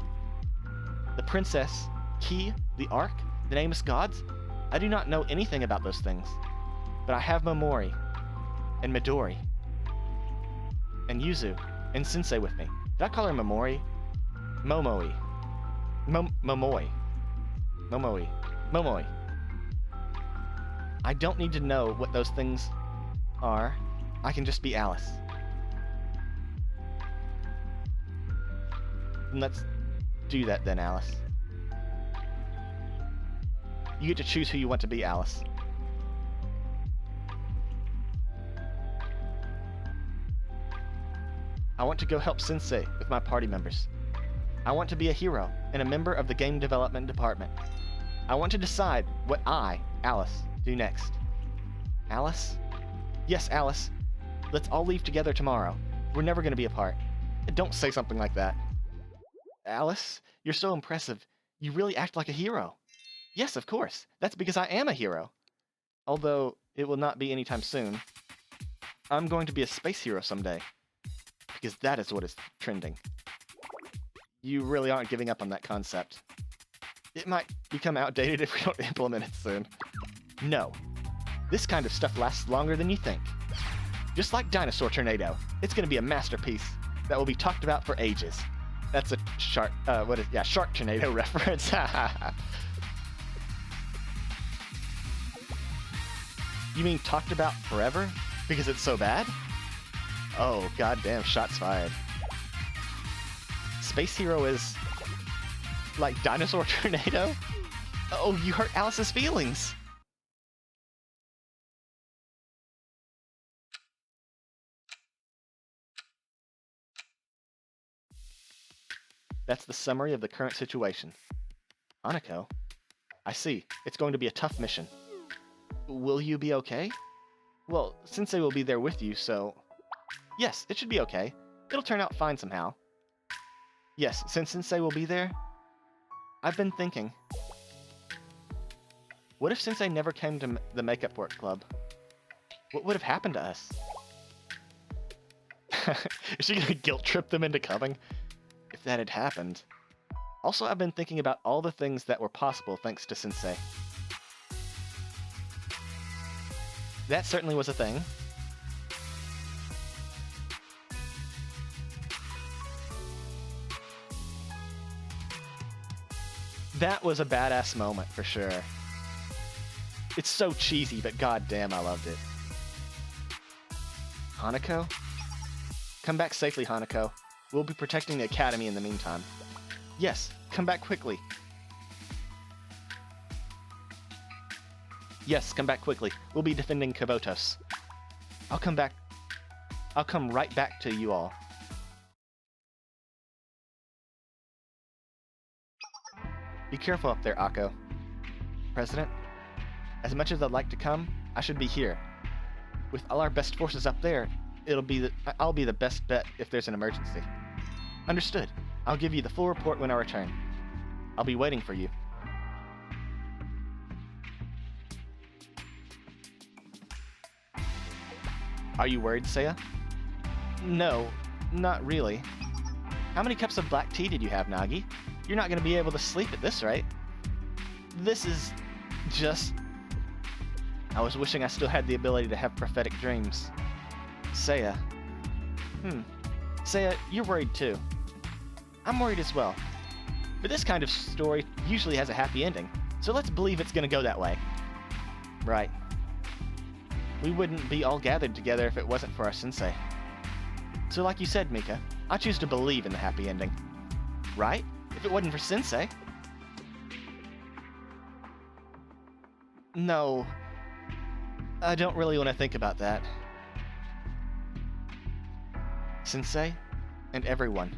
The princess, Key, the Ark, the nameless gods, I do not know anything about those things. But I have Momori, and Midori, and Yuzu, and Sensei with me. Did I call her Momori? Momoi. Momoi. I don't need to know what those things are. I can just be Alice. And let's do that then, Alice. You get to choose who you want to be, Alice. I want to go help Sensei with my party members. I want to be a hero and a member of the game development department. I want to decide what I, Alice, do next. Alice? Yes, Alice. Let's all leave together tomorrow. We're never going to be apart. Don't say something like that. Alice, you're so impressive. You really act like a hero. Yes, of course. That's because I am a hero. Although, it will not be anytime soon. I'm going to be a space hero someday. Because that is what is trending. You really aren't giving up on that concept. It might become outdated if we don't implement it soon. No. This kind of stuff lasts longer than you think. Just like Dinosaur Tornado, it's going to be a masterpiece that will be talked about for ages. That's a shark tornado reference. You mean talked about forever? Because it's so bad? Oh, goddamn, shots fired. Space Hero is like Dinosaur Tornado? Oh, you hurt Alice's feelings. That's the summary of the current situation. Hanako? I see. It's going to be a tough mission. Will you be okay? Well, Sensei will be there with you, so... Yes, it should be okay. It'll turn out fine somehow. Yes, since Sensei will be there... I've been thinking... What if Sensei never came to the Makeup Work Club? What would have happened to us? Is she gonna guilt trip them into coming? If that had happened. Also, I've been thinking about all the things that were possible thanks to Sensei. That certainly was a thing. That was a badass moment for sure. It's so cheesy, but goddamn, I loved it. Hanako? Come back safely, Hanako. We'll be protecting the Academy in the meantime. Yes, come back quickly. Yes, come back quickly. We'll be defending Kavotos. I'll come back. I'll come right back to you all. Be careful up there, Akko. President, as much as I'd like to come, I should be here. With all our best forces up there, I'll be the best bet if there's an emergency. Understood. I'll give you the full report when I return. I'll be waiting for you. Are you worried, Seiya? No, not really. How many cups of black tea did you have, Nagi? You're not going to be able to sleep at this rate. This is just... I was wishing I still had the ability to have prophetic dreams. Seiya. Seiya, you're worried too. I'm worried as well. But this kind of story usually has a happy ending, so let's believe it's going to go that way. Right. We wouldn't be all gathered together if it wasn't for our sensei. So like you said, Mika, I choose to believe in the happy ending. Right? If it wasn't for sensei... No. I don't really want to think about that. Sensei, and everyone,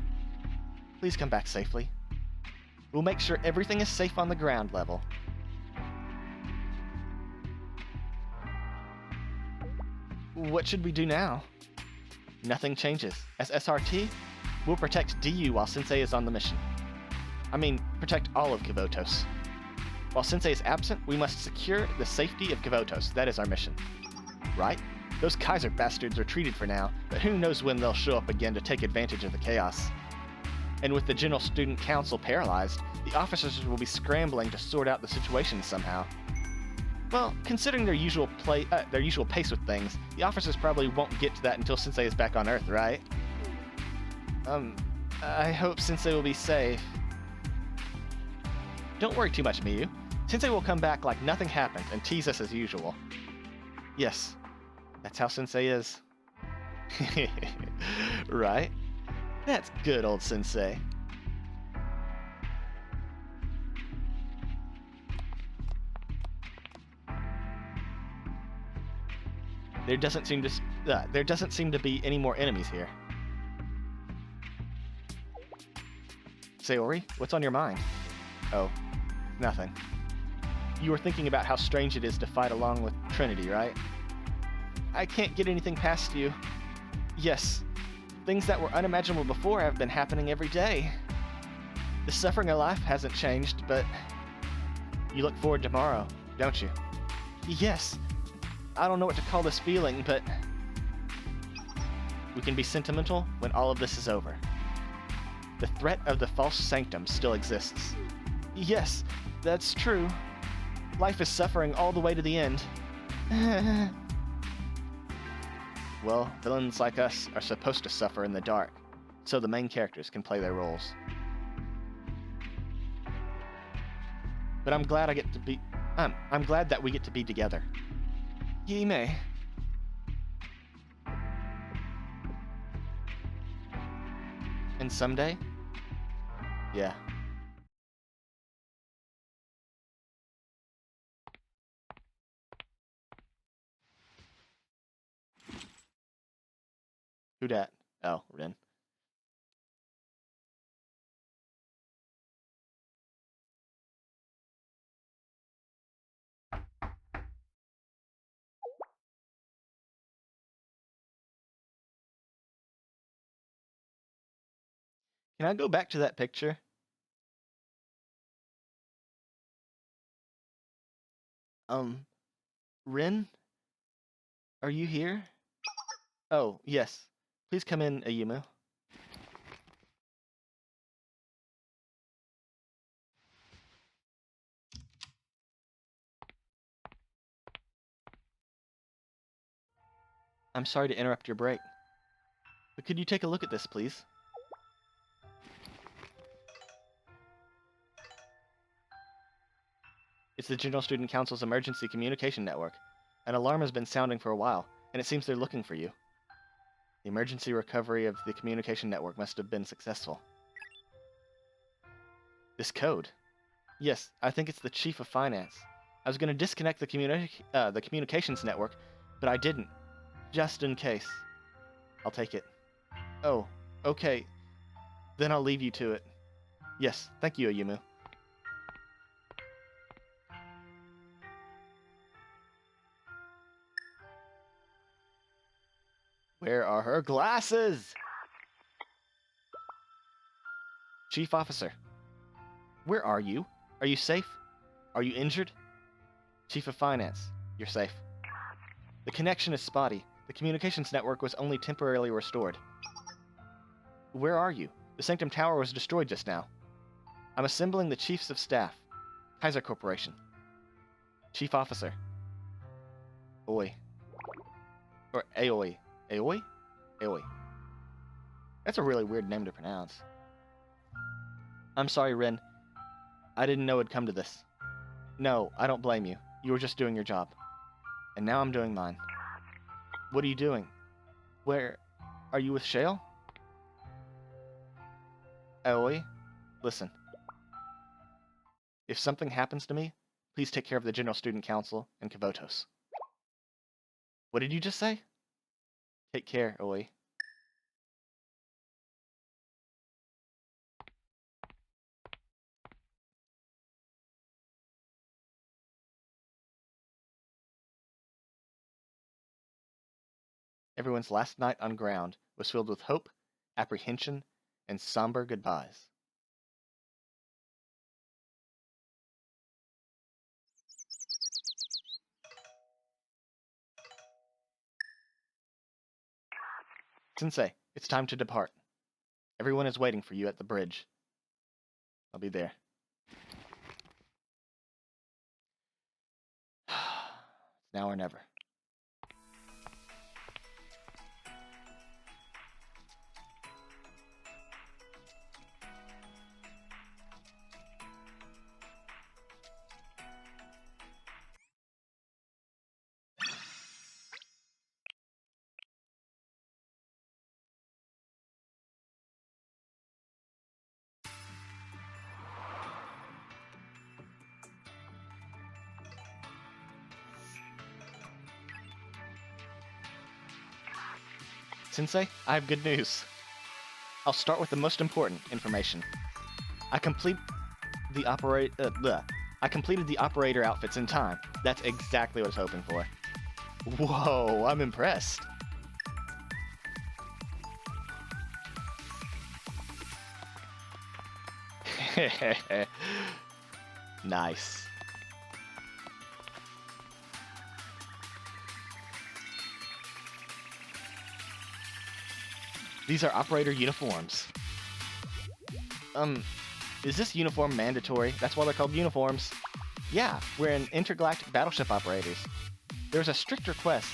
please come back safely. We'll make sure everything is safe on the ground level. What should we do now? Nothing changes. As SRT, we'll protect DU while Sensei is on the mission. I mean, protect all of Kavotos. While Sensei is absent, we must secure the safety of Kavotos. That is our mission. Right? Those Kaiser bastards are treated for now, but who knows when they'll show up again to take advantage of the chaos. And with the General Student Council paralyzed, the officers will be scrambling to sort out the situation somehow. Well, considering their usual pace with things, the officers probably won't get to that until Sensei is back on Earth, right? I hope Sensei will be safe. Don't worry too much, Miyu. Sensei will come back like nothing happened and tease us as usual. Yes, that's how Sensei is. Right? That's good, old Sensei. There doesn't seem to be any more enemies here. Sayori, what's on your mind? Oh, nothing. You were thinking about how strange it is to fight along with Trinity, right? I can't get anything past you. Yes, things that were unimaginable before have been happening every day. The suffering of life hasn't changed, but you look forward to tomorrow, don't you? Yes. I don't know what to call this feeling, but we can be sentimental when all of this is over. The threat of the false sanctum still exists. Yes, that's true. Life is suffering all the way to the end. Well, villains like us are supposed to suffer in the dark, so the main characters can play their roles. But I'm glad I'm glad that we get to be together. Hime. And someday? Yeah. Who dat? Oh, Rin. Can I go back to that picture? Rin? Are you here? Oh, yes. Please come in, Ayumu. I'm sorry to interrupt your break, but could you take a look at this, please? It's the General Student Council's emergency communication network. An alarm has been sounding for a while, and it seems they're looking for you. The emergency recovery of the communication network must have been successful. This code? Yes, I think it's the Chief of Finance. I was going to disconnect the communications network, but I didn't. Just in case. I'll take it. Oh, okay. Then I'll leave you to it. Yes, thank you, Ayumu. Where are her glasses? Chief Officer. Where are you? Are you safe? Are you injured? Chief of Finance. You're safe. The connection is spotty. The communications network was only temporarily restored. Where are you? The Sanctum Tower was destroyed just now. I'm assembling the Chiefs of Staff. Kaiser Corporation. Chief Officer. Oi. Or Aoi. Aoi? Aoi. That's a really weird name to pronounce. I'm sorry, Rin. I didn't know it'd come to this. No, I don't blame you. You were just doing your job. And now I'm doing mine. What are you doing? Where? Are you with Shale? Aoi, listen. If something happens to me, please take care of the General Student Council and Kavotos. What did you just say? Take care, Aoi. Everyone's last night on ground was filled with hope, apprehension, and somber goodbyes. Sensei, it's time to depart. Everyone is waiting for you at the bridge. I'll be there. It's now or never. Sensei, I have good news. I'll start with the most important information. I completed the I completed the operator outfits in time. That's exactly what I was hoping for. Whoa, I'm impressed. Nice. These are operator uniforms. Is this uniform mandatory? That's why they're called uniforms. Yeah, we're in intergalactic battleship operators. There's a strict request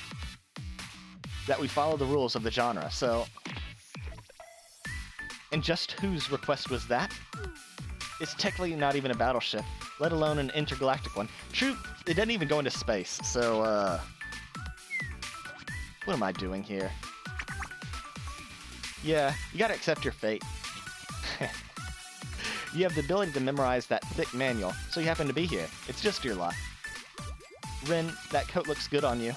that we follow the rules of the genre, so... And just whose request was that? It's technically not even a battleship, let alone an intergalactic one. True, it doesn't even go into space, so, what am I doing here? Yeah, you gotta accept your fate. You have the ability to memorize that thick manual, so you happen to be here. It's just your luck. Rin, that coat looks good on you.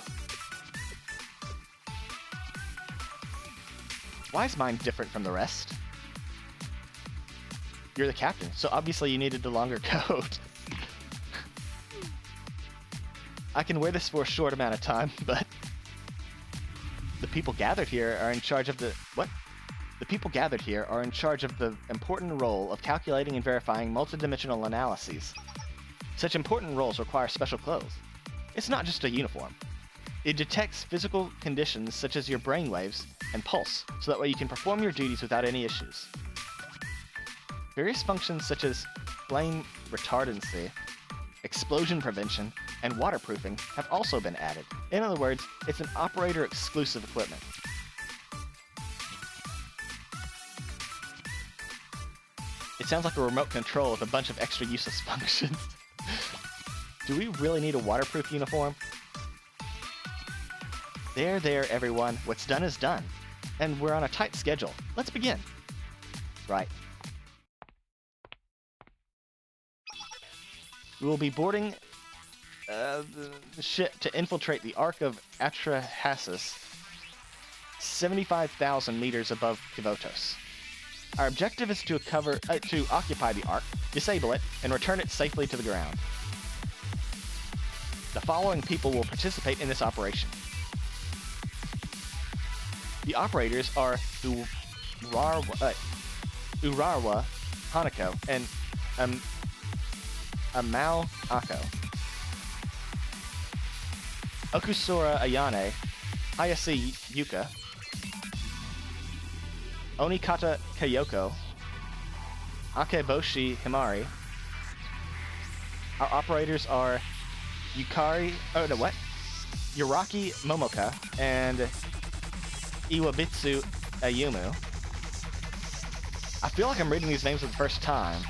Why is mine different from the rest? You're the captain, so obviously you needed a longer coat. I can wear this for a short amount of time, but... The people gathered here are in charge of the... What? The people gathered here are in charge of the important role of calculating and verifying multidimensional analyses. Such important roles require special clothes. It's not just a uniform. It detects physical conditions such as your brainwaves and pulse, so that way you can perform your duties without any issues. Various functions such as flame retardancy, explosion prevention, and waterproofing have also been added. In other words, it's an operator-exclusive equipment. It sounds like a remote control with a bunch of extra useless functions. Do we really need a waterproof uniform? There, everyone. What's done is done. And we're on a tight schedule. Let's begin. Right. We will be boarding the ship to infiltrate the Ark of Atrahasis, 75,000 meters above Kivotos. Our objective is to occupy the Ark, disable it, and return it safely to the ground. The following people will participate in this operation. The operators are Urarwa Hanako and Amao Ako. Okusora Ayane, Hayase Yuka, Onikata Kayoko, Akeboshi Himari. Our operators are Yuraki Momoka and Iwabitsu Ayumu. I feel like I'm reading these names for the first time.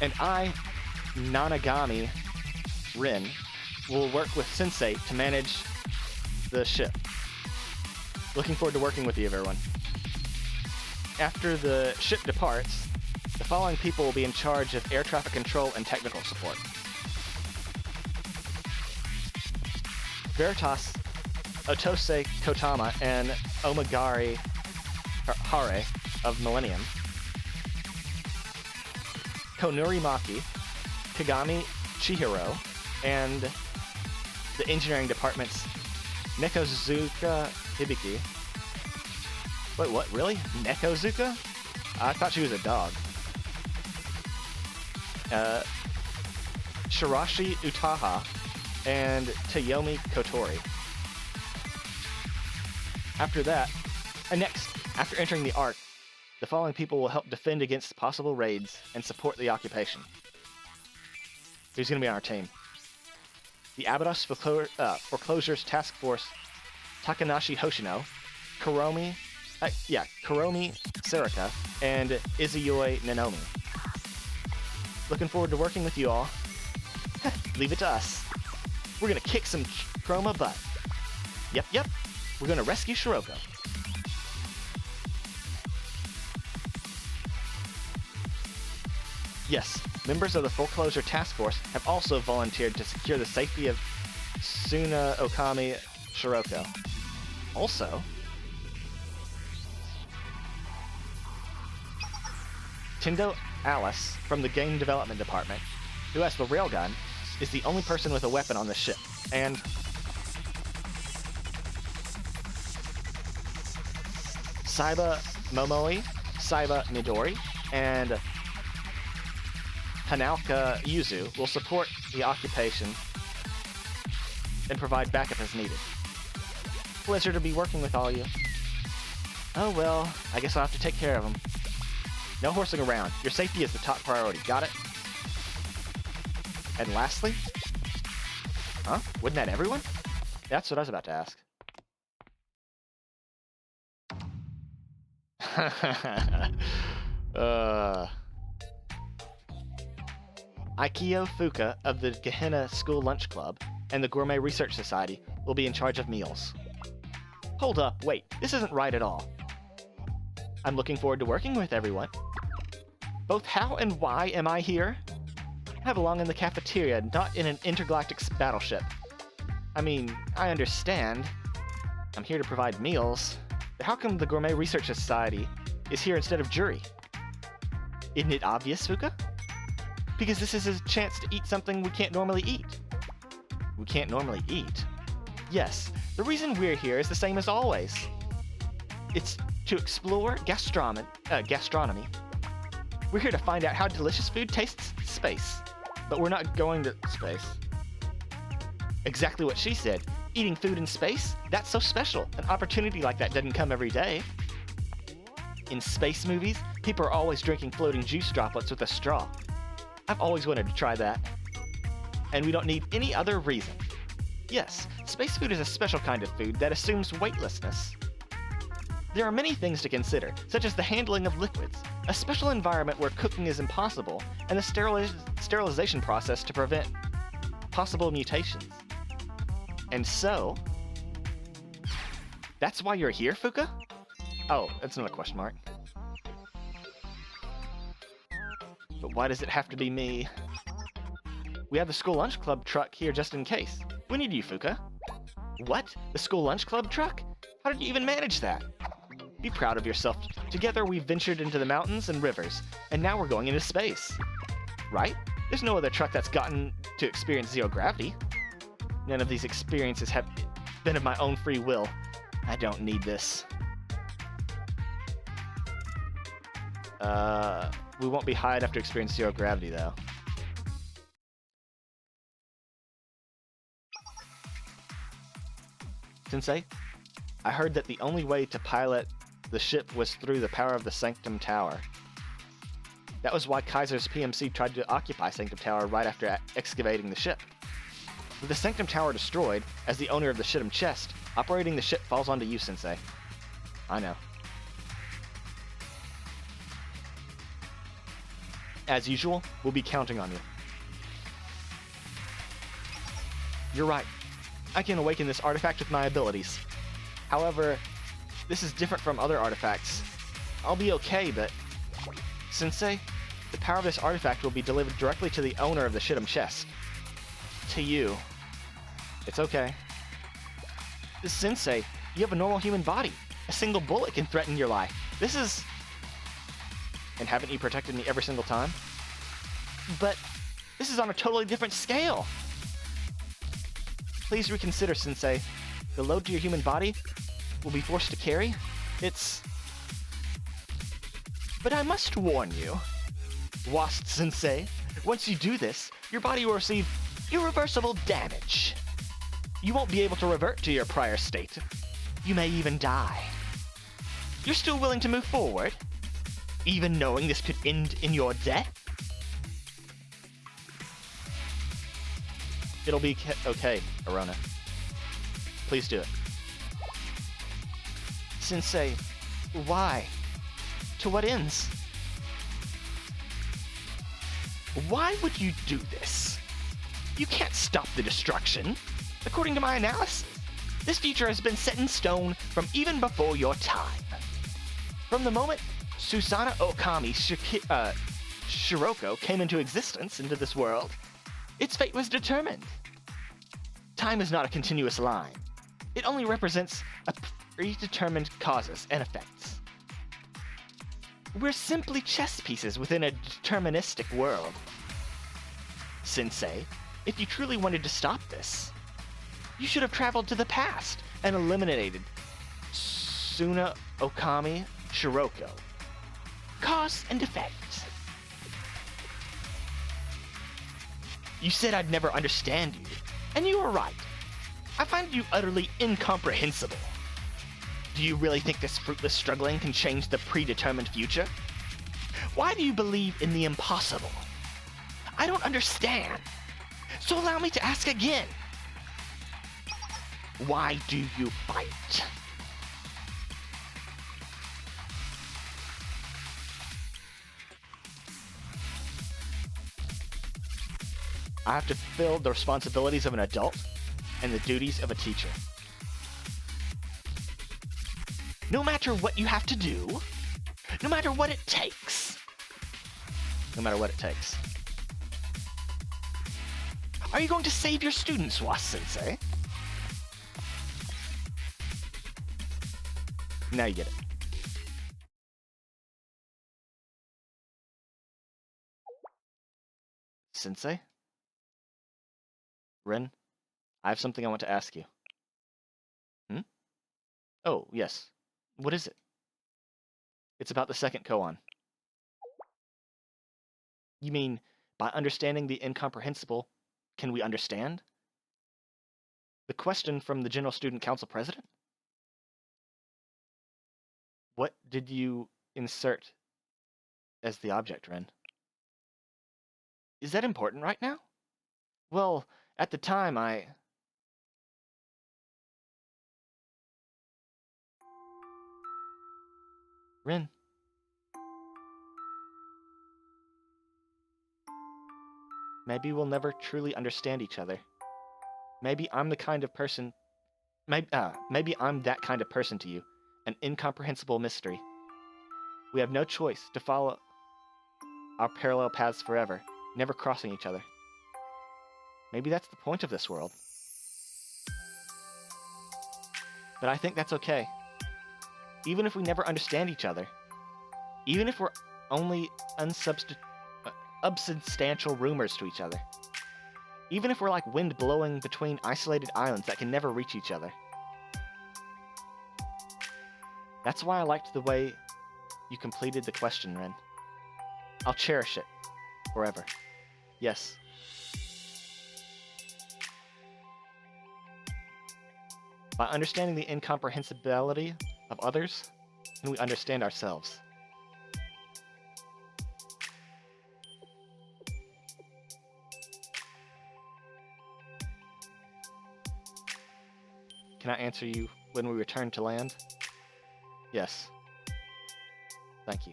And I, Nanagami Rin, will work with Sensei to manage the ship. Looking forward to working with you, everyone. After the ship departs, the following people will be in charge of air traffic control and technical support. Veritas, Otose Kotama, and Omagari Hare of Millennium. Konuri Maki, Kagami Chihiro, and the engineering department's Nekozuka Hibiki. Wait, what? Really? Nekozuka? I thought she was a dog. Shirashi Utaha and Toyomi Kotori. After that, after entering the Ark, the following people will help defend against possible raids and support the occupation. Who's going to be on our team? The Abydos Foreclosures Task Force Takanashi Hoshino, Kuromi Sarika, and Izuyoi Nanomi. Looking forward to working with you all. Leave it to us. We're gonna kick some Chroma butt. Yep. We're gonna rescue Shiroko. Yes, members of the Foreclosure Task Force have also volunteered to secure the safety of Suna Okami Shiroko. Also, Tendo Alice, from the game development department, who has the railgun, is the only person with a weapon on the ship. And Saiba Momoi, Saiba Midori, and Hanaoka Yuzu will support the occupation and provide backup as needed. Pleasure to be working with all you. Oh well, I guess I'll have to take care of them. No horsing around. Your safety is the top priority. Got it? And lastly? Huh? Wouldn't that everyone? That's what I was about to ask. Aikio Fuka of the Gehenna School Lunch Club and the Gourmet Research Society will be in charge of meals. Hold up, wait, this isn't right at all. I'm looking forward to working with everyone. Both how and why am I here? I belong in the cafeteria, not in an intergalactic battleship. I mean, I understand. I'm here to provide meals. But how come the Gourmet Research Society is here instead of jury? Isn't it obvious, Fuka? Because this is a chance to eat something we can't normally eat. We can't normally eat? Yes, the reason we're here is the same as always. It's to explore gastronomy. We're here to find out how delicious food tastes in space. But we're not going to space. Exactly what she said. Eating food in space? That's so special. An opportunity like that doesn't come every day. In space movies, people are always drinking floating juice droplets with a straw. I've always wanted to try that. And we don't need any other reason. Yes, space food is a special kind of food that assumes weightlessness. There are many things to consider, such as the handling of liquids, a special environment where cooking is impossible, and the sterilization process to prevent possible mutations. And so, that's why you're here, Fuka? Oh, that's another question mark. But why does it have to be me? We have the school lunch club truck here just in case. We need you, Fuka. What? The school lunch club truck? How did you even manage that? Be proud of yourself. Together we've ventured into the mountains and rivers, and now we're going into space. Right? There's no other truck that's gotten to experience zero gravity. None of these experiences have been of my own free will. I don't need this. We won't be high enough to experience zero gravity, though. Sensei, I heard that the only way to pilot the ship was through the power of the Sanctum Tower. That was why Kaiser's PMC tried to occupy Sanctum Tower right after excavating the ship. With the Sanctum Tower destroyed, as the owner of the Shittum Chest, operating the ship falls onto you, Sensei. I know. As usual, we'll be counting on you. You're right. I can awaken this artifact with my abilities. However, this is different from other artifacts. I'll be okay, but... Sensei, the power of this artifact will be delivered directly to the owner of the Shittum Chest. To you. It's okay. Sensei, you have a normal human body. A single bullet can threaten your life. This is... And haven't you protected me every single time? But this is on a totally different scale. Please reconsider, Sensei. The load to your human body will be forced to carry. It's... But I must warn you, Wast Sensei, once you do this, your body will receive irreversible damage. You won't be able to revert to your prior state. You may even die. You're still willing to move forward? Even knowing this could end in your death? It'll be okay, Arona. Please do it. Sensei, why? To what ends? Why would you do this? You can't stop the destruction. According to my analysis, this future has been set in stone from even before your time. From the moment Susanna Okami Shiroko came into existence into this world, its fate was determined. Time is not a continuous line. It only represents a predetermined causes and effects. We're simply chess pieces within a deterministic world. Sensei, if you truly wanted to stop this, you should have traveled to the past and eliminated Suna Okami Shiroko. Cause and effect. You said I'd never understand you, and you were right. I find you utterly incomprehensible. Do you really think this fruitless struggling can change the predetermined future? Why do you believe in the impossible? I don't understand. So allow me to ask again. Why do you fight? I have to fulfill the responsibilities of an adult and the duties of a teacher. No matter what you have to do, no matter what it takes. No matter what it takes. Are you going to save your students, Was-sensei? Now you get it. Sensei? Ren, I have something I want to ask you. Oh, yes. What is it? It's about the second koan. You mean, by understanding the incomprehensible, can we understand? The question from the General Student Council President? What did you insert as the object, Ren? Is that important right now? Well, at the time, Ren. Maybe we'll never truly understand each other. Maybe I'm the kind of person... Maybe I'm that kind of person to you. An incomprehensible mystery. We have no choice to follow our parallel paths forever, never crossing each other. Maybe that's the point of this world. But I think that's okay. Even if we never understand each other, even if we're only unsubstantial rumors to each other, even if we're like wind blowing between isolated islands that can never reach each other. That's why I liked the way you completed the question, Ren. I'll cherish it forever. Yes. By understanding the incomprehensibility of others, can we understand ourselves? Can I answer you when we return to land? Yes. Thank you.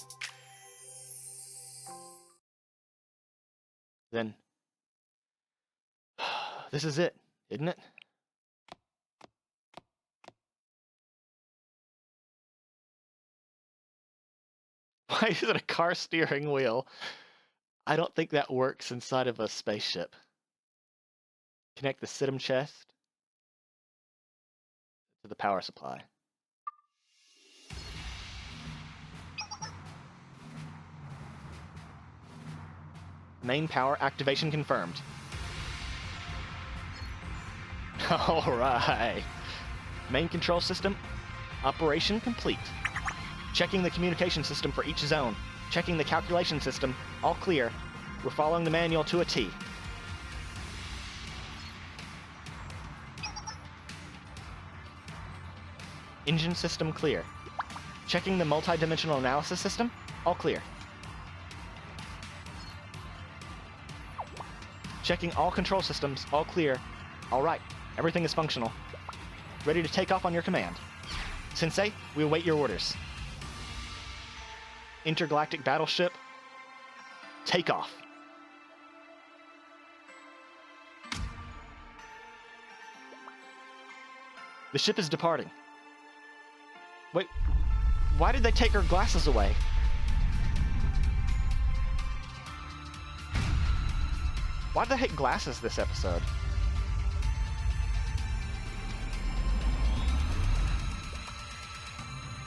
Then, this is it, isn't it? Why is it a car steering wheel? I don't think that works inside of a spaceship. Connect the Situm chest to the power supply. Main power activation confirmed. Alright. Main control system operation complete. Checking the communication system for each zone. Checking the calculation system. All clear. We're following the manual to a T. Engine system clear. Checking the multi-dimensional analysis system. All clear. Checking all control systems. All clear. All right. Everything is functional. Ready to take off on your command. Sensei, we await your orders. Intergalactic battleship. Take off. The ship is departing. Wait, why did they take her glasses away? Why do they hate glasses this episode?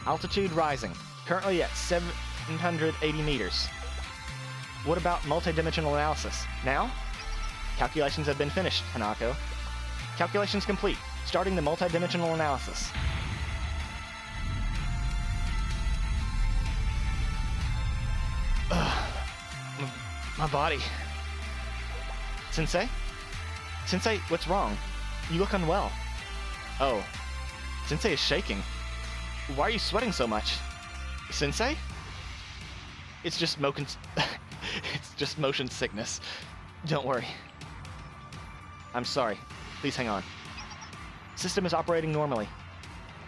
Altitude rising. Currently at 780 meters. What about multidimensional analysis? Now? Calculations have been finished, Hanako. Calculations complete. Starting the multidimensional analysis. My body. Sensei? Sensei, what's wrong? You look unwell. Oh. Sensei is shaking. Why are you sweating so much? Sensei? It's just it's just motion sickness. Don't worry. I'm sorry. Please hang on. System is operating normally.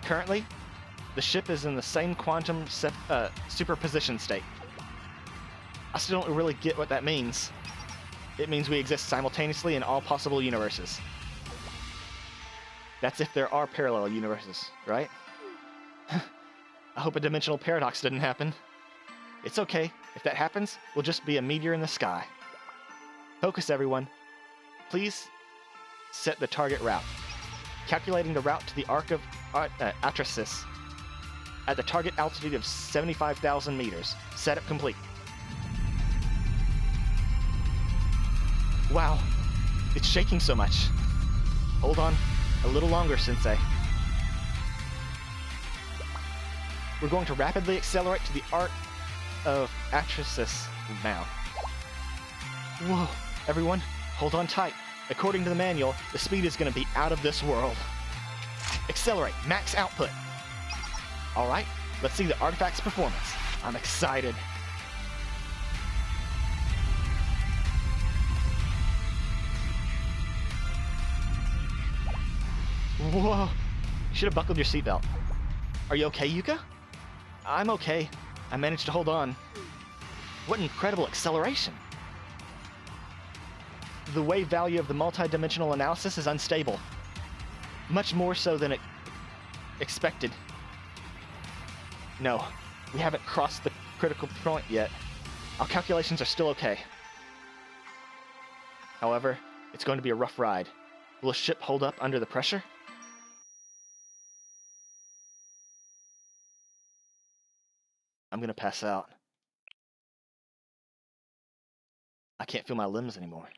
Currently, the ship is in the same quantum superposition state. I still don't really get what that means. It means we exist simultaneously in all possible universes. That's if there are parallel universes, right? I hope a dimensional paradox didn't happen. It's okay. If that happens, we'll just be a meteor in the sky. Focus, everyone. Please set the target route. Calculating the route to the arc of Atrahasis at the target altitude of 75,000 meters. Setup complete. Wow, it's shaking so much. Hold on a little longer, Sensei. We're going to rapidly accelerate to the arc of Atrahasis now. Whoa, everyone, hold on tight. According to the manual, the speed is going to be out of this world. Accelerate, max output. Alright, let's see the artifact's performance. I'm excited. Whoa, you should have buckled your seatbelt. Are you okay, Yuka? I'm okay. I managed to hold on. What incredible acceleration. The wave value of the multidimensional analysis is unstable. Much more so than expected. No, we haven't crossed the critical point yet. Our calculations are still okay. However, it's going to be a rough ride. Will a ship hold up under the pressure? I'm gonna pass out. I can't feel my limbs anymore.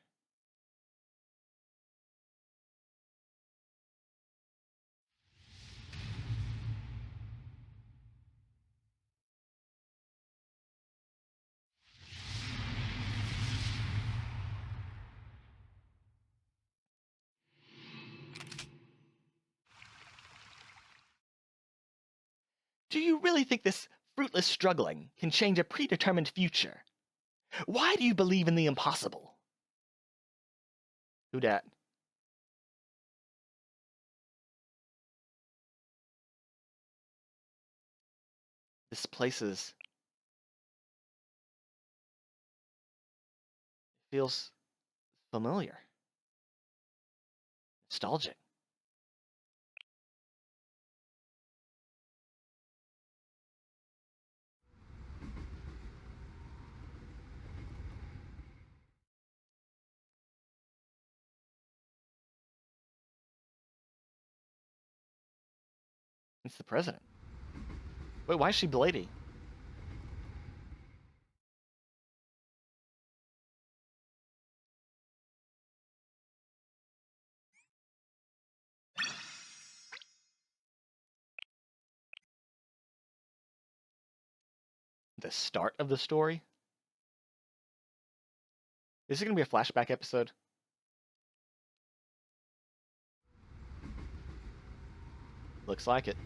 Do you really think this fruitless struggling can change a predetermined future? Why do you believe in the impossible? Who dat? This place feels familiar. Nostalgic. It's the president. Wait, why is she blading? The start of the story? Is it going to be a flashback episode? Looks like it.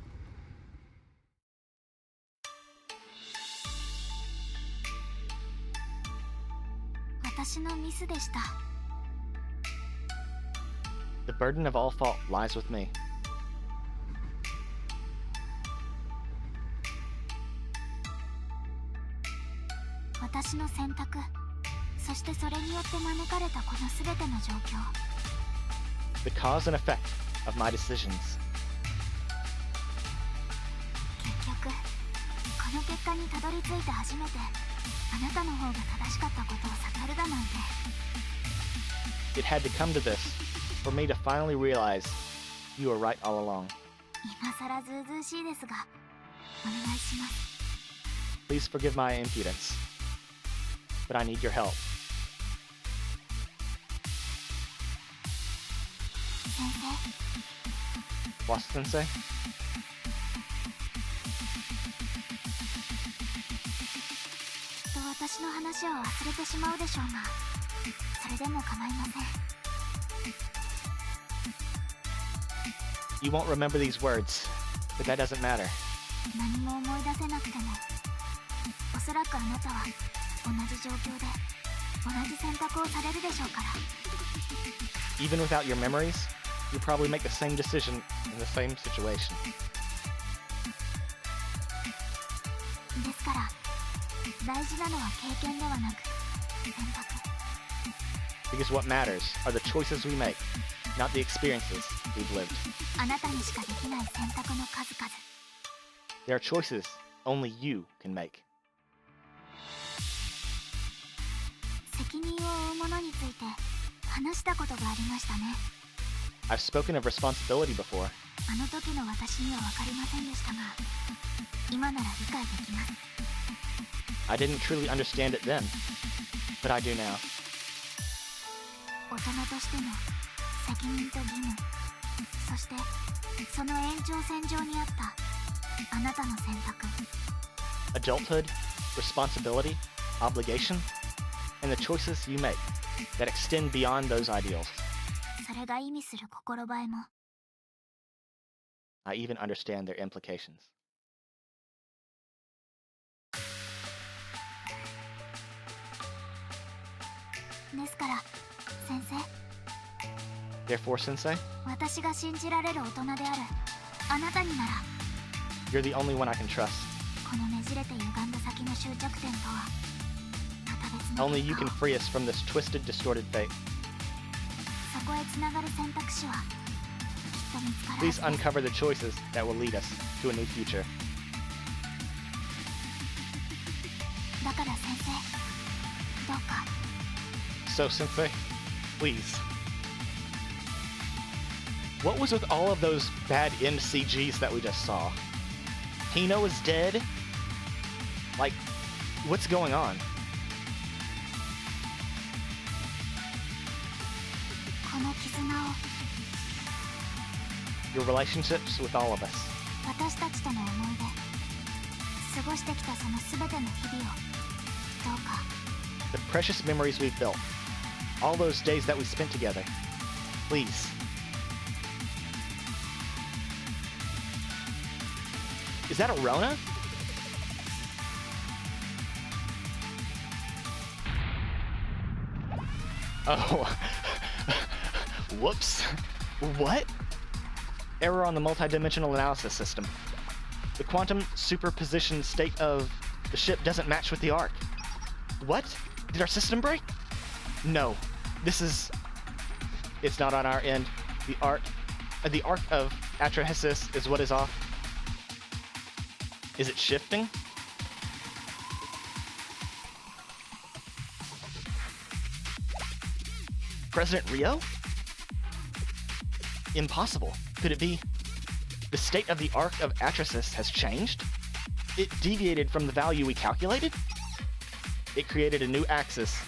The burden of all fault lies with me. The cause and effect of my decisions. It had to come to this for me to finally realize you were right all along. Please forgive my impudence. But I need your help. 先生 Boss Sensei? きっと私の話を忘れてしまうでしょうが、それでも構いません。 You won't remember these words, but that doesn't matter. 何も思い出せなくても、おそらくあなたは同じ状況で同じ選択をされるでしょうから。 Even without your memories, you probably make the same decision in the same situation. ですから大事なのは経験ではなく選択。 Because what matters are the choices we make, not the experiences we've lived. あなたにしかできない選択の数々。 There are choices only you can make. 責任を負うものについて話したことがありましたね。 I've spoken of responsibility before. あの時の私には分かりませんでしたが、今なら理解できます。 I didn't truly understand it then, but I do now. 大人としての責任と義務、そしてその延長線上にあったあなたの選択。 Adulthood, responsibility, obligation, and the choices you make that extend beyond those ideals. それが意味する心映えも。 I even understand their implications. ですから先生、 Therefore, Sensei, 私が信じられる大人であるあなたになら、 you're the only one I can trust. このねじれて歪んだ先の終着点とはまた別の Only you 結 can 果を、 free us from this twisted, distorted fate. そこへつながる選択肢はきっと見つかるは Please ずです。 uncover the choices that will lead us to a new future. だから先生、どうか So, Sensei, please. What was with all of those bad end CGs that we just saw? Hino is dead? Like, what's going on? この絆を、 Your relationships with all of us. 私たちとの思い出、過ごしてきたその全ての日々をどうか The precious memories we've built. All those days that we spent together. Please. Is that a Rona? Oh. Whoops. What? Error on the multidimensional analysis system. The quantum superposition state of the ship doesn't match with the arc. What? Did our system break? No. This is... It's not on our end. The arc of Atrahasis is what is off. Is it shifting? President Rio? Impossible. Could it be? The state of the arc of Atrahasis has changed? It deviated from the value we calculated? It created a new axis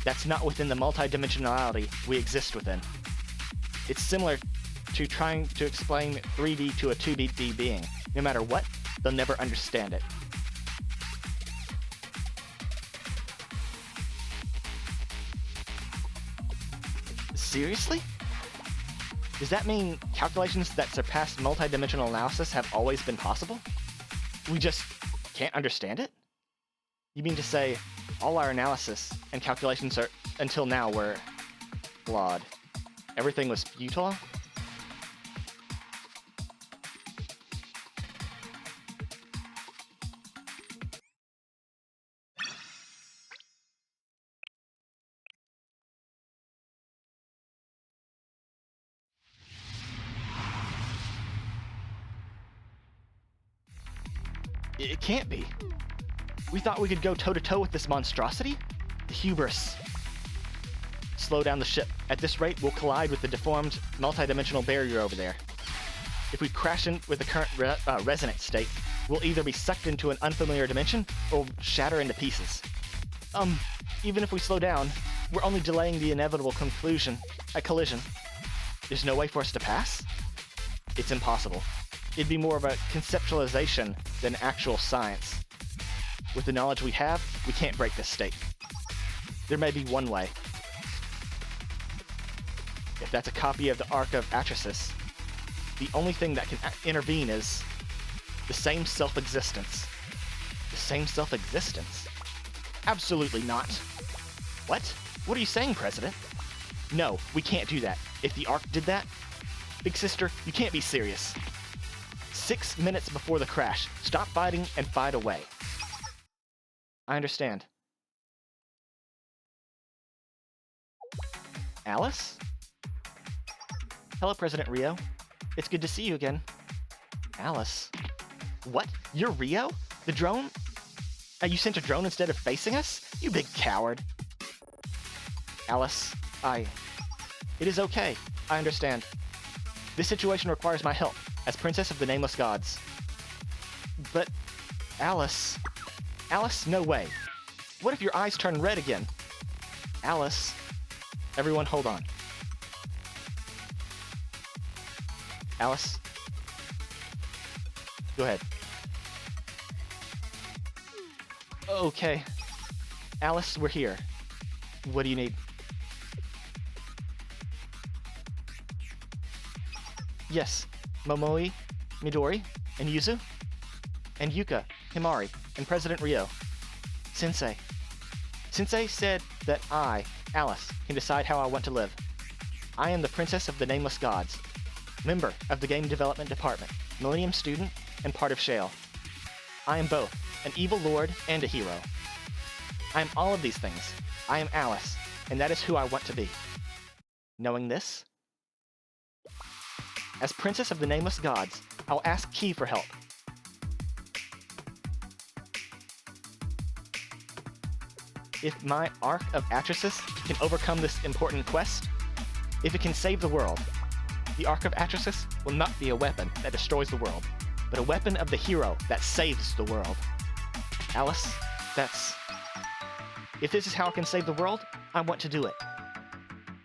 that's not within the multidimensionality we exist within. It's similar to trying to explain 3D to a 2D being. No matter what, they'll never understand it. Seriously? Does that mean calculations that surpass multidimensional analysis have always been possible? We just can't understand it? You mean to say all our analysis and calculations are until now were flawed? Everything was futile? It can't be. We thought we could go toe-to-toe with this monstrosity? The hubris. Slow down the ship. At this rate, we'll collide with the deformed, multidimensional barrier over there. If we crash in with the current resonance state, we'll either be sucked into an unfamiliar dimension or shatter into pieces. Even if we slow down, we're only delaying the inevitable collision. There's no way for us to pass? It's impossible. It'd be more of a conceptualization than actual science. With the knowledge we have, we can't break this state. There may be one way. If that's a copy of the Ark of Atrahasis, the only thing that can intervene is the same self-existence. The same self-existence? Absolutely not. What? What are you saying, President? No, we can't do that. If the Ark did that... Big sister, you can't be serious. 6 minutes before the crash, stop fighting and fight away. I understand. Alice? Hello, President Rio. It's good to see you again. Alice? What? You're Rio? The drone? You sent a drone instead of facing us? You big coward. Alice, It is okay. I understand. This situation requires my help, as Princess of the Nameless Gods. But... Alice... Alice, no way. What if your eyes turn red again? Alice... Everyone, hold on. Alice? Go ahead. Okay. Alice, we're here. What do you need? Yes, Momoi, Midori, and Yuzu, and Yuka, Himari, and President Rio. Sensei. Sensei said that I, Alice, can decide how I want to live. I am the Princess of the Nameless Gods, member of the Game Development Department, Millennium Student, and part of Shale. I am both an evil lord and a hero. I am all of these things. I am Alice, and that is who I want to be. Knowing this, as Princess of the Nameless Gods, I'll ask Key for help. If my Ark of Atrahasis can overcome this important quest, if it can save the world, the Ark of Atrahasis will not be a weapon that destroys the world, but a weapon of the hero that saves the world. Alice, that's... If this is how I can save the world, I want to do it.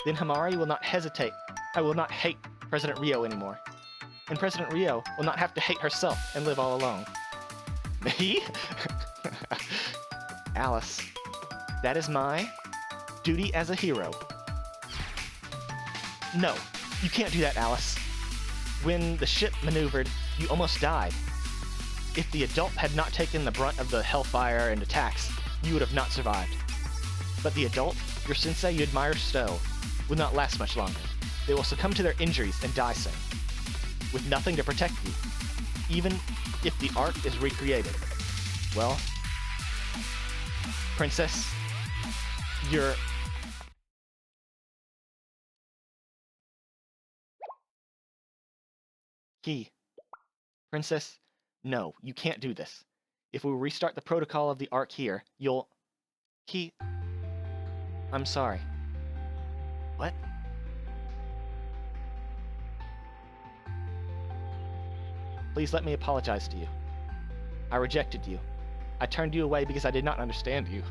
Then Himari will not hesitate. I will not hate President Rio anymore. And President Rio will not have to hate herself and live all alone. Me? Alice, that is my duty as a hero. No, you can't do that, Alice. When the ship maneuvered, you almost died. If the adult had not taken the brunt of the hellfire and attacks, you would have not survived. But the adult, your sensei you admire so, will not last much longer. They will succumb to their injuries and die soon, with nothing to protect you, even if the Ark is recreated. Well, Princess, you're... Key. Princess, no, you can't do this. If we restart the protocol of the Ark here, you'll... Key... I'm sorry. What? Please let me apologize to you. I rejected you. I turned you away because I did not understand you.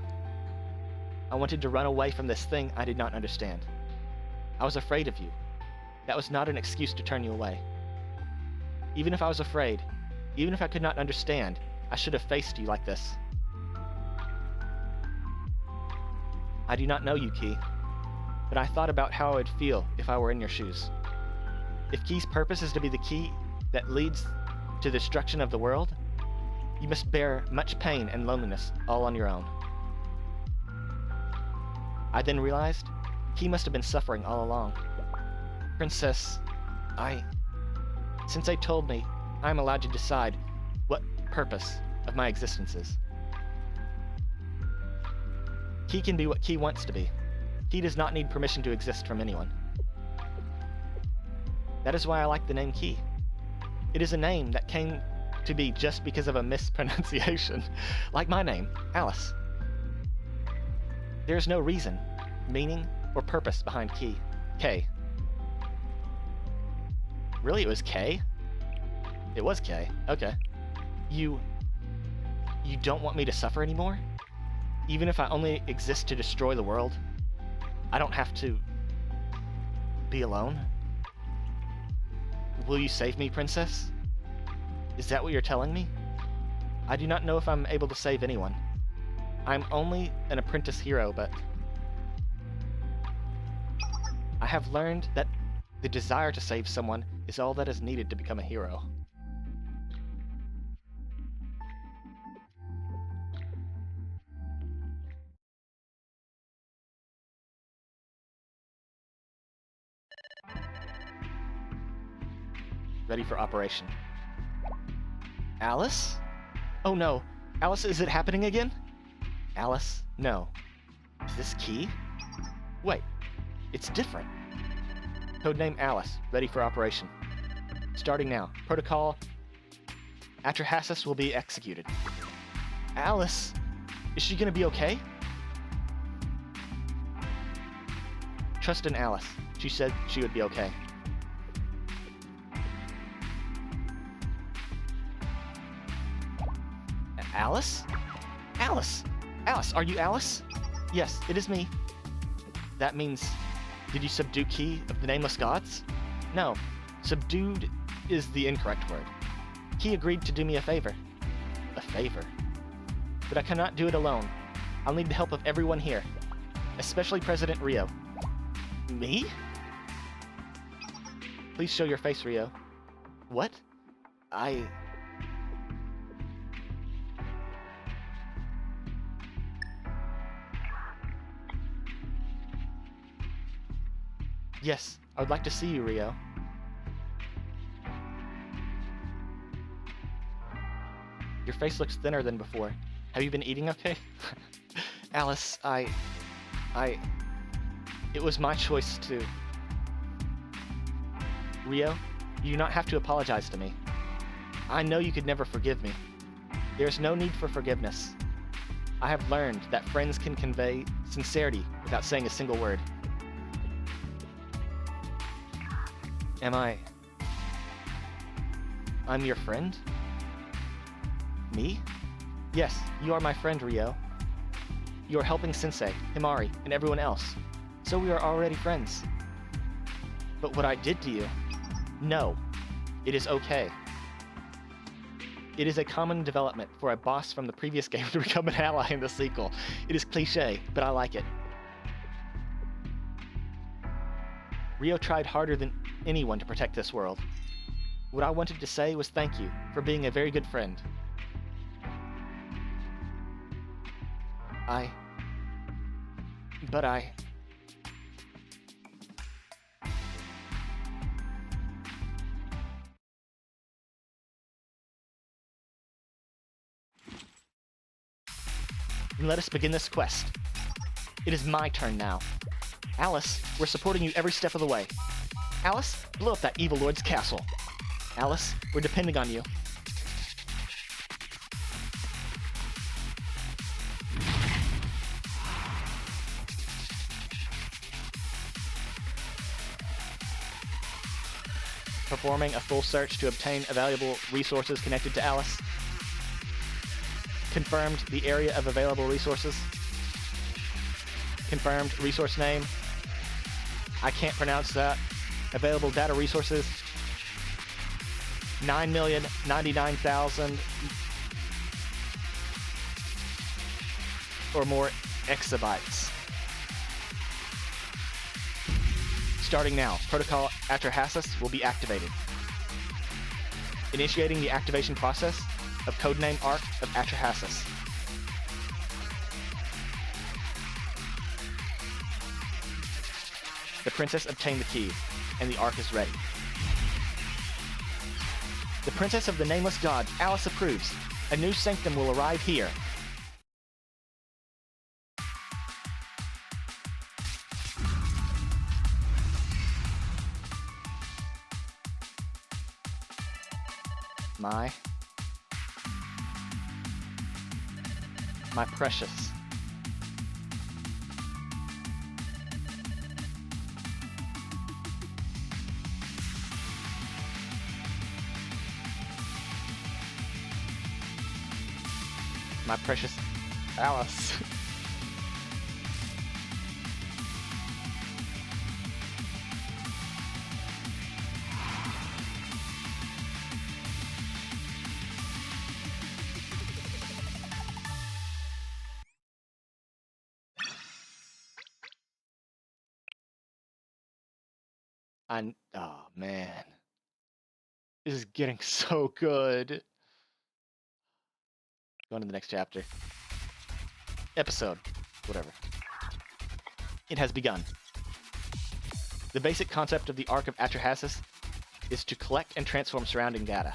I wanted to run away from this thing I did not understand. I was afraid of you. That was not an excuse to turn you away. Even if I was afraid, even if I could not understand, I should have faced you like this. I do not know you, Key, but I thought about how I would feel if I were in your shoes. If Key's purpose is to be the key that leads to the destruction of the world, you must bear much pain and loneliness all on your own. I then realized Key must have been suffering all along. Princess, Sensei told me I'm allowed to decide what purpose of my existence is. Key can be what Key wants to be. Key does not need permission to exist from anyone. That is why I like the name Key. It is a name that came to be just because of a mispronunciation, like my name, Alice. There is no reason, meaning, or purpose behind Key. K. Really, it was K? It was K. Okay. You don't want me to suffer anymore? Even if I only exist to destroy the world? I don't have to be alone? Will you save me, princess? Is that what you're telling me? I do not know if I'm able to save anyone. I'm only an apprentice hero, but I have learned that the desire to save someone is all that is needed to become a hero. Ready for operation. Alice? Oh no. Alice, is it happening again? Alice? No. Is this key? Wait. It's different. Codename Alice. Ready for operation. Starting now. Protocol Atrahasis will be executed. Alice? Is she gonna be okay? Trust in Alice. She said she would be okay. Alice? Alice! Alice, are you Alice? Yes, it is me. That means, did you subdue Key of the Nameless Gods? No, subdued is the incorrect word. Key agreed to do me a favor. A favor? But I cannot do it alone. I'll need the help of everyone here, especially President Rio. Me? Please show your face, Rio. What? Yes, I would like to see you, Rio. Your face looks thinner than before. Have you been eating okay? Alice, it was my choice to... Rio, you do not have to apologize to me. I know you could never forgive me. There's no need for forgiveness. I have learned that friends can convey sincerity without saying a single word. I'm your friend? Me? Yes, you are my friend, Rio. You are helping Sensei, Himari, and everyone else, so we are already friends. But what I did to you? No. It is okay. It is a common development for a boss from the previous game to become an ally in the sequel. It is cliché, but I like it. Rio tried harder than anyone to protect this world. What I wanted to say was thank you for being a very good friend. Then let us begin this quest. It is my turn now. Alice, we're supporting you every step of the way. Alice, blow up that evil lord's castle. Alice, we're depending on you. Performing a full search to obtain valuable resources connected to Alice. Confirmed the area of available resources. Confirmed resource name. I can't pronounce that. Available data resources. 9,099,000 or more exabytes. Starting now, Protocol Atrahasis will be activated. Initiating the activation process of Codename Arc of Atrahasis. The princess obtained the key, and the Arc is ready. The Princess of the Nameless God, Alice approves. A new sanctum will arrive here. My precious. my precious Alice. Oh man, this is getting so good. Going to the next chapter. Episode, whatever. It has begun. The basic concept of the Arc of Atrahasis is to collect and transform surrounding data.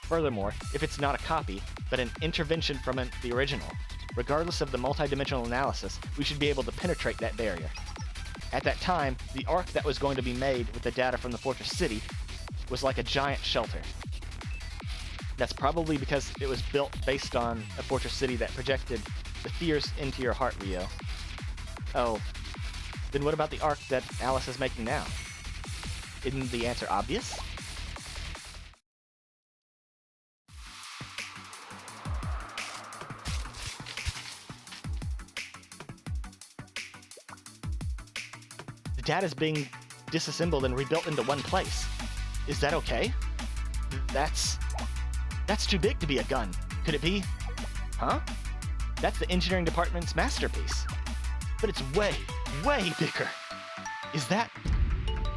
Furthermore, if it's not a copy, but an intervention from the original, regardless of the multidimensional analysis, we should be able to penetrate that barrier. At that time, the arc that was going to be made with the data from the Fortress City was like a giant shelter. That's probably because it was built based on a Fortress City that projected the fears into your heart, Rio. Oh, then what about the arc that Alice is making now? Isn't the answer obvious? The data's being disassembled and rebuilt into one place. Is that okay? That's too big to be a gun. Could it be? Huh? That's the engineering department's masterpiece. But it's way, way bigger. Is that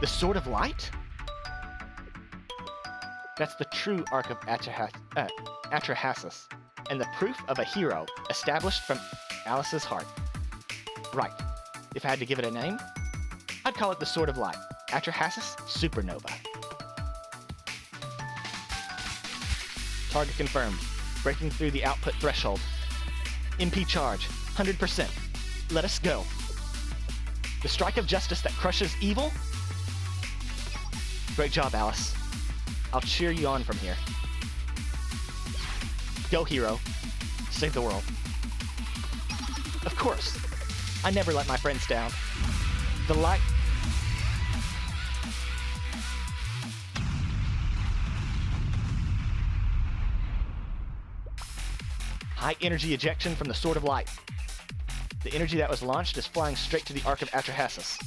the Sword of Light? That's the true Arc of Atrahasis, and the proof of a hero established from Alice's heart. Right. If I had to give it a name, I'd call it the Sword of Light. Atrahasis Supernova. Target confirmed. Breaking through the output threshold. MP charge, 100%. Let us go. The strike of justice that crushes evil? Great job, Alice. I'll cheer you on from here. Go, hero. Save the world. Of course. I never let my friends down. The light... High energy ejection from the Sword of Light. The energy that was launched is flying straight to the Arc of Atrahasis.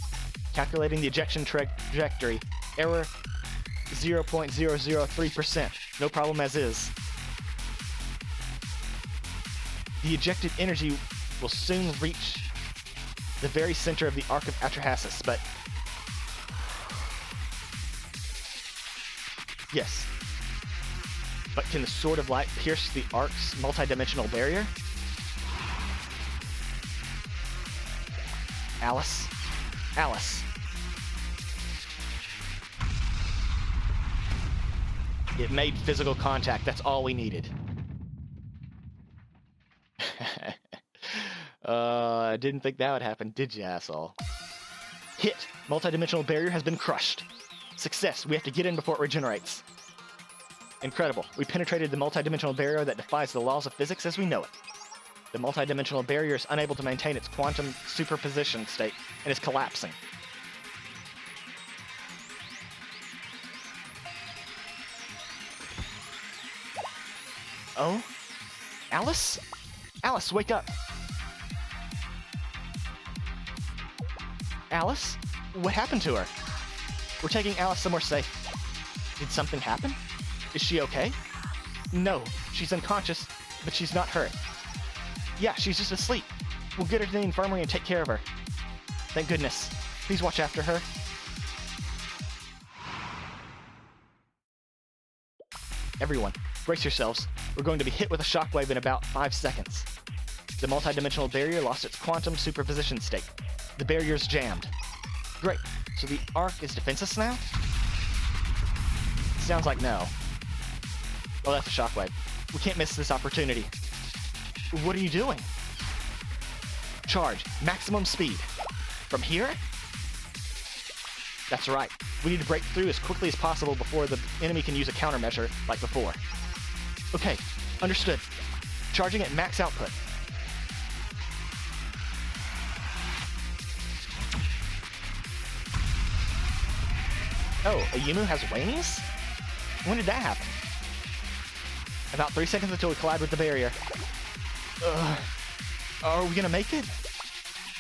Calculating the ejection trajectory. Error 0.003%. No problem as is. The ejected energy will soon reach the very center of the Arc of Atrahasis, but... Yes. But can the Sword of Light pierce the Arc's multidimensional barrier? Alice? Alice. It made physical contact. That's all we needed. I didn't think that would happen, did you, asshole? Hit! Multidimensional barrier has been crushed. Success. We have to get in before it regenerates. Incredible. We penetrated the multidimensional barrier that defies the laws of physics as we know it. The multidimensional barrier is unable to maintain its quantum superposition state and is collapsing. Oh? Alice? Alice, wake up! Alice? What happened to her? We're taking Alice somewhere safe. Did something happen? Is she okay? No, she's unconscious, but she's not hurt. Yeah, she's just asleep. We'll get her to the infirmary and take care of her. Thank goodness. Please watch after her. Everyone, brace yourselves. We're going to be hit with a shockwave in about 5 seconds. The multidimensional barrier lost its quantum superposition state. The barrier's jammed. Great. So the Arc is defenseless now? Sounds like no. Well, that's a shockwave. We can't miss this opportunity. What are you doing? Charge. Maximum speed. From here? That's right. We need to break through as quickly as possible before the enemy can use a countermeasure like before. Okay, understood. Charging at max output. Oh, Ayumu has wings? When did that happen? About 3 seconds until we collide with the barrier. Are we gonna make it?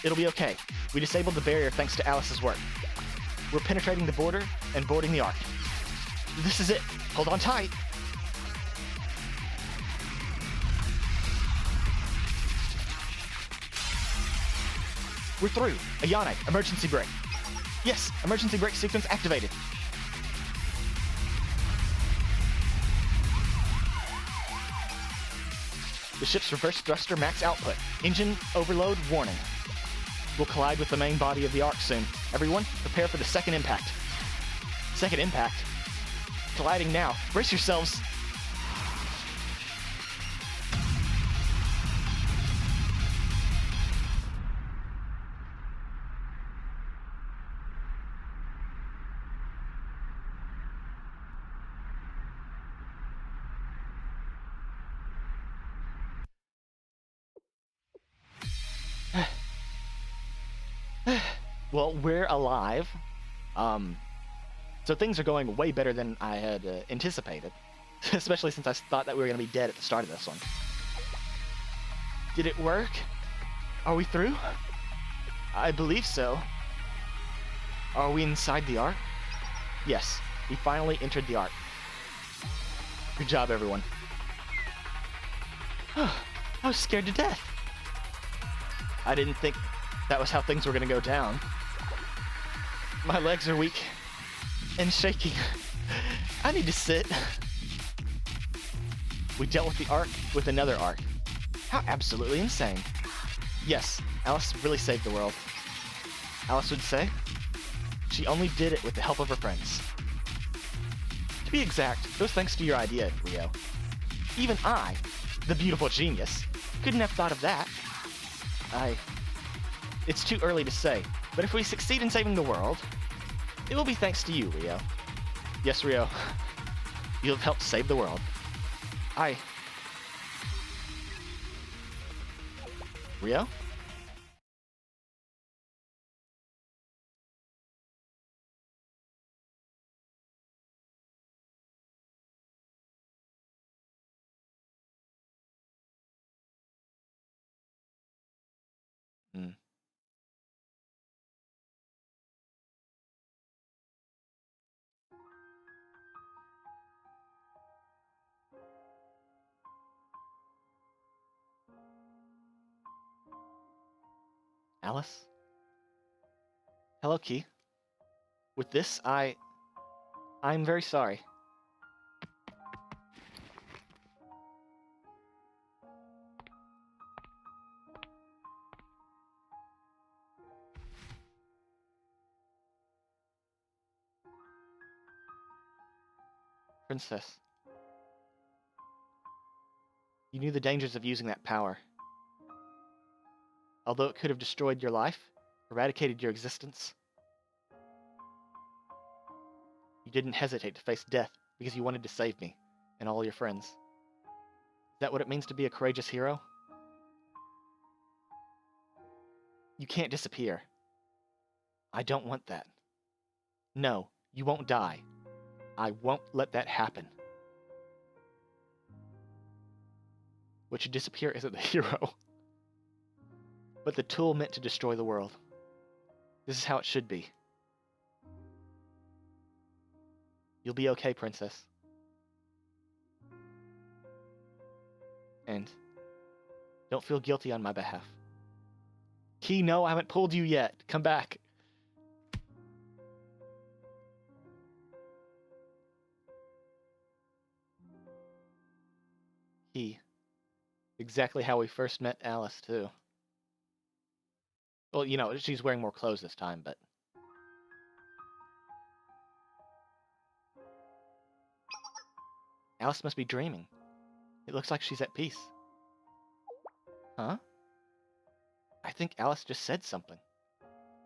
It'll be okay. We disabled the barrier thanks to Alice's work. We're penetrating the border and boarding the Ark. This is it. Hold on tight. We're through. Ayane, emergency brake. Yes, emergency brake sequence activated. The ship's reverse thruster max output. Engine overload warning. We'll collide with the main body of the Ark soon. Everyone, prepare for the second impact. Second impact? Colliding now. Brace yourselves. Well, we're alive. So things are going way better than I had anticipated. Especially since I thought that we were going to be dead at the start of this one. Did it work? Are we through? I believe so. Are we inside the Ark? Yes, we finally entered the Ark. Good job, everyone. I was scared to death. I didn't think that was how things were going to go down. My legs are weak and shaking. I need to sit. We dealt with the Ark with another Ark. How absolutely insane. Yes, Alice really saved the world. Alice would say she only did it with the help of her friends. To be exact, it was thanks to your idea, Rio. Even I, the beautiful genius, couldn't have thought of that. It's too early to say, but if we succeed in saving the world, it will be thanks to you, Rio. Yes, Rio. You have helped save the world. Rio? Hmm. Alice? Hello, Key. With this, I'm very sorry. Princess. You knew the dangers of using that power. Although it could have destroyed your life, eradicated your existence, you didn't hesitate to face death because you wanted to save me and all your friends. Is that what it means to be a courageous hero? You can't disappear. I don't want that. No, you won't die. I won't let that happen. What should disappear isn't the hero, but the tool meant to destroy the world. This is how it should be. You'll be okay, Princess. And don't feel guilty on my behalf. Key, no, I haven't pulled you yet. Come back. Key. Exactly how we first met Alice, too. Well, you know, she's wearing more clothes this time, but... Alice must be dreaming. It looks like she's at peace. Huh? I think Alice just said something.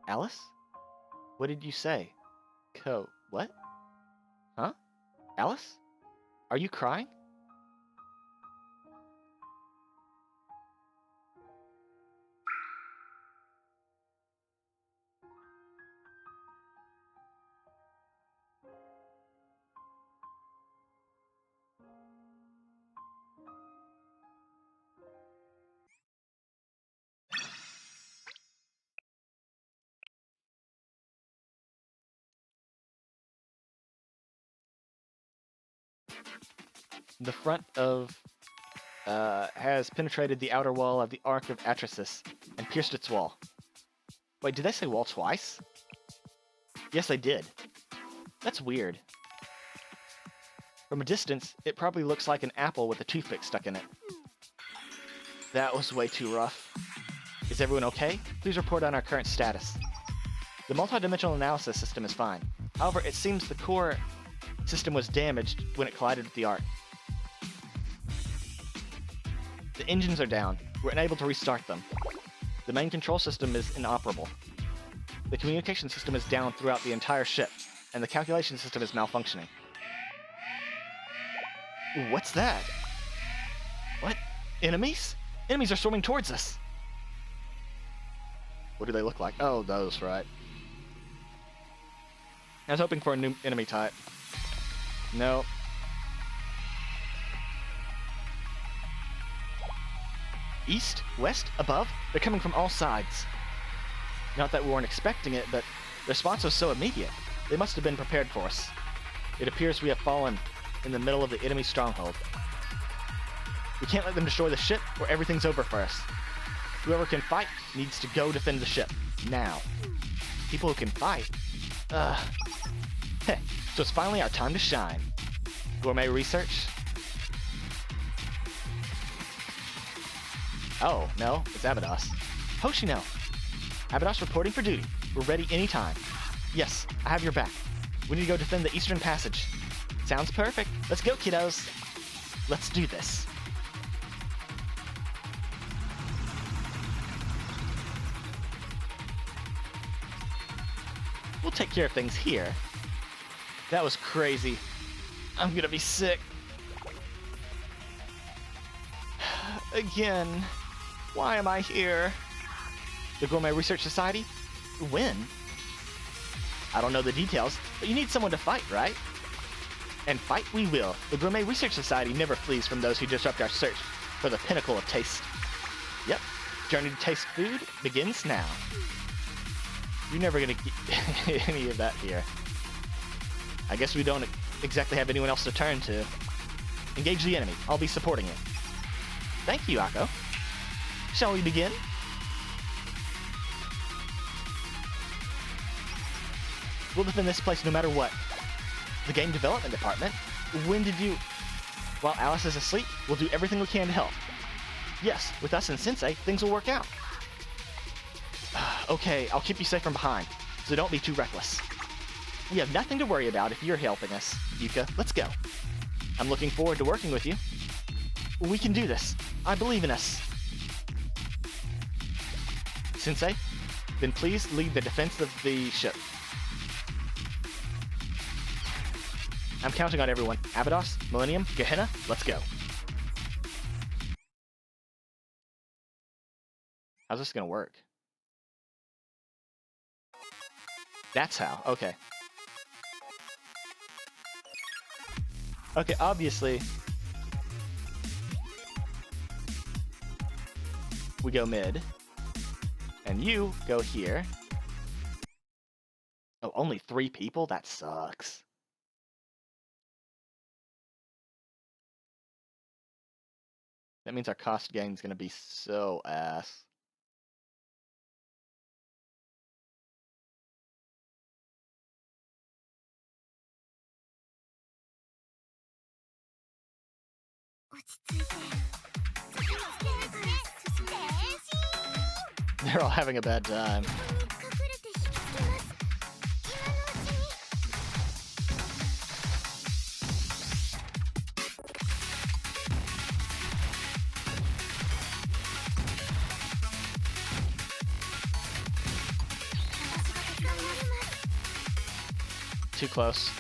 Alice? What did you say? What? Huh? Alice? Are you crying? The front of has penetrated the outer wall of the Ark of Atrahasis and pierced its wall. Wait, did they say wall twice? Yes, they did. That's weird. From a distance, it probably looks like an apple with a toothpick stuck in it. That was way too rough. Is everyone okay? Please report on our current status. The multidimensional analysis system is fine. However, it seems the core system was damaged when it collided with the Ark. The engines are down. We're unable to restart them. The main control system is inoperable. The communication system is down throughout the entire ship, and the calculation system is malfunctioning. What's that? What? Enemies? Enemies are swarming towards us! What do they look like? Oh, those, right. I was hoping for a new enemy type. No. East? West? Above? They're coming from all sides. Not that we weren't expecting it, but the response was so immediate. They must have been prepared for us. It appears we have fallen in the middle of the enemy stronghold. We can't let them destroy the ship, or everything's over for us. Whoever can fight needs to go defend the ship. Now. People who can fight? Heh, so it's finally our time to shine. Gourmet research? Oh, no, it's Abados. Hoshino! Abados reporting for duty. We're ready anytime. Yes, I have your back. We need to go defend the Eastern Passage. Sounds perfect. Let's go, kiddos. Let's do this. We'll take care of things here. That was crazy. I'm gonna be sick. Again. Why am I here? The Gourmet Research Society? When? I don't know the details, but you need someone to fight, right? And fight we will. The Gourmet Research Society never flees from those who disrupt our search for the pinnacle of taste. Yep, journey to taste food begins now. You're never gonna get any of that here. I guess we don't exactly have anyone else to turn to. Engage the enemy. I'll be supporting it. Thank you, Akko. Shall we begin? We'll defend this place no matter what. The game development department? When did you... While Alice is asleep, we'll do everything we can to help. Yes, with us and Sensei, things will work out. Okay, I'll keep you safe from behind, so don't be too reckless. We have nothing to worry about if you're helping us. Yuka, let's go. I'm looking forward to working with you. We can do this. I believe in us. Sensei, then please lead the defense of the ship. I'm counting on everyone. Abados, Millennium, Gehenna, let's go. How's this gonna work? That's how, okay. Okay, obviously, we go mid, and you go here. Oh, only 3 people? That sucks. That means our cost gain is going to be so ass. They're all having a bad time. Too close.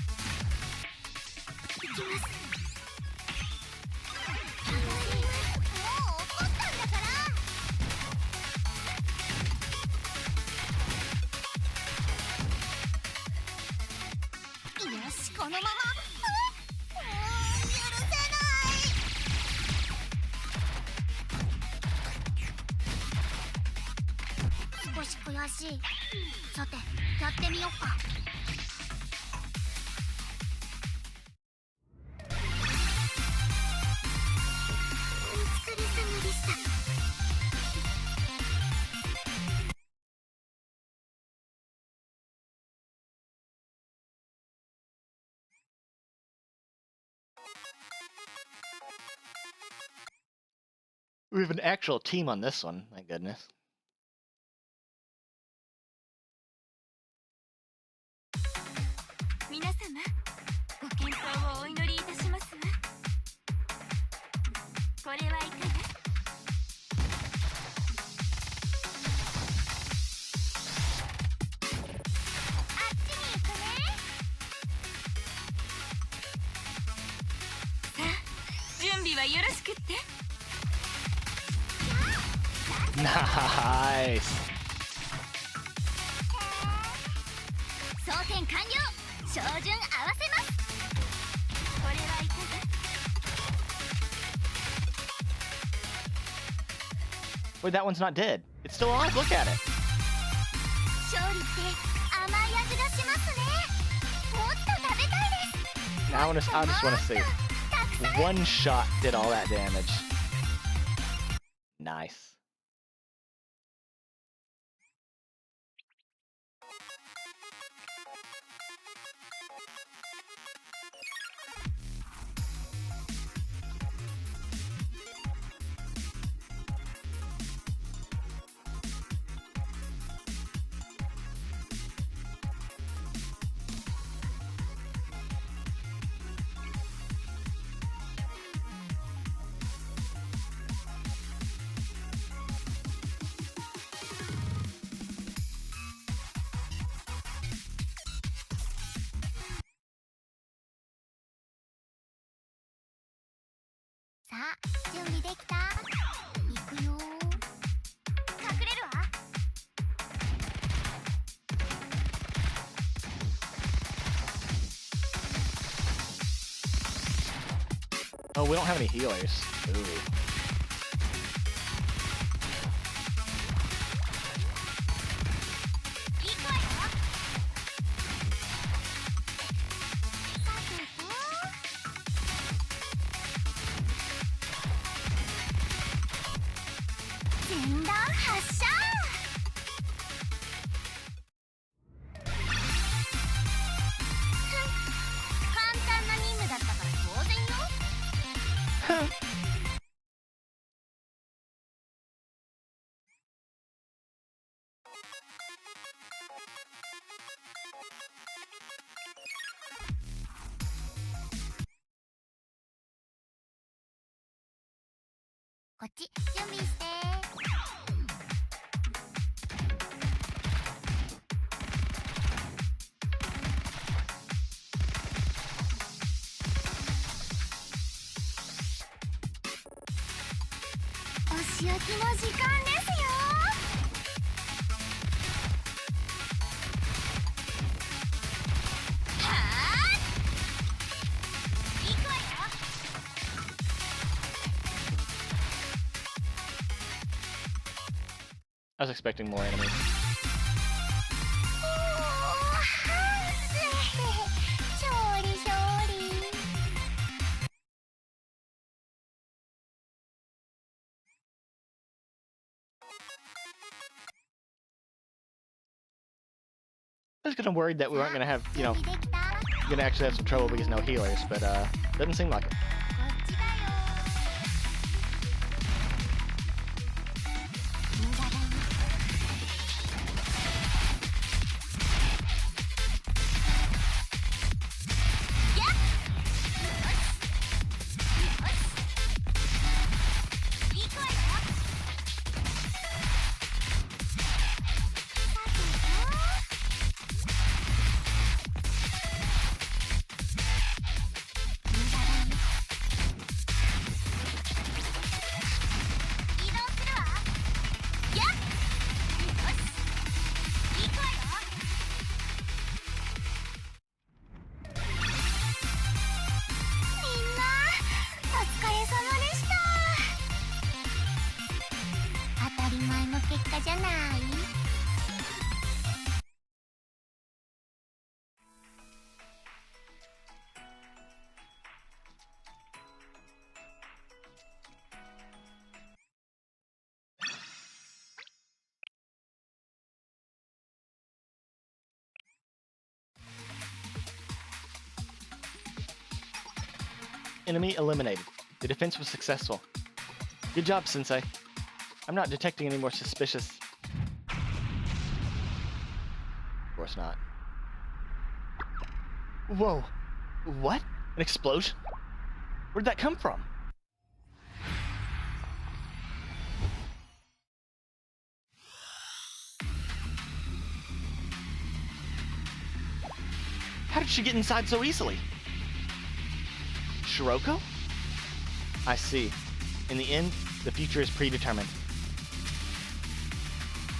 We have an actual team on this one, thank goodness. 皆様、ご健闘をお祈りいたしますわ。これはいかが？あっちに行くね。さあ、準備はよろしくって。Nice! 装填完了。照準合わせます。これはいかが？ Wait, that one's not dead. It's still alive. Look at it. 勝利って甘い味がしますね。もっと食べたいです。 Now I just want to see. たくさん。 One shot did all that damage. Nice.さあ、準備できた？行くよ。隠れるわ。 Oh, we don't have any healers. Ooh. 行くわよ。さてと。 前段発射。簡単な任務だったから当然よ。 こっち準備して。 お仕置きの時間ですよ。はあ。行くわよ。 I was expecting more enemies. おー、勝利勝利。 I was kind of worried that we weren't gonna have, you know, 準備できた？ gonna actually have some trouble because no healers, but doesn't seem like it. こっちだよ。無駄だよ。やっ。よし。よし。行くわよ。さてと。 無駄だよ。 移動するわ。やっ。よし。行くわよ。 みんなお疲れ様でした。当たり前の結果じゃない？ Enemy eliminated. The defense was successful. Good job, Sensei. I'm not detecting any more suspicious... Of course not. Whoa. What? An explosion? Where'd that come from? How did she get inside so easily? Shiroko? I see. In the end, the future is predetermined.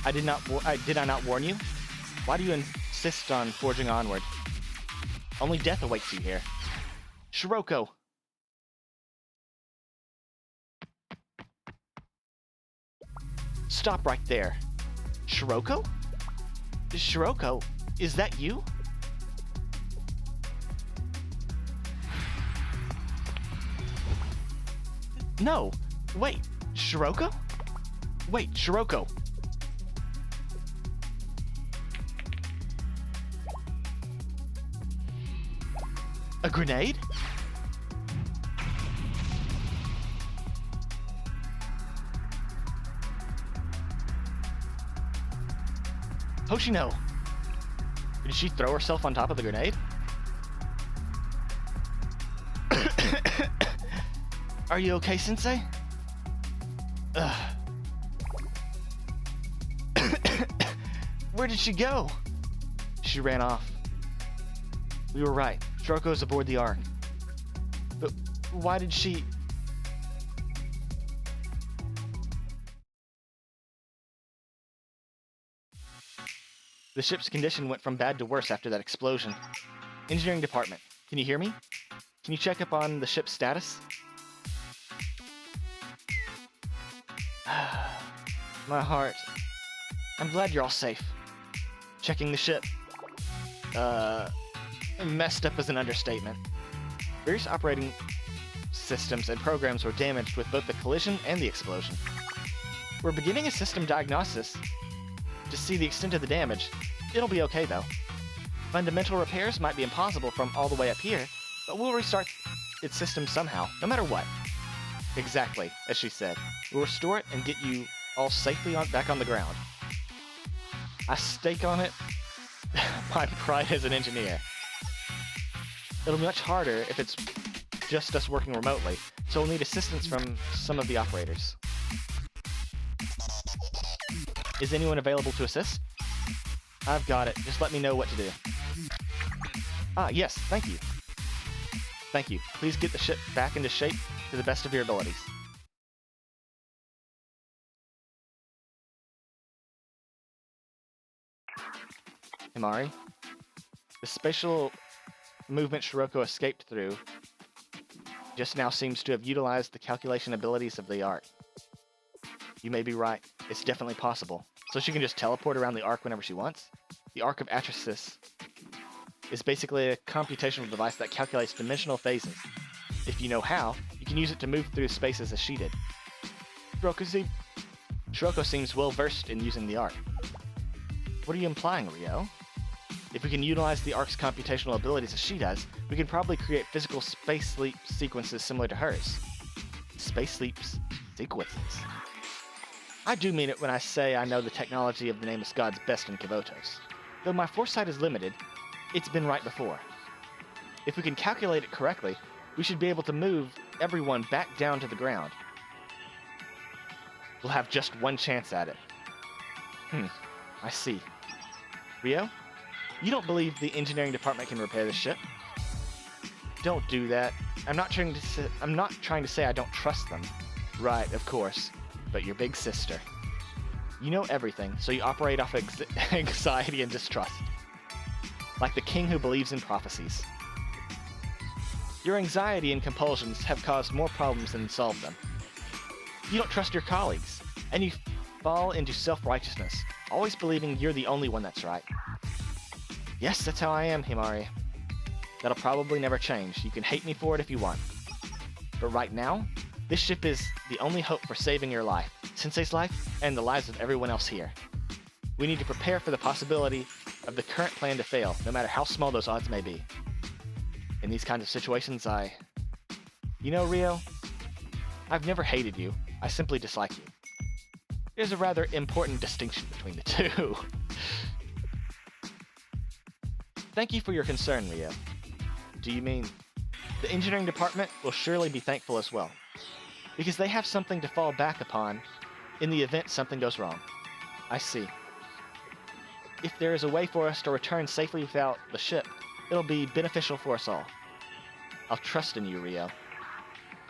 Did I not warn you? Why do you insist on forging onward? Only death awaits you here. Shiroko! Stop right there. Shiroko? Shiroko, is that you? No! Wait, Shiroko? Wait, Shiroko! A grenade? Hoshino! Did she throw herself on top of the grenade? Are you okay, Sensei? Ugh. Where did she go? She ran off. We were right. Shiroko's aboard the Ark. But why did she... The ship's condition went from bad to worse after that explosion. Engineering department, can you hear me? Can you check up on the ship's status? My heart. I'm glad you're all safe. Checking the ship. Messed up is an understatement. Various operating systems and programs were damaged with both the collision and the explosion. We're beginning a system diagnosis to see the extent of the damage. It'll be okay though. Fundamental repairs might be impossible from all the way up here, but we'll restart its system somehow, no matter what. Exactly, as she said. We'll restore it and get you all safely back on the ground. I stake on it my pride as an engineer. It'll be much harder if it's just us working remotely, so we'll need assistance from some of the operators. Is anyone available to assist? I've got it. Just let me know what to do. Ah, yes, thank you. Thank you. Please get the ship back into shape to the best of your abilities. Himari, the spatial movement Shiroko escaped through just now seems to have utilized the calculation abilities of the Ark. You may be right. It's definitely possible. So she can just teleport around the Ark whenever she wants? The Ark of Atrahasis is basically a computational device that calculates dimensional phases. If you know how, you can use it to move through spaces as she did. Shiroko seems well versed in using the Ark. What are you implying, Ryo? If we can utilize the Ark's computational abilities as she does, we can probably create physical space sleep sequences similar to hers. Space sleep sequences. I do mean it when I say I know the technology of the Nameless Gods best in Kivotos. Though my foresight is limited, it's been right before. If we can calculate it correctly, we should be able to move everyone back down to the ground. We'll have just one chance at it. I see. Ryo? You don't believe the engineering department can repair this ship? Don't do that. I'm not trying to say I don't trust them. Right, of course. But your big sister. You know everything, so you operate off anxiety and distrust. Like the king who believes in prophecies. Your anxiety and compulsions have caused more problems than solved them. You don't trust your colleagues, and you fall into self-righteousness, always believing you're the only one that's right. Yes, that's how I am, Himari. That'll probably never change. You can hate me for it if you want. But right now, this ship is the only hope for saving your life, Sensei's life, and the lives of everyone else here. We need to prepare for the possibility of the current plan to fail, no matter how small those odds may be. In these kinds of situations, You know, Ryo, I've never hated you. I simply dislike you. There's a rather important distinction between the two. Thank you for your concern, Rio. Do you mean the engineering department will surely be thankful as well, because they have something to fall back upon in the event something goes wrong. I see. If there is a way for us to return safely without the ship, it'll be beneficial for us all. I'll trust in you, Rio.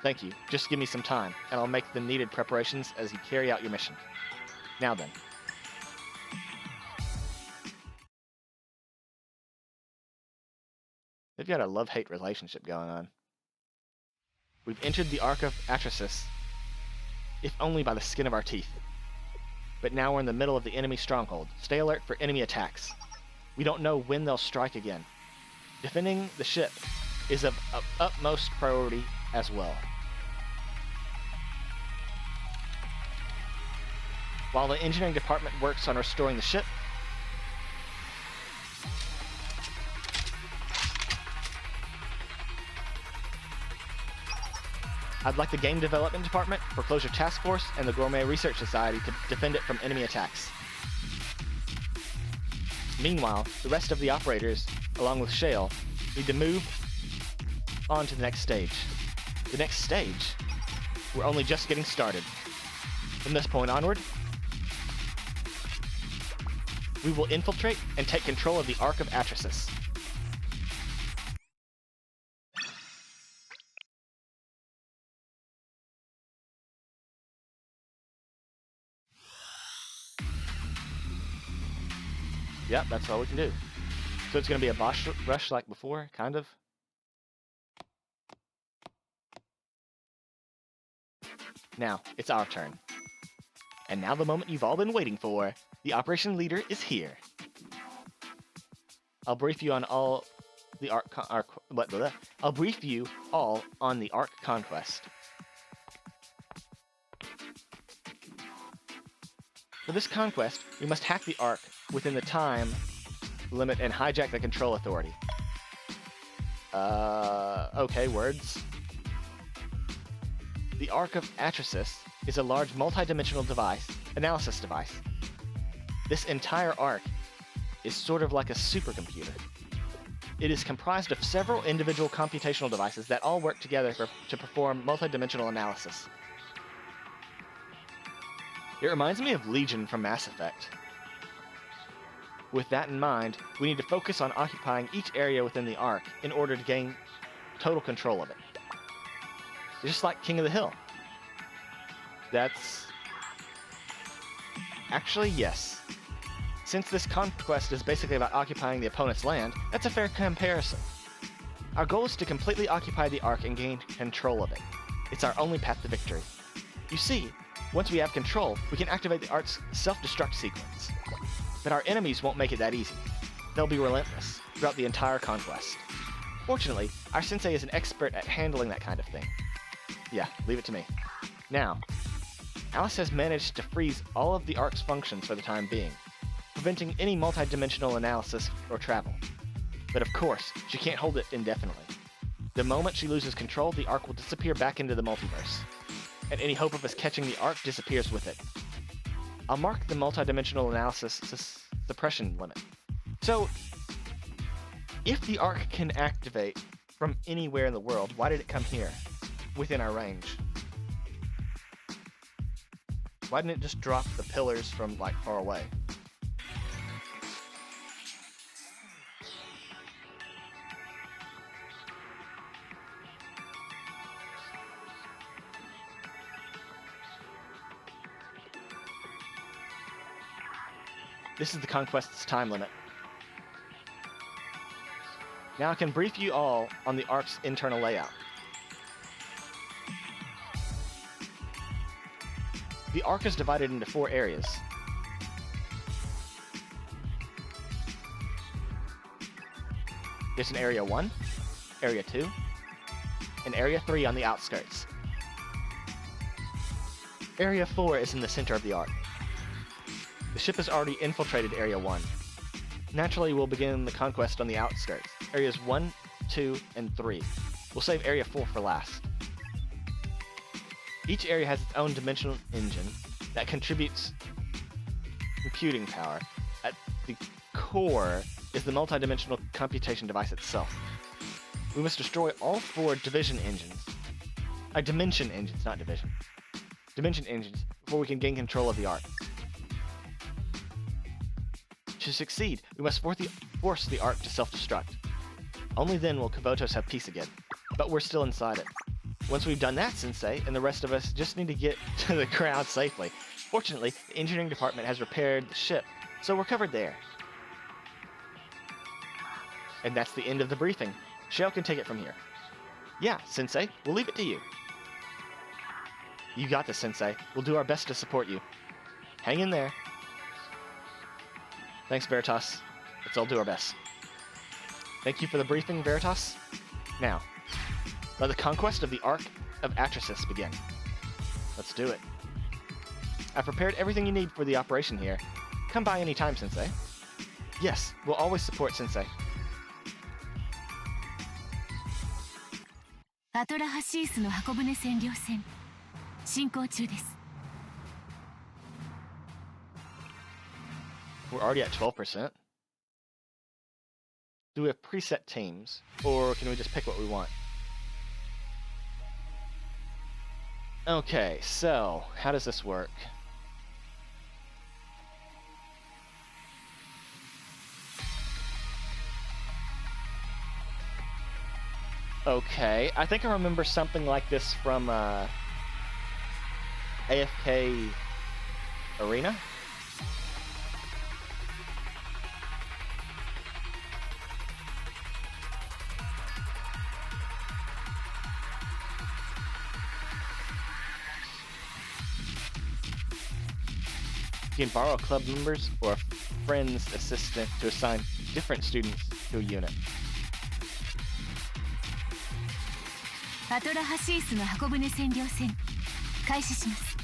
Thank you. Just give me some time, and I'll make the needed preparations as you carry out your mission. Now then. They've got a love-hate relationship going on. We've entered the Ark of Atrahasis, if only by the skin of our teeth. But now we're in the middle of the enemy stronghold. Stay alert for enemy attacks. We don't know when they'll strike again. Defending the ship is of utmost priority as well. While the engineering department works on restoring the ship, I'd like the Game Development Department, Foreclosure Task Force, and the Gourmet Research Society to defend it from enemy attacks. Meanwhile, the rest of the operators, along with Shale, need to move on to the next stage. The next stage? We're only just getting started. From this point onward, we will infiltrate and take control of the Ark of Atrahasis. Yep, that's all we can do. So it's going to be a boss rush like before, kind of. Now, it's our turn. And now the moment you've all been waiting for. The operation leader is here. I'll brief you on all the I'll brief you all on the Ark Conquest. For this conquest, we must hack the Ark within the time limit and hijack the control authority. Okay, words. The Ark of Atrahasis is a large multi-dimensional analysis device. This entire Ark is sort of like a supercomputer. It is comprised of several individual computational devices that all work together to perform multi-dimensional analysis. It reminds me of Legion from Mass Effect. With that in mind, we need to focus on occupying each area within the Ark in order to gain total control of it. Just like King of the Hill. That's... Actually, yes. Since this conquest is basically about occupying the opponent's land, that's a fair comparison. Our goal is to completely occupy the Ark and gain control of it. It's our only path to victory. You see, once we have control, we can activate the Ark's self-destruct sequence. But our enemies won't make it that easy. They'll be relentless throughout the entire conquest. Fortunately, our sensei is an expert at handling that kind of thing. Yeah, leave it to me. Now, Alice has managed to freeze all of the Ark's functions for the time being, preventing any multi-dimensional analysis or travel. But of course, she can't hold it indefinitely. The moment she loses control, the Ark will disappear back into the multiverse, and any hope of us catching the Ark disappears with it. I'll mark the multi-dimensional analysis suppression limit. So, if the Ark can activate from anywhere in the world, why did it come here, within our range? Why didn't it just drop the pillars from, like, far away? This is the Conquest's time limit. Now I can brief you all on the Ark's internal layout. The Ark is divided into 4 areas. There's an Area 1, Area 2, and Area 3 on the outskirts. Area 4 is in the center of the Ark. The ship has already infiltrated Area 1. Naturally, we'll begin the conquest on the outskirts, Areas 1, 2, and 3. We'll save Area 4 for last. Each area has its own dimensional engine that contributes computing power. At the core is the multi-dimensional computation device itself. We must destroy all 4 division engines. Dimension engines, not division. Dimension engines before we can gain control of the Ark. To succeed, we must force the Ark to self-destruct. Only then will Kavotos have peace again. But we're still inside it. Once we've done that, Sensei, and the rest of us just need to get to the ground safely. Fortunately, the engineering department has repaired the ship, so we're covered there. And that's the end of the briefing. Shell can take it from here. Yeah, Sensei, we'll leave it to you. You got this, Sensei. We'll do our best to support you. Hang in there. Thanks, Veritas. Let's all do our best. Thank you for the briefing, Veritas. Now, let the conquest of the Ark of Atrahasis begin. Let's do it. I've prepared everything you need for the operation here. Come by any time, Sensei. Yes, we'll always support Sensei. Atrahasis の箱舟占領戦進行中です。 We're already at 12%. Do we have preset teams, or can we just pick what we want? Okay, so how does this work? Okay, I think I remember something like this from AFK Arena. You can borrow club members or a friend's assistant to assign different students to a unit. アトラハシースの箱舟占領戦開始します。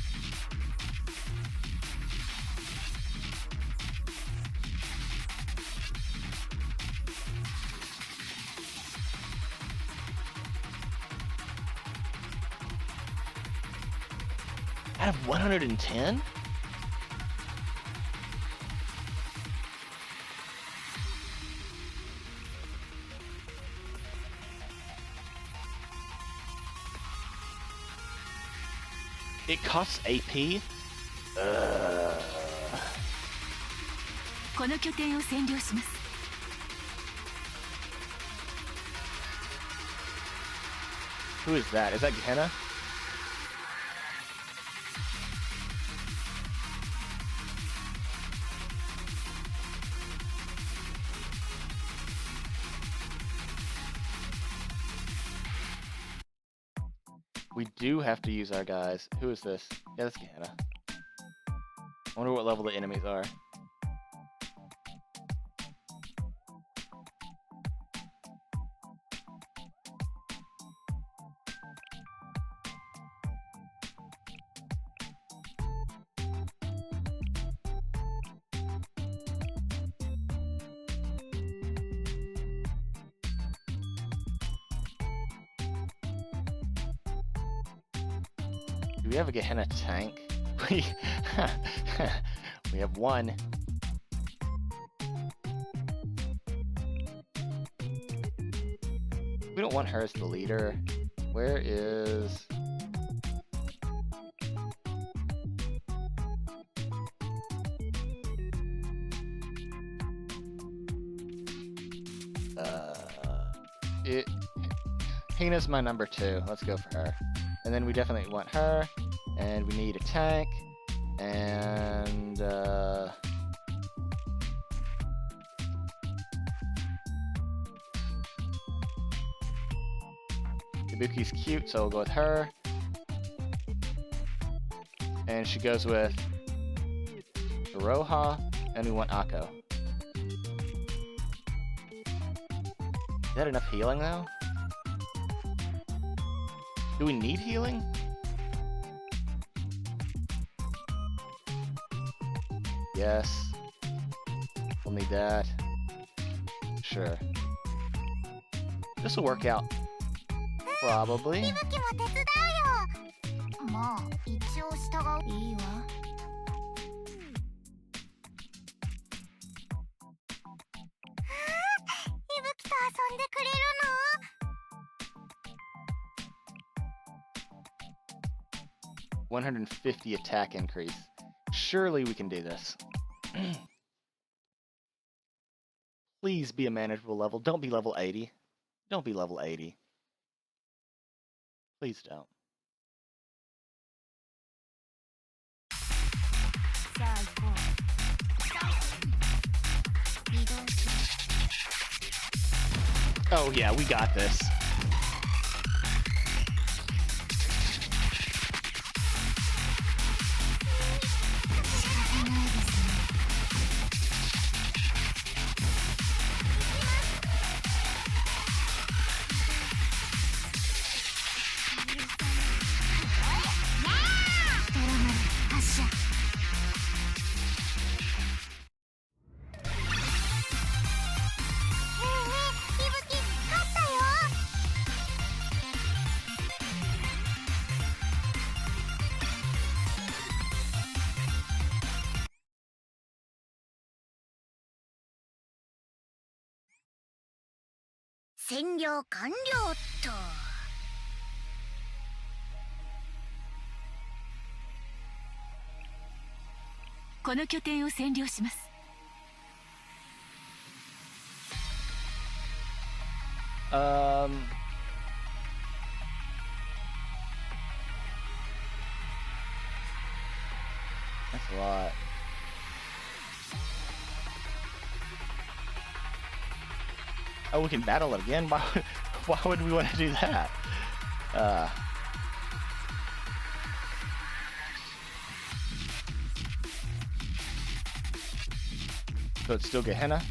Out of 110? It costs AP? この拠点を占領します。 Who is that? Is that Gehenna? We do have to use our guys. Who is this? Yeah, that's Gehenna. I wonder what level the enemies are. Do we have a Gehenna tank? We have one. We don't want her as the leader. Where is... Hina's my number 2. Let's go for her. And then we definitely want her, and we need a tank, and Kabuki's cute, so we'll go with her. And she goes with Roha, and we want Akko. Is that enough healing though? Do we need healing? Yes. We'll need that. Sure. This will work out. Probably. 息吹も手伝うよ。まあ一応従う。いいわ。いぶきと遊んでくれるの?150 attack increase. Surely we can do this. Please be a manageable level. Don't be level 80. Don't be level 80. Please don't. Oh yeah, we got this.占領完了と。この拠点を占領します。That's a lot. Oh, we can battle it again? Why would we want to do that? So it's still Gehenna?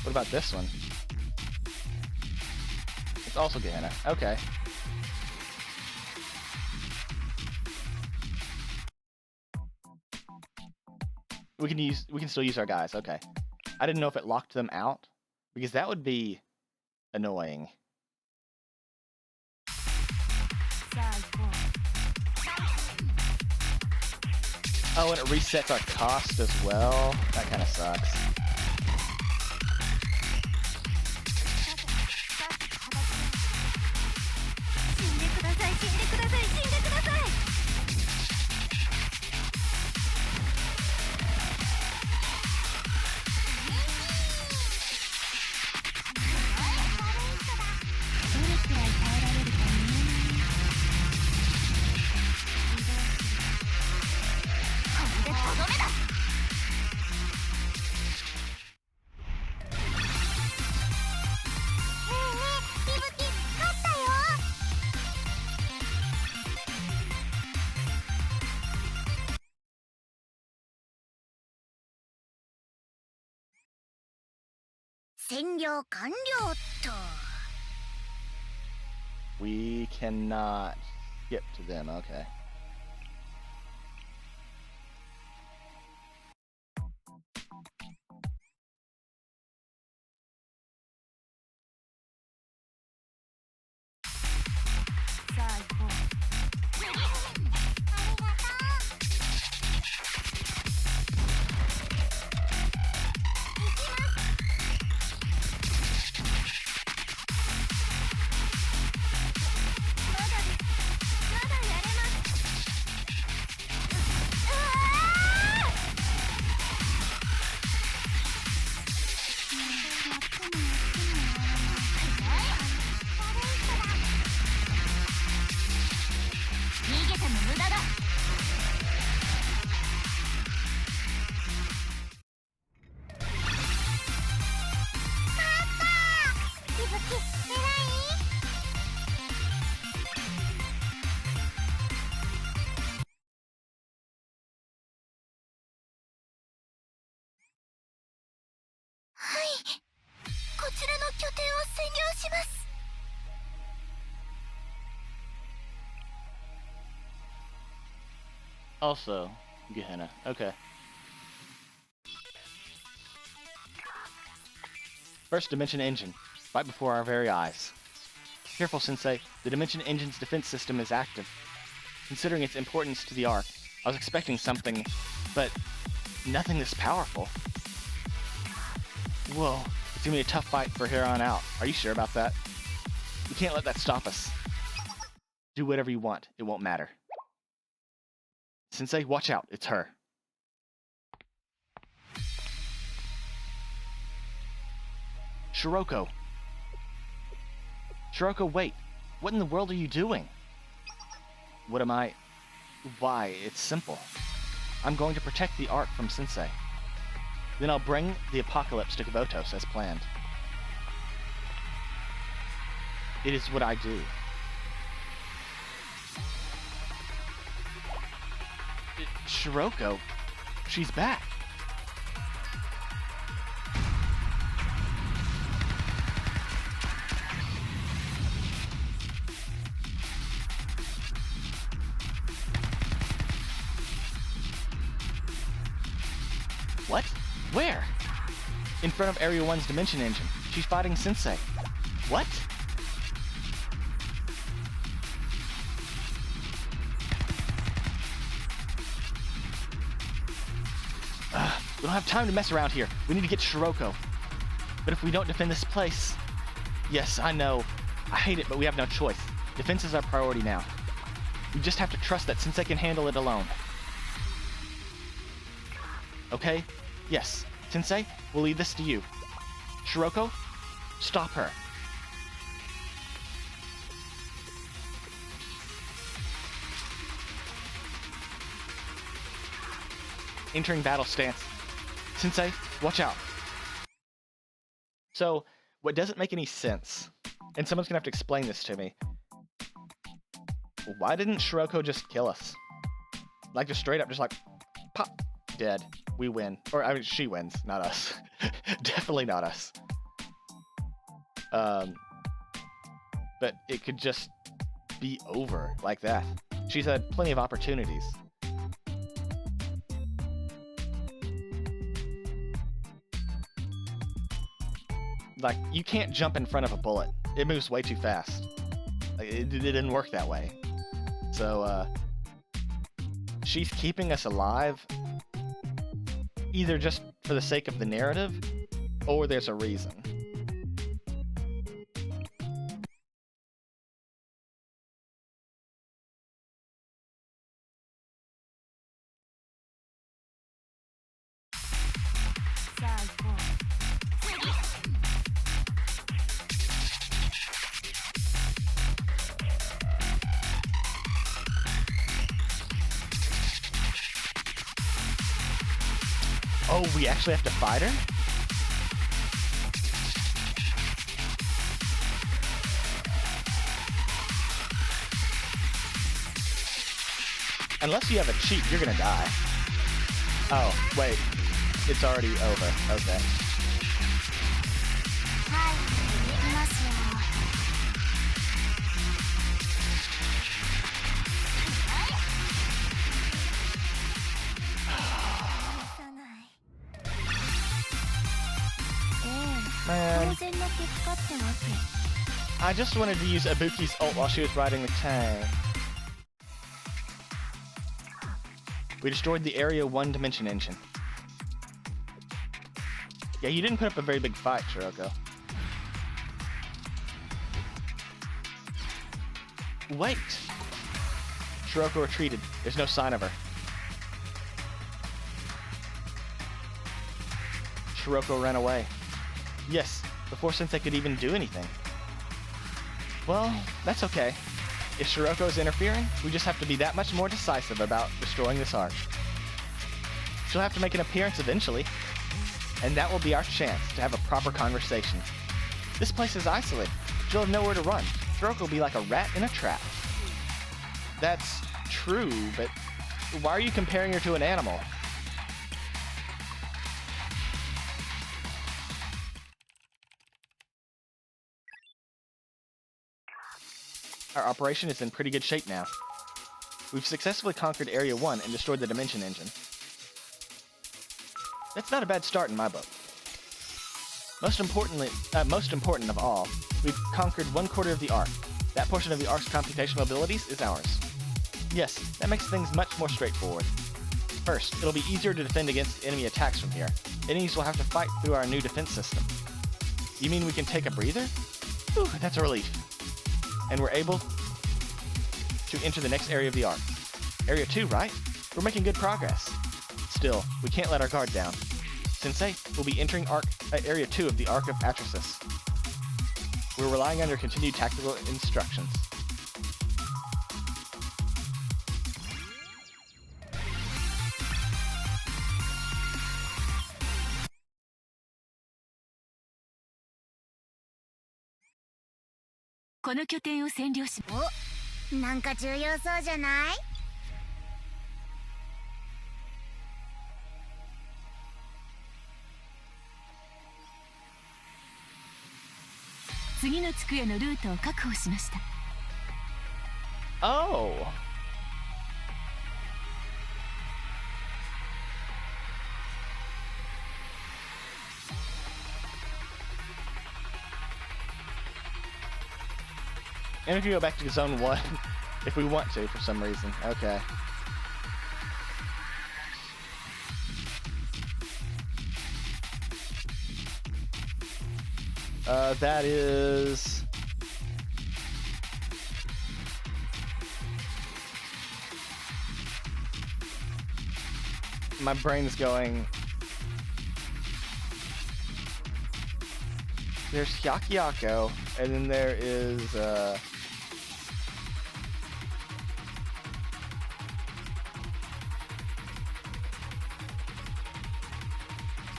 What about this one? It's also Gehenna. Okay. We can still use our guys. Okay. I didn't know if it locked them out, because that would be annoying. Oh, and it resets our cost as well. That kind of sucks. We cannot skip to them. Okay. Also, Gehenna. Okay. First Dimension Engine, right before our very eyes. Careful, Sensei. The Dimension Engine's defense system is active. Considering its importance to the arc, I was expecting something, but nothing this powerful. Whoa, it's gonna be a tough fight for here on out. Are you sure about that? We can't let that stop us. Do whatever you want, it won't matter. Sensei, watch out, it's her. Shiroko. Shiroko, wait. What in the world are you doing? What am I? Why, it's simple. I'm going to protect the ark from Sensei. Then I'll bring the apocalypse to Kavotos as planned. It is what I do. Shiroko, she's back. What? Where? In front of Area 1's Dimension Engine. She's fighting Sensei. What? We don't have time to mess around here. We need to get Shiroko. But if we don't defend this place... Yes, I know. I hate it, but we have no choice. Defense is our priority now. We just have to trust that Sensei can handle it alone. Okay? Yes. Sensei, we'll leave this to you. Shiroko, stop her. Entering battle stance. Sensei, watch out. So, what doesn't make any sense, and someone's gonna have to explain this to me, why didn't Shiroko just kill us? Like, just straight up, just like, pop, dead. We win. Or, I mean, she wins, not us. Definitely not us. But it could just be over like that. She's had plenty of opportunities. Like, you can't jump in front of a bullet. It moves way too fast. Like, it didn't work that way. So, she's keeping us alive, either just for the sake of the narrative, or there's a reason. Oh, we actually have to fight her? Unless you have a cheat, you're gonna die. Oh, wait. It's already over. Okay. Man. I just wanted to use Ibuki's ult while she was riding the tank. We destroyed the Area 1 Dimension Engine. Yeah, you didn't put up a very big fight, Shiroko. Wait! Shiroko retreated. There's no sign of her. Shiroko ran away. Yes, before Sensei could even do anything. Well, that's okay. If Shiroko is interfering, we just have to be that much more decisive about destroying this ark. She'll have to make an appearance eventually, and that will be our chance to have a proper conversation. This place is isolated. She'll have nowhere to run. Shiroko will be like a rat in a trap. That's true, but why are you comparing her to an animal? Our operation is in pretty good shape now. We've successfully conquered Area 1 and destroyed the Dimension Engine. That's not a bad start in my book. Most important of all, we've conquered 1/4 of the ark. That portion of the ark's computational abilities is ours. Yes, that makes things much more straightforward. First, it'll be easier to defend against enemy attacks from here. Enemies will have to fight through our new defense system. You mean we can take a breather? Whew, that's a relief. And we're able to enter the next area of the arc. Area 2, right? We're making good progress. Still, we can't let our guard down. Sensei, we'll be entering Area 2 of the Arc of Atrahasis. We're relying on your continued tactical instructions.お、なんか重要そうじゃない？次の地区へのルートを確保しました。Oh! And we can go back to Zone 1 if we want to for some reason. Okay. That is... My brain's going... There's Hyakyako, and then there is,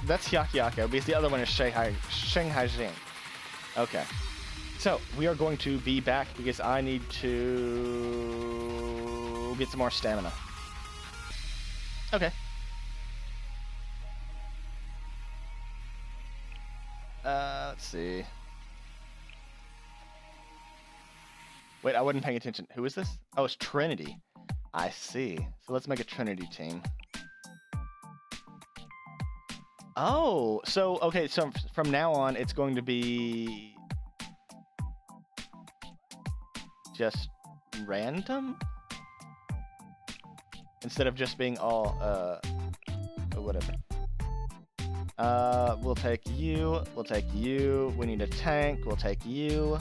That's Hyakyako, because the other one is Shanghai Jing. Okay. So, we are going to be back because I need to get some more stamina. Okay. Let's see. Wait, I wasn't paying attention. Who is this? Oh, it's Trinity. I see. So let's make a Trinity team. Oh, so, okay, so from now on, it's going to be just random? Instead of just being all, whatever. We'll take you, we need a tank, we'll take you.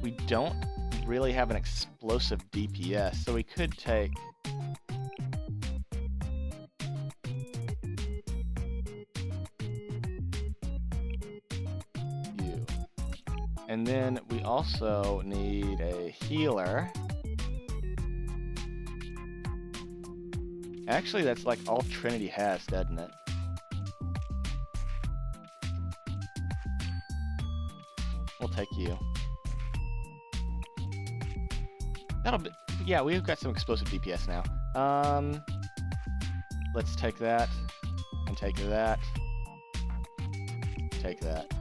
We don't really have an explosive DPS, so we could take... you. And then we also need a healer. Actually, that's like all Trinity has, doesn't it? We'll take you. That'll be... Yeah, we've got some explosive DPS now. Let's take that. And take that. Take that.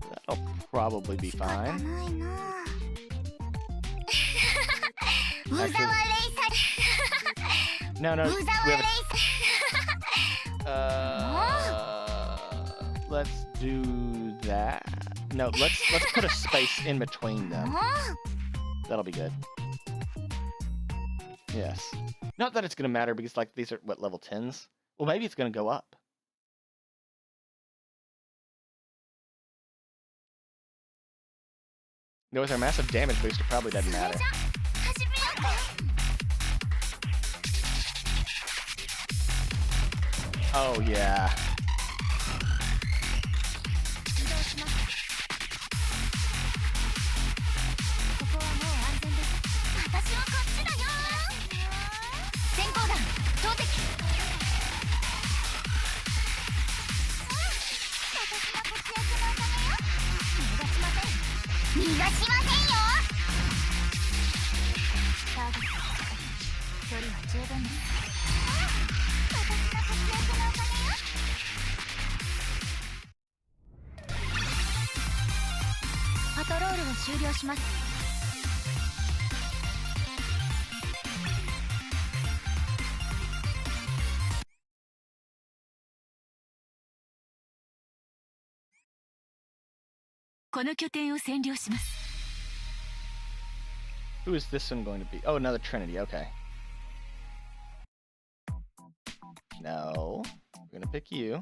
That'll probably be fine. Actually, no, we have let's do that. No, let's put a space in between them. That'll be good. Yes. Not that it's gonna matter because like these are what, level 10s? Well, maybe it's gonna go up. No, with our massive damage boost, it probably doesn't matter. Oh yeah. この拠点を占領します。 Who is this one going to be? Oh, another Trinity. Okay. No. We're gonna pick you.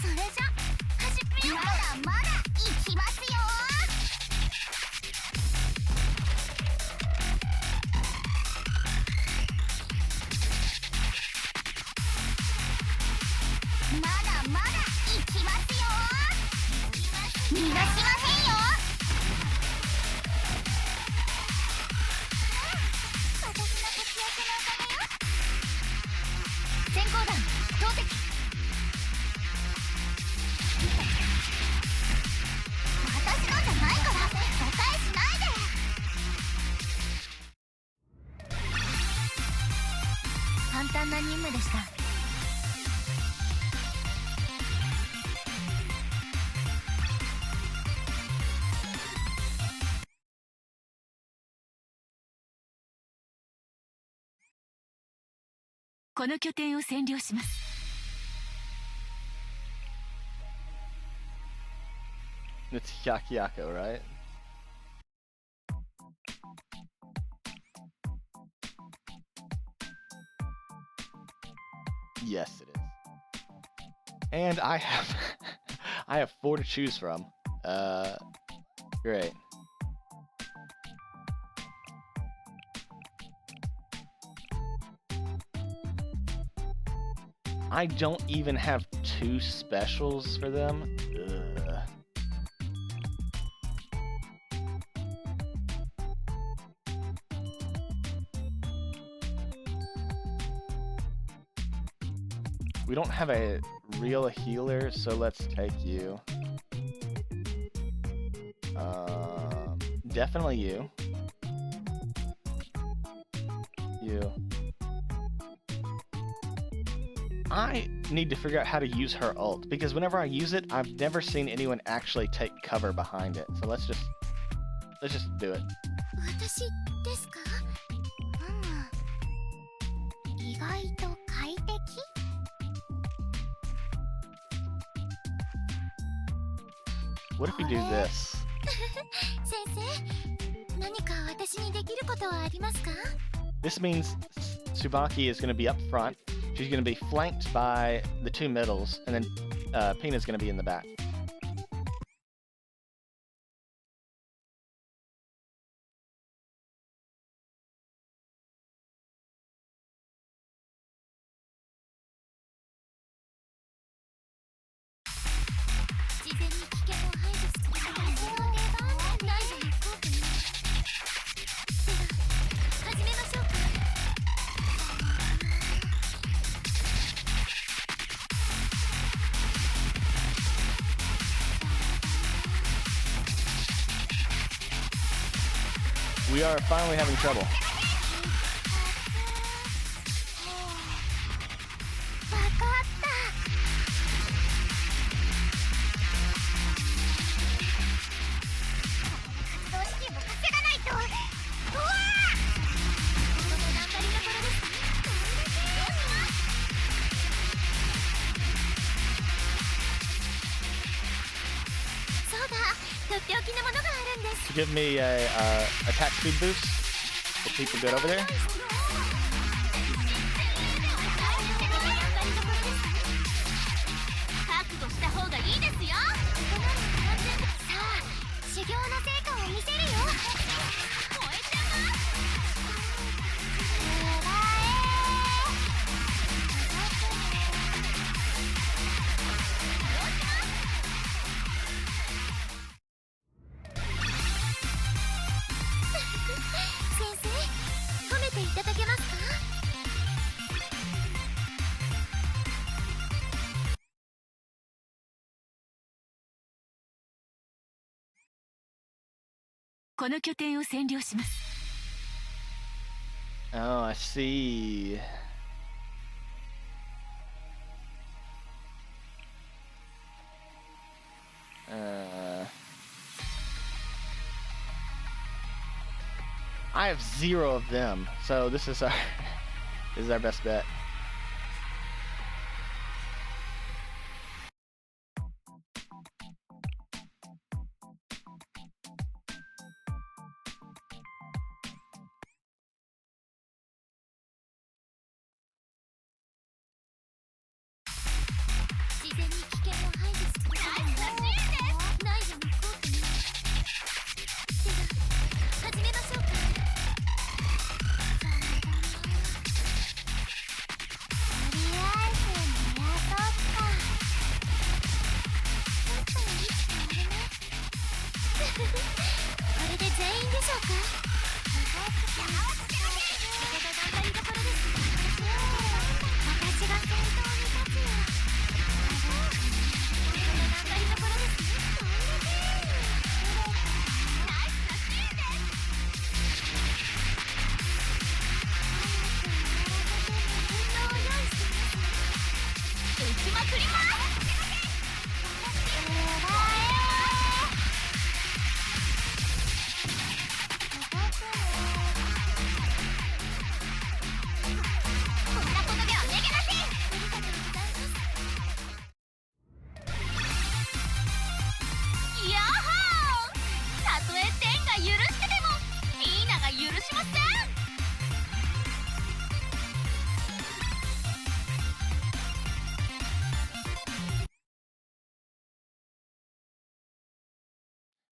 それじゃ始めようか。まだまだ行きますよ。まだまだ行きますよ。逃がしませんよ。私の活躍のおかげよ。先行弾投擲。私のじゃないから誤解しないで。簡単な任務でした。この拠点を占領します。 It's Hyakyako, right? Yes, it is. And I have I have 4 to choose from. Great. I don't even have 2 specials for them. Ugh. We don't have a real healer, so let's take you. Definitely you. You. I need to figure out how to use her ult, because whenever I use it, I've never seen anyone actually take cover behind it. So let's just do it. 私ですか？意外と快適？ What if we do this? 先生、何か私にできることはありますか？ This means Tsubaki is going to be up front. She's going to be flanked by the 2 middles, and then Pina's going to be in the back. We are finally having trouble. そうだ、とっておきのものがあるんです。 To give me a attack speed boost. The people good over there. 覚悟した方がいいですよ。さあ、修行の成果を見せるよ。燃えてます。先生、褒めていただけますか？ この拠点を占領します。 Oh, I see. I have 0 of them, so this is our This is our best bet.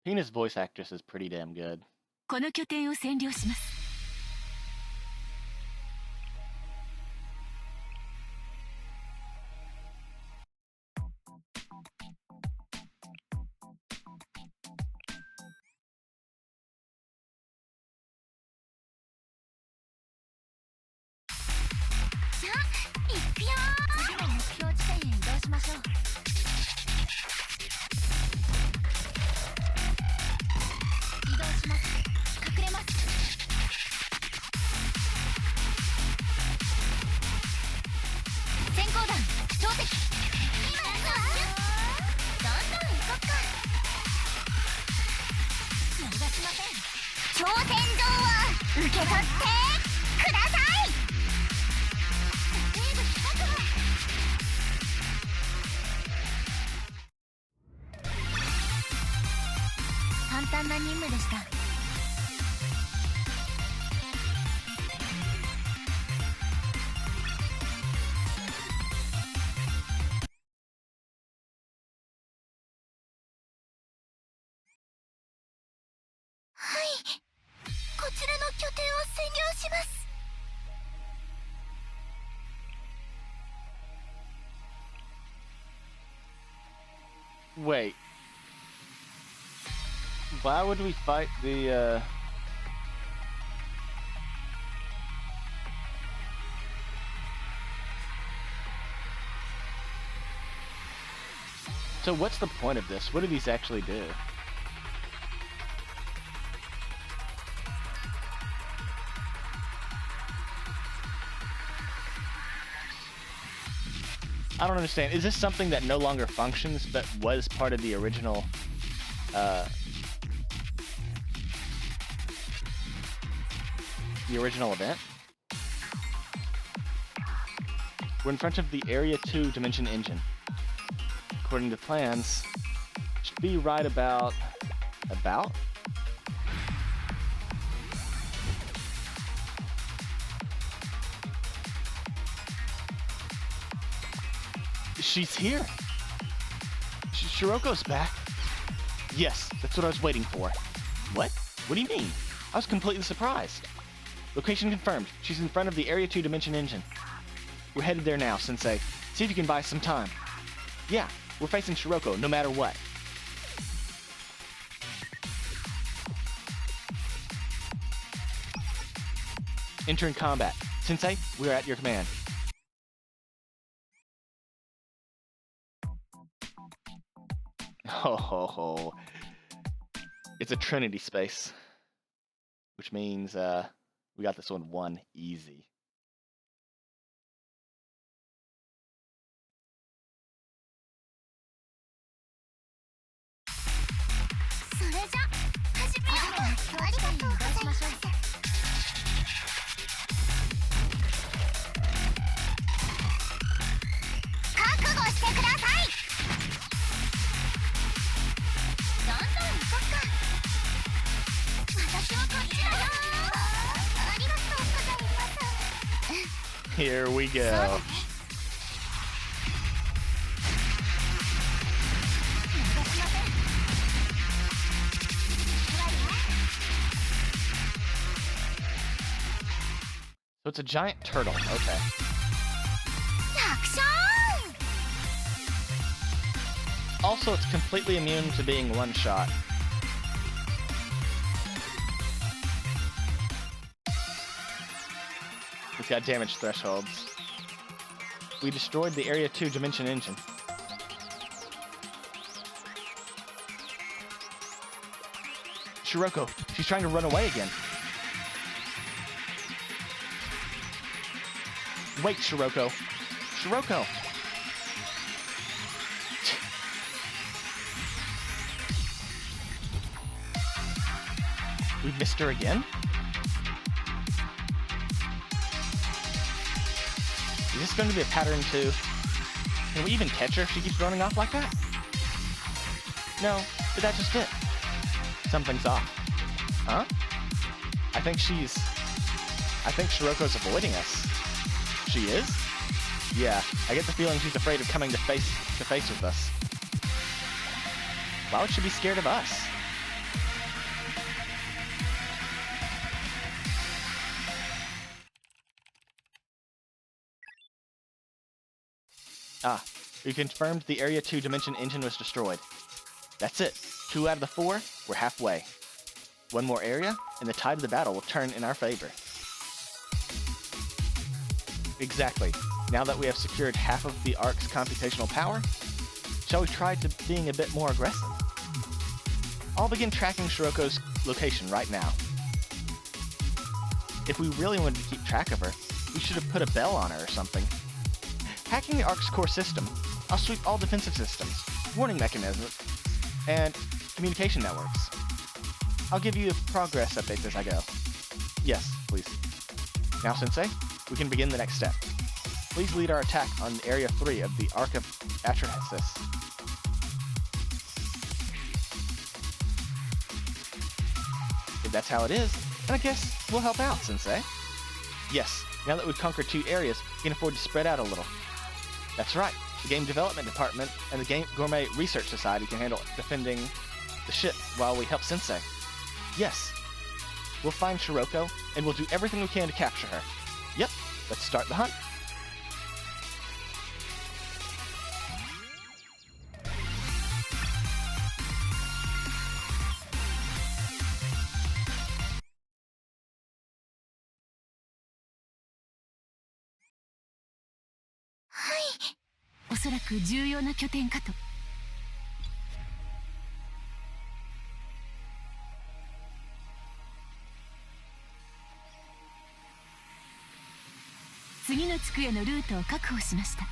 Tina's voice actress is pretty damn good. この拠点を占領します。じゃあ行くよー。次の目標地点へ移動しましょう。移動します。隠れます。先行弾標的。今やぞ。どんどん行こっか。逃がしません。挑戦状を受け取ってください。簡単な任務でした。はい、こちらの拠点を占領します。Wait. Why would we fight the, So what's the point of this? What do these actually do? I don't understand. Is this something that no longer functions but was part of the original, event? We're in front of the Area 2 Dimension Engine. According to plans, should be right about... She's here! Shiroko's back! Yes, that's what I was waiting for. What? What do you mean? I was completely surprised. Location confirmed. She's in front of the Area 2 Dimension Engine. We're headed there now, Sensei. See if you can buy some time. Yeah, we're facing Shiroko no matter what. Entering combat. Sensei, we are at your command. Ho ho ho. It's a Trinity space. Which means we got this one easy. Here we そうだ go. ね。逃がしません。いくわよ。 So it's a giant turtle. Okay. アクション Also, it's completely immune to being one shot. It's got damage thresholds. We destroyed the Area 2 Dimension Engine. Shiroko, she's trying to run away again. Wait, Shiroko. Shiroko! We missed her again? Is this going to be a pattern too? Can we even catch her if she keeps running off like that? No, but that's just it. Something's off. Huh? I think Shiroko's avoiding us. She is? Yeah, I get the feeling she's afraid of coming to face with us. Why would she be scared of us? Ah, we confirmed the Area 2 Dimension Engine was destroyed. That's it. 2 out of the 4, we're halfway. One more area, and the tide of the battle will turn in our favor. Exactly. Now that we have secured half of the Ark's computational power, shall we try being a bit more aggressive? I'll begin tracking Shiroko's location right now. If we really wanted to keep track of her, we should have put a bell on her or something. Hacking the Ark's core system, I'll sweep all defensive systems, warning mechanisms, and communication networks. I'll give you progress updates as I go. Yes, please. Now, Sensei, we can begin the next step. Please lead our attack on Area 3 of the Ark of Atrahasis. If that's how it is, then I guess we'll help out, Sensei. Yes, now that we've conquered 2 areas, we can afford to spread out a little. That's right, the Game Development Department and the Game Gourmet Research Society can handle defending the ship while we help Sensei. Yes, we'll find Shiroko, and we'll do everything we can to capture her. Yep, let's start the hunt. .おそらく重要な拠点かと。次の地区へのルートを確保しました。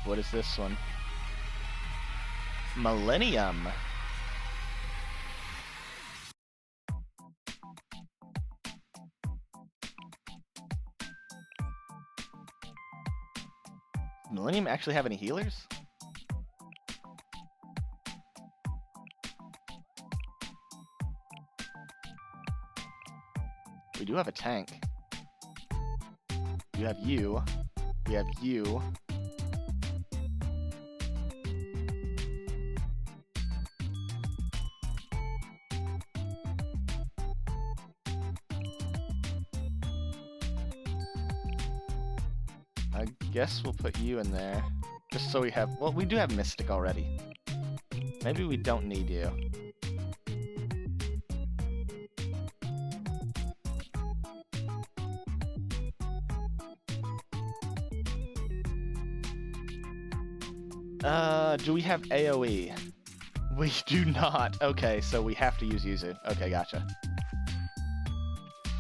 What is this one? Millennium. Millennium actually have any healers? We do have a tank. You have you. We have you. I guess we'll put you in there. Just so we have... Well, we do have Mystic already. Maybe we don't need you. Do we have AoE? We do not. Okay, so we have to use Yuzu. Okay, gotcha.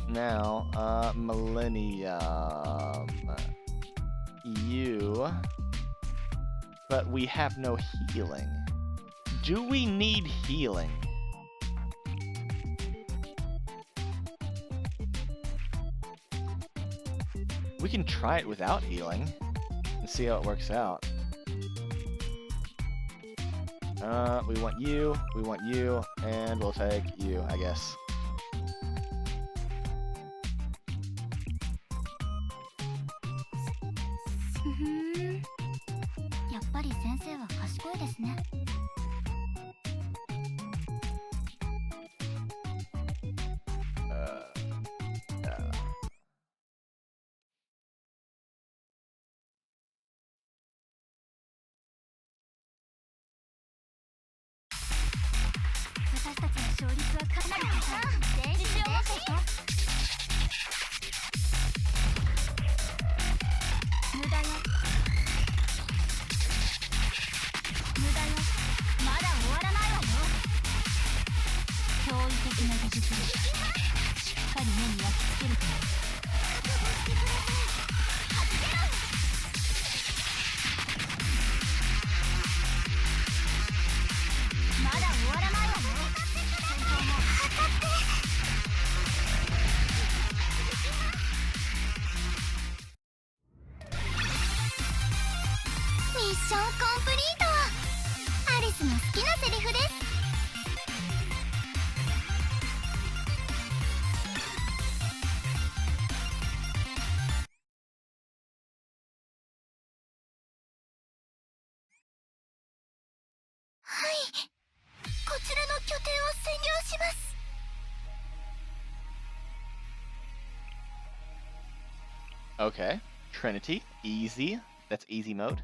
Now, Millennium. You. But we have no healing. Do we need healing? We can try it without healing and see how it works out. We want you, and we'll take you, I guess. いですね。私たちの勝率はかなり高い。自信を持っていこう。無駄よ無駄よ。まだ終わらないわよ。驚異的な技術力、しっかり目に焼き付けると覚悟してください。はじけろ。まだ終わらないわよ。戦闘も当たって。ミッションコンプリート。アリスの好きなセリフです。はい、こちらの拠点を占領します。Okay. Trinity. Easy. That's easy mode.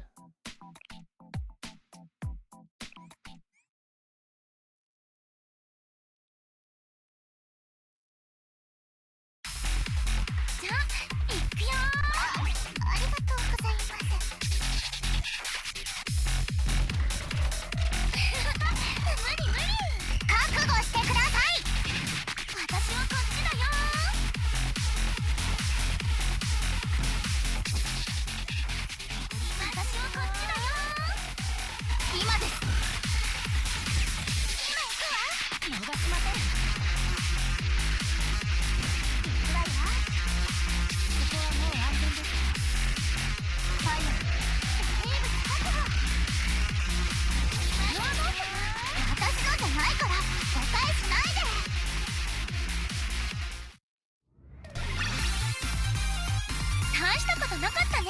大したことなかったね。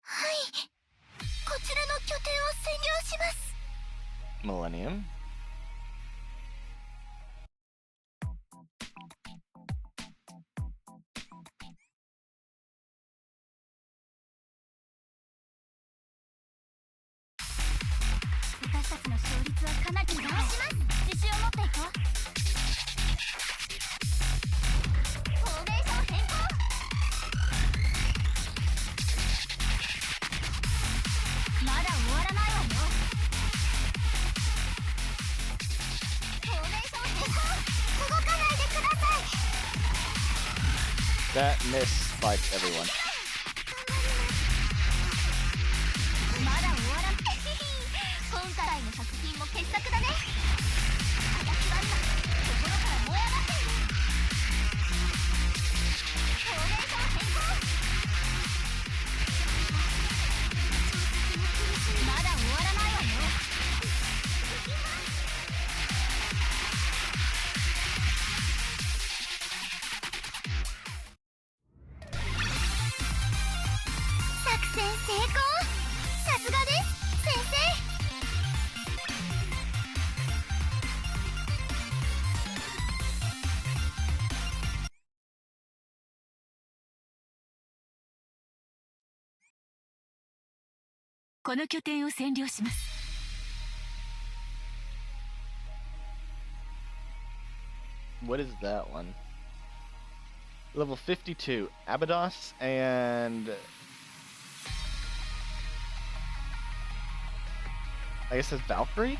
はい、こちらの拠点を占領します。Millennium.私たちの勝率はかなり高い。自信を持っていこう。フォーメーション変更。まだ終わらないわよ。フォーメーション変更。動かないでください。That miss spiked everyone. まだ終わらない。今回の作品も傑作だね。早くは今心から燃え上がっている。フォーメーション変更。まだ終わらないわよ。作戦成功。さすがです先生。この拠点を占領します。What is that one? Level 52. Abydos and... I guess it's Valkyrie?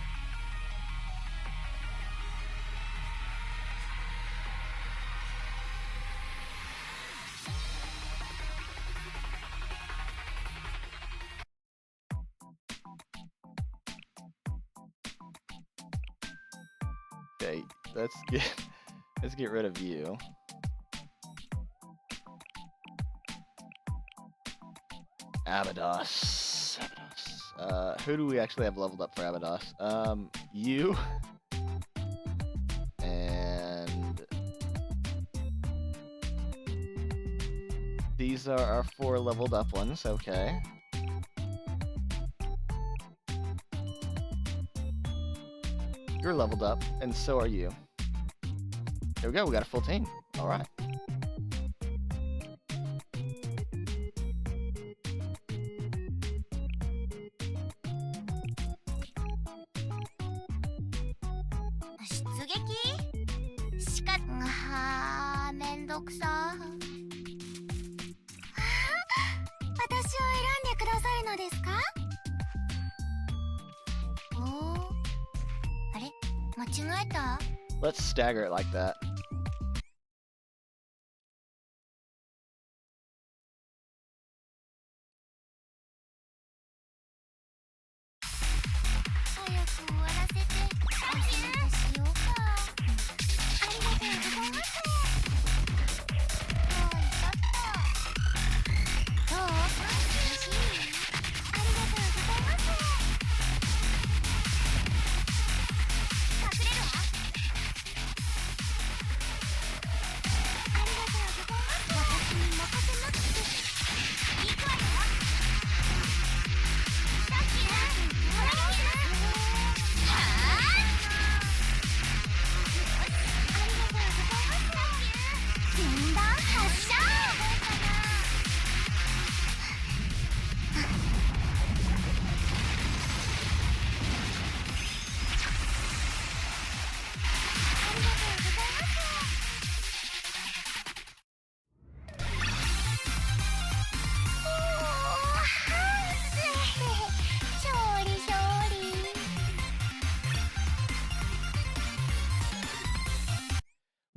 Okay, let's get rid of you. Abydos. Who do we actually have leveled up for Abydos? You. And these are our 4 leveled up ones, okay. You're leveled up, and so are you. There we go, we got a full team. Alright. Let's stagger it like that.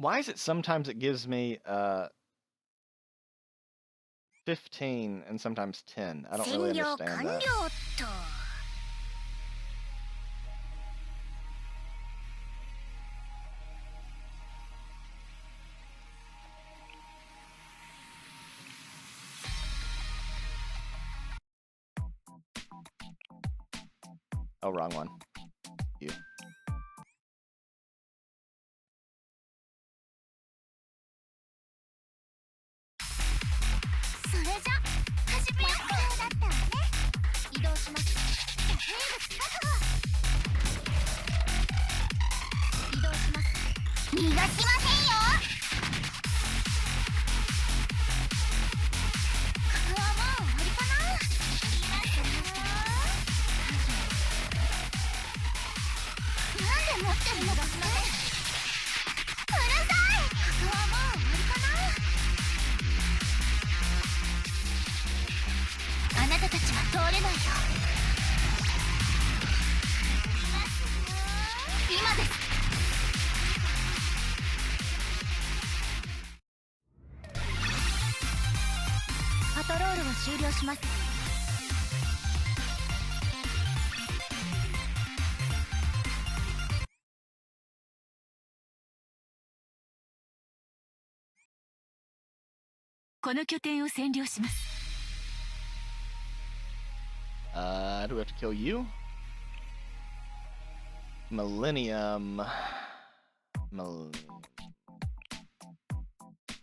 Why is it sometimes it gives me 15 and sometimes 10? I don't really understand that. Oh, wrong one. You. Do we have to kill you? Millennium.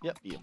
Yep, you.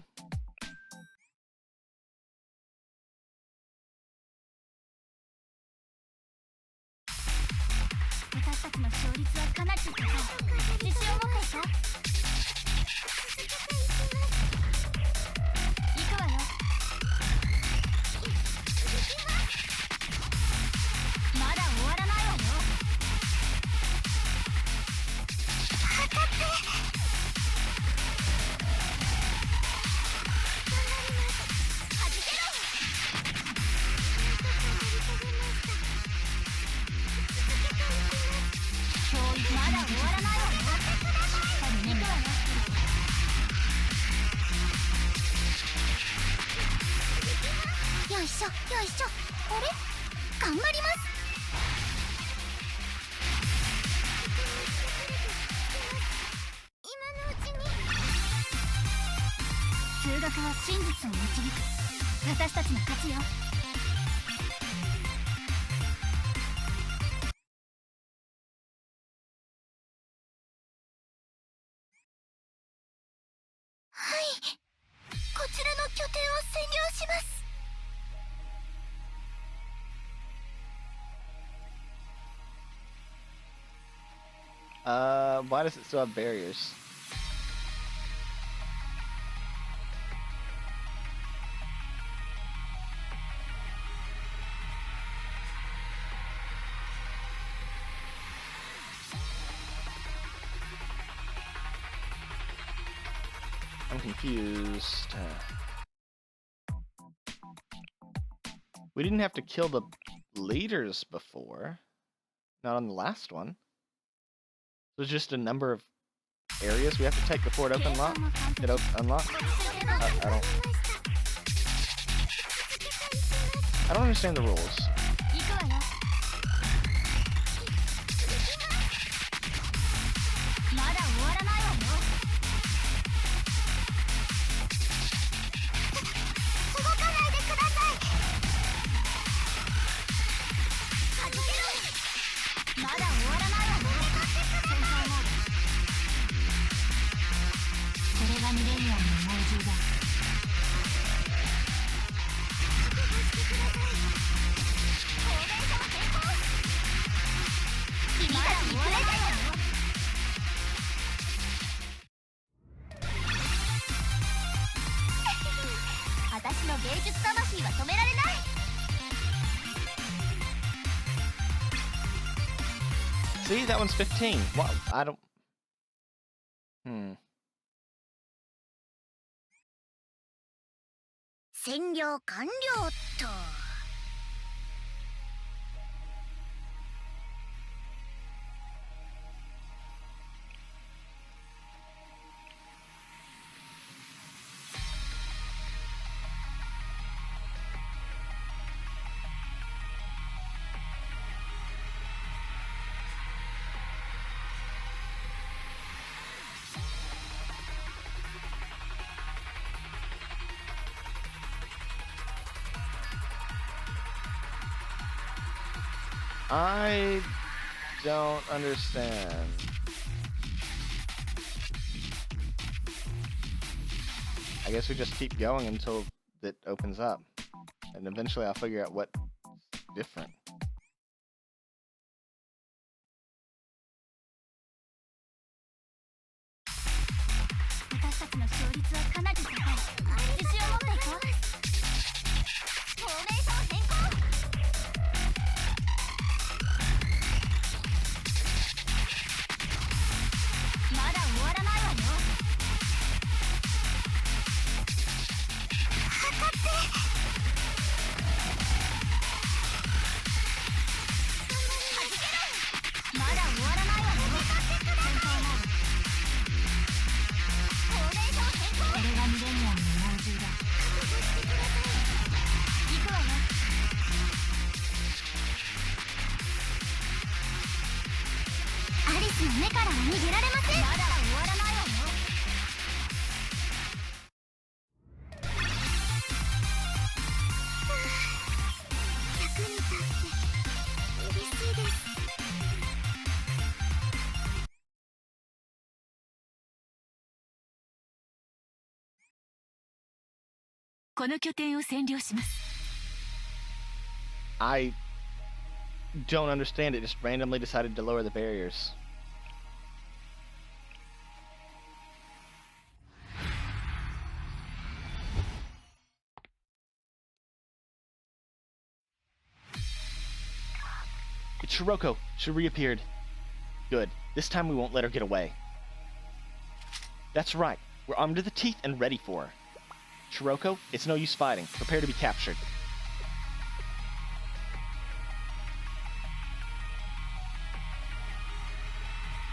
します。 Why does it still have barriers? I'm confused. We didn't have to kill the leaders before. Not on the last one. It was just a number of areas we have to take before it unlocks. I don't understand the rules. 行くわよ。まだ終わらないわよ。動かないでください。はじけろ。まだ終わらないわよ。戦闘モード。これがミレニアムの猛獣だ。私の芸術魂は止められない。 See, that one's 15. What? I don't... 占領完了と。 I don't understand. I guess we just keep going until it opens up. And eventually I'll figure out what's different. 私たちの勝率はかなり高い。自信を持っていこう。フォーメーション変更。 まだ終わらないわよ。測って。はじけろ。まだ終わらないわよ。戦闘モード。フォーメーション変更。これがミレニアムの猛獣だ。覚悟してください。行くわよ。 アリスの目からは逃げられません。まだ終わらないわよ。役に立って嬉しいです。 この拠点を占領します。 I don't understand it. Just randomly decided to lower the barriers. It's Shiroko. She reappeared. Good. This time we won't let her get away. That's right. We're armed to the teeth and ready for her. Shiroko, it's no use fighting. Prepare to be captured.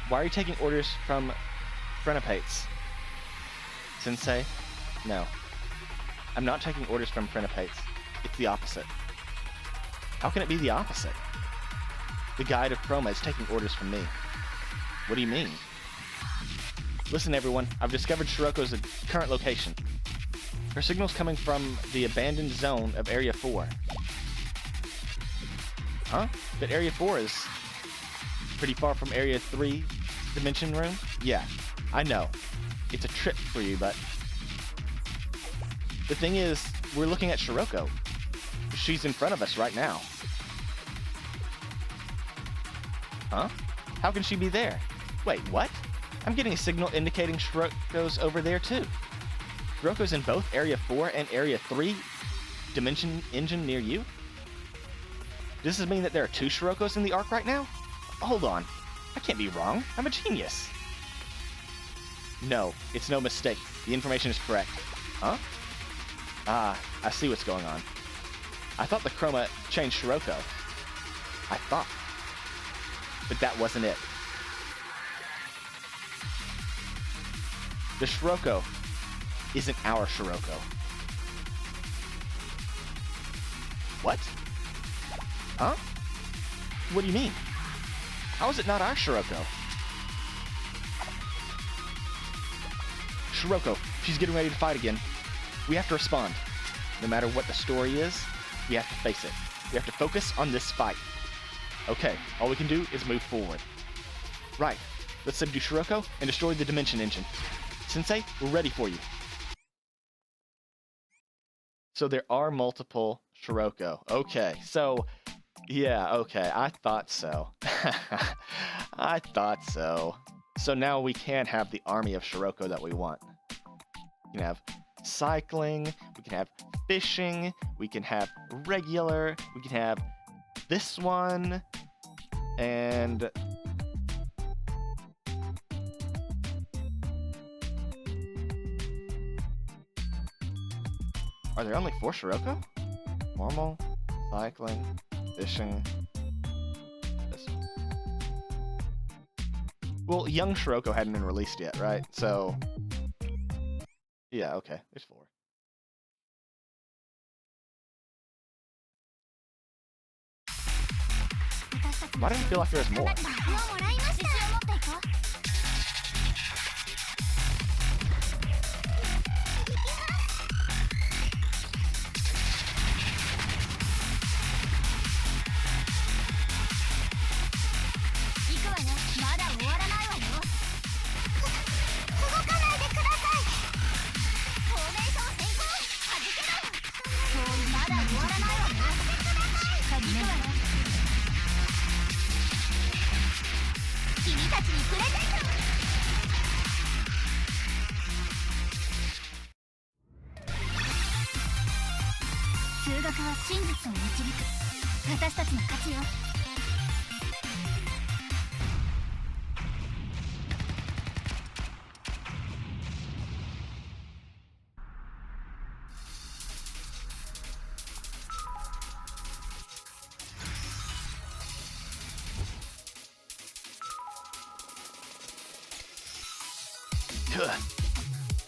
Why are you taking orders from Phrenepates? Sensei? No. I'm not taking orders from Phrenepates. It's the opposite. How can it be the opposite? The guide of Chroma is taking orders from me. What do you mean? Listen everyone, I've discovered Shiroko's current location. Her signal's coming from the abandoned zone of Area 4. Huh? But Area 4 is pretty far from Area 3 Dimension Room? Yeah, I know. It's a trip for you, but... The thing is, we're looking at Shiroko. She's in front of us right now. Huh? How can she be there? Wait, what? I'm getting a signal indicating Shiroko's over there too. Shiroko's in both Area 4 and Area 3 dimension engine near you? Does this mean that there are 2 Shirokos in the Ark right now? Hold on. I can't be wrong. I'm a genius. No, it's no mistake. The information is correct. Huh? Ah, I see what's going on. I thought the chroma changed Shiroko. I thought. But that wasn't it. The Shiroko isn't our Shiroko. What? Huh? What do you mean? How is it not our Shiroko? Shiroko, she's getting ready to fight again. We have to respond. No matter what the story is, we have to face it. We have to focus on this fight. Okay, all we can do is move forward. Right, let's subdue Shiroko and destroy the Dimension Engine. Sensei, we're ready for you. So there are multiple Shiroko. Okay, so, yeah, okay, I thought so. I thought so. So now we can have the army of Shiroko that we want. We can have cycling, we can have fishing, we can have regular, we can have this one, and are there only 4 Shiroko? Normal, cycling, fishing, this one. Well, young Shiroko hadn't been released yet, right? So, yeah, okay, there's 4. Why did I feel like there was more?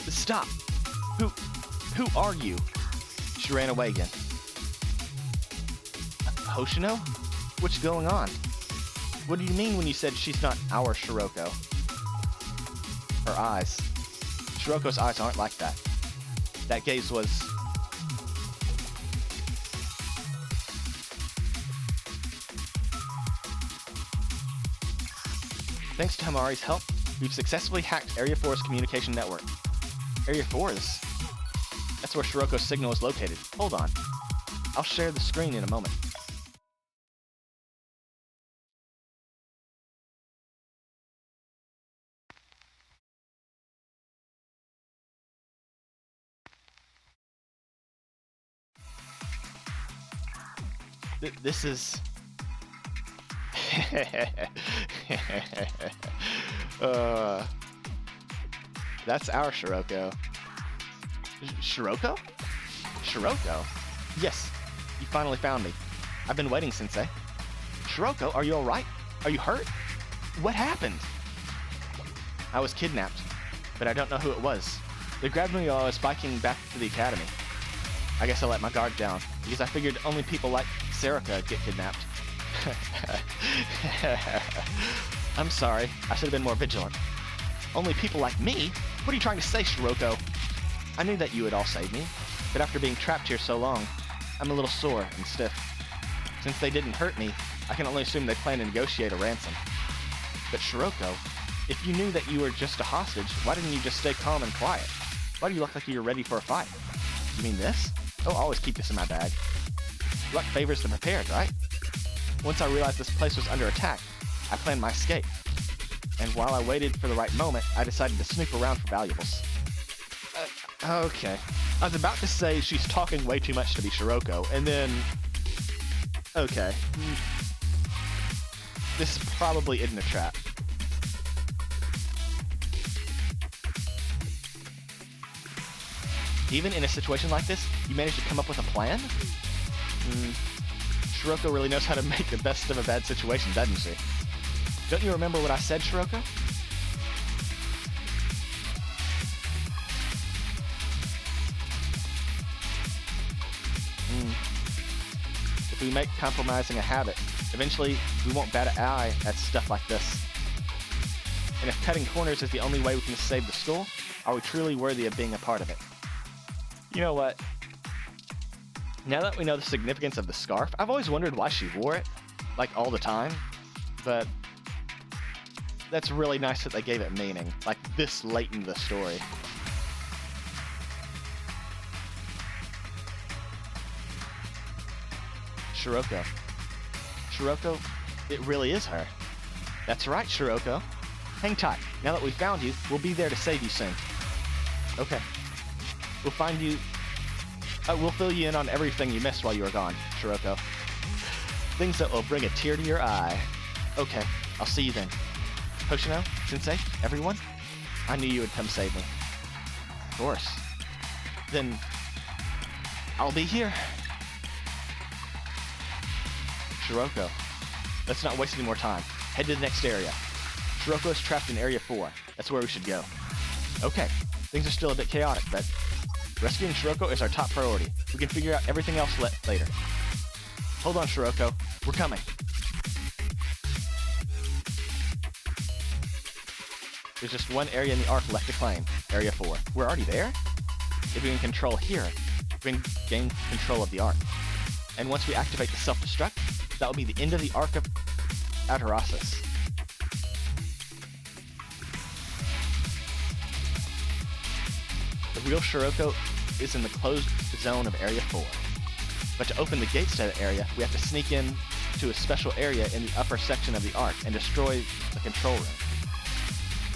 Stop! Who are you? She ran away again. Hoshino? What's going on? What do you mean when you said she's not our Shiroko? Her eyes. Shiroko's eyes aren't like that. That gaze was... Thanks to Hamari's help, we've successfully hacked Area 4's communication network. Area 4's? That's where Shiroko's signal is located. Hold on. I'll share the screen in a moment. This is... That's our Shiroko. Shiroko? Shiroko? Yes, you finally found me. I've been waiting, Sensei. Shiroko, are you alright? Are you hurt? What happened? I was kidnapped, but I don't know who it was. They grabbed me while I was biking back to the academy. I guess I let my guard down, because I figured only people like Shiroko get kidnapped. I'm sorry, I should have been more vigilant. Only people like me? What are you trying to say, Shiroko? I knew that you would all save me, but after being trapped here so long, I'm a little sore and stiff. Since they didn't hurt me, I can only assume they plan to negotiate a ransom. But Shiroko, if you knew that you were just a hostage, why didn't you just stay calm and quiet? Why do you look like you're ready for a fight? You mean this? Oh, always keep this in my bag. Luck favors the prepared, right? Once I realized this place was under attack, I planned my escape. And while I waited for the right moment, I decided to snoop around for valuables. Okay. I was about to say she's talking way too much to be Shiroko, and then... Okay. This probably isn't a trap. Even in a situation like this, you managed to come up with a plan? Shiroko really knows how to make the best of a bad situation, doesn't she? Don't you remember what I said, Shiroko? If we make compromising a habit, eventually we won't bat an eye at stuff like this. And if cutting corners is the only way we can save the school, are we truly worthy of being a part of it? You know what? Now that we know the significance of the scarf, I've always wondered why she wore it, like all the time, but that's really nice that they gave it meaning, like this late in the story. Shiroko. Shiroko, it really is her. That's right, Shiroko. Hang tight. Now that we found you, we'll be there to save you soon. Okay. We'll find you... we'll fill you in on everything you missed while you were gone, Shiroko. Things that will bring a tear to your eye. Okay, I'll see you then. Hoshino, Sensei, everyone, I knew you would come save me. Of course. Then, I'll be here. Shiroko, let's not waste any more time. Head to the next area. Shiroko is trapped in Area 4. That's where we should go. Okay, things are still a bit chaotic, but rescuing Shiroko is our top priority. We can figure out everything else later. Hold on, Shiroko. We're coming. There's just one area in the arc left to claim. Area 4. We're already there? If we can control here, we can gain control of the arc. And once we activate the self-destruct, that will be the end of the arc of Atrahasis. The real Shiroko is in the closed zone of Area 4. But to open the gates to that area, we have to sneak in to a special area in the upper section of the arc and destroy the control room.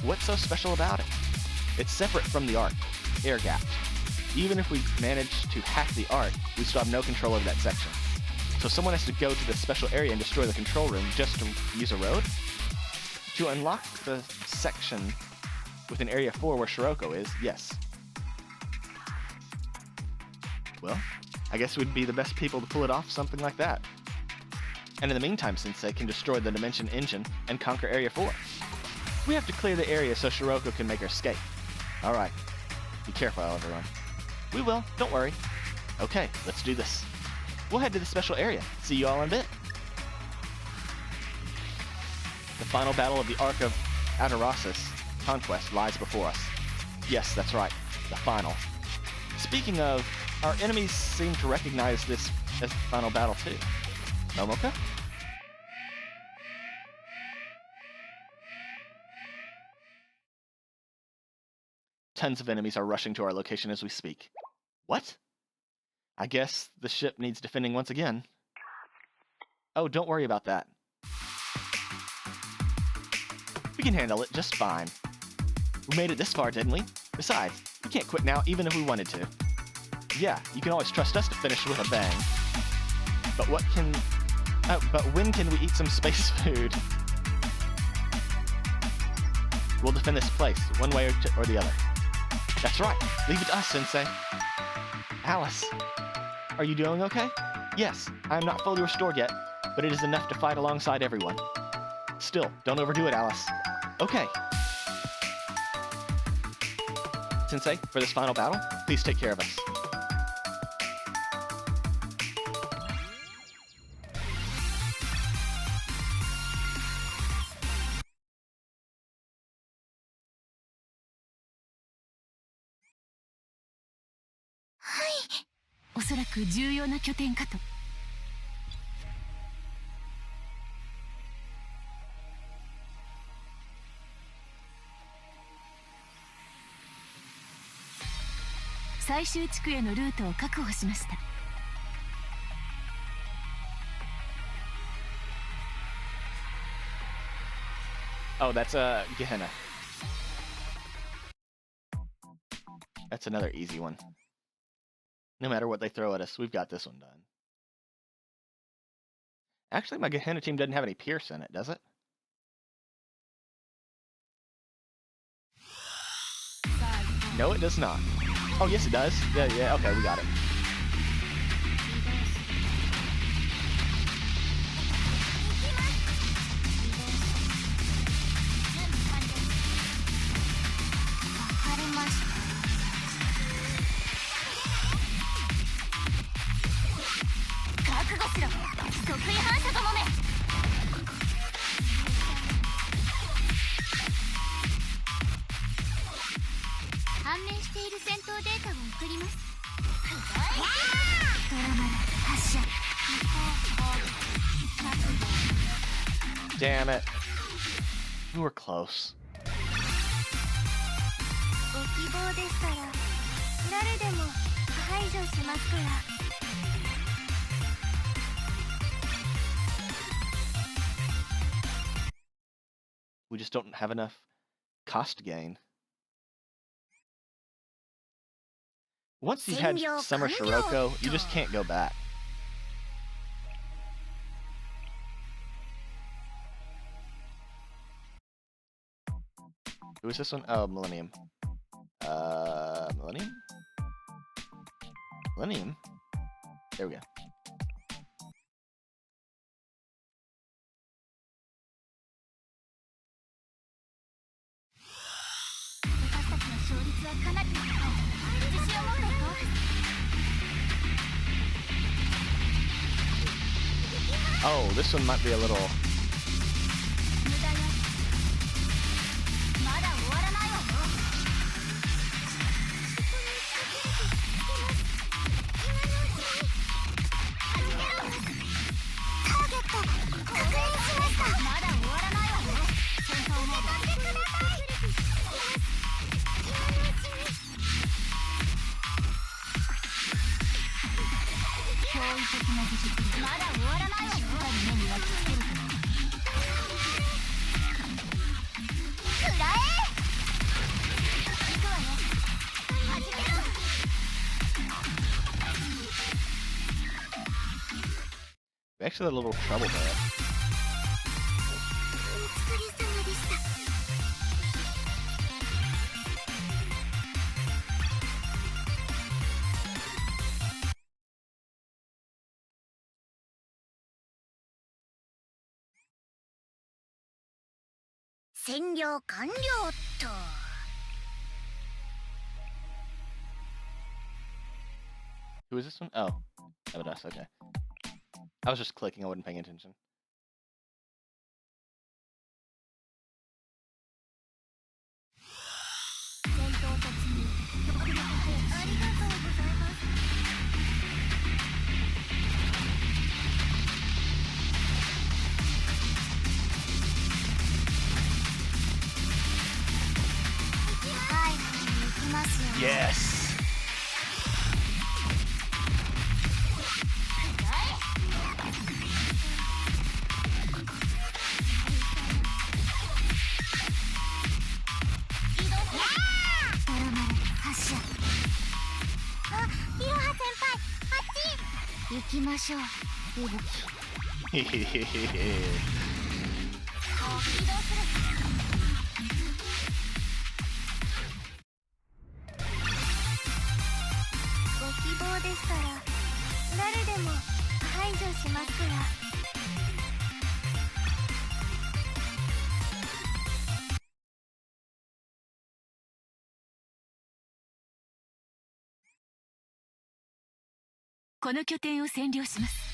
What's so special about it? It's separate from the arc, air-gapped. Even if we manage to hack the arc, we still have no control over that section. So someone has to go to this special area and destroy the control room just to use a road? To unlock the section within Area 4 where Shiroko is, yes. Well, I guess we'd be the best people to pull it off, something like that. And in the meantime, Sensei can destroy the Dimension Engine and conquer Area 4. We have to clear the area so Shiroko can make her escape. Alright. Be careful, everyone. We will, don't worry. Okay, let's do this. We'll head to the special area. See you all in a bit. The final battle of the Arc of Atrahasis, Conquest, lies before us. Yes, that's right. The final. Speaking of, our enemies seem to recognize this as the final battle too. Momoka? Tons of enemies are rushing to our location as we speak. What? I guess the ship needs defending once again. Oh, don't worry about that. We can handle it just fine. We made it this far, didn't we? Besides, we can't quit now even if we wanted to. Yeah, you can always trust us to finish with a bang. But when can we eat some space food? We'll defend this place, one way or the other. That's right. Leave it to us, Sensei. Alice, are you doing okay? Yes, I am not fully restored yet, but it is enough to fight alongside everyone. Still, don't overdo it, Alice. Okay. Sensei, for this final battle, please take care of us.はい。おそらく重要な拠点かと。最終地区へのルートを確保しました。Oh, that's Gehenna. That's another easy one. No matter what they throw at us, we've got this one done. Actually, my Gehenna team doesn't have any Pierce in it, does it? No, it does not. Oh, yes, it does. Yeah, okay, we got it. Damn it. We were close. We just don't have enough cost gain. Once you've had Summer Shiroko, you just can't go back. Who is this one? Oh, Millennium. Millennium? Millennium? There we go. Oh, this one might be a little... We actually had a little trouble there. Who is this one? Oh, Atrahasis, okay. I was just clicking, I wasn't paying attention. Yes!この拠点を占領します。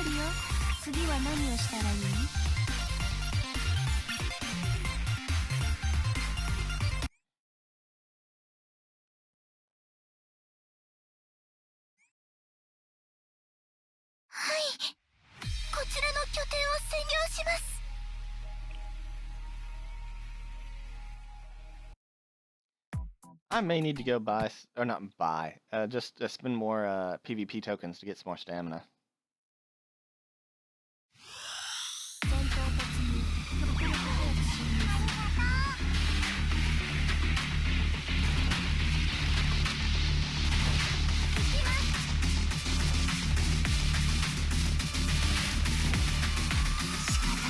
理よ。次は何をしたらいい？はい、こちらの拠点を占領します。I may need to go buy, or not buy, just spend more PvP tokens to get some more stamina. 戦闘突入。極力早く侵入する。仕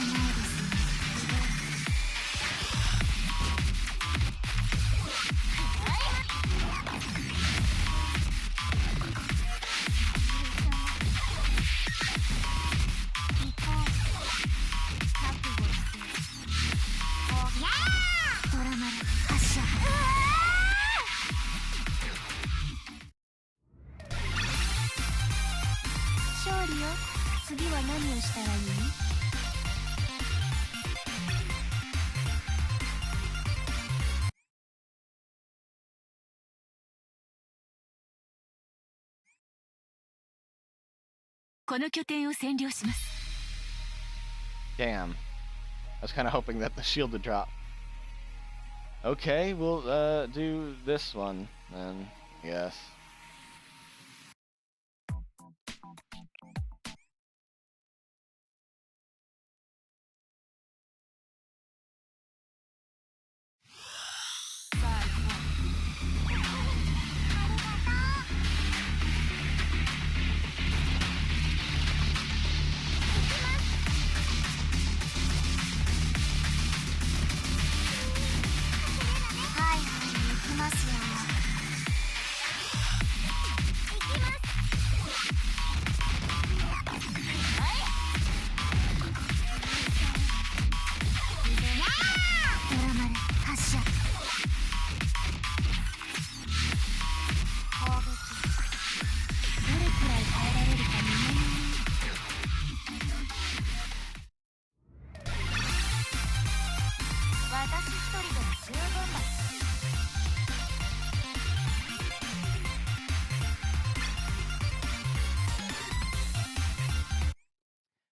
方ないですね。ドラマル発射。勝利よ。次は何をしたらいい？この拠点を占領します。 Damn. I was kind of hoping that the shield would drop. Okay, we'll do this one then, I guess.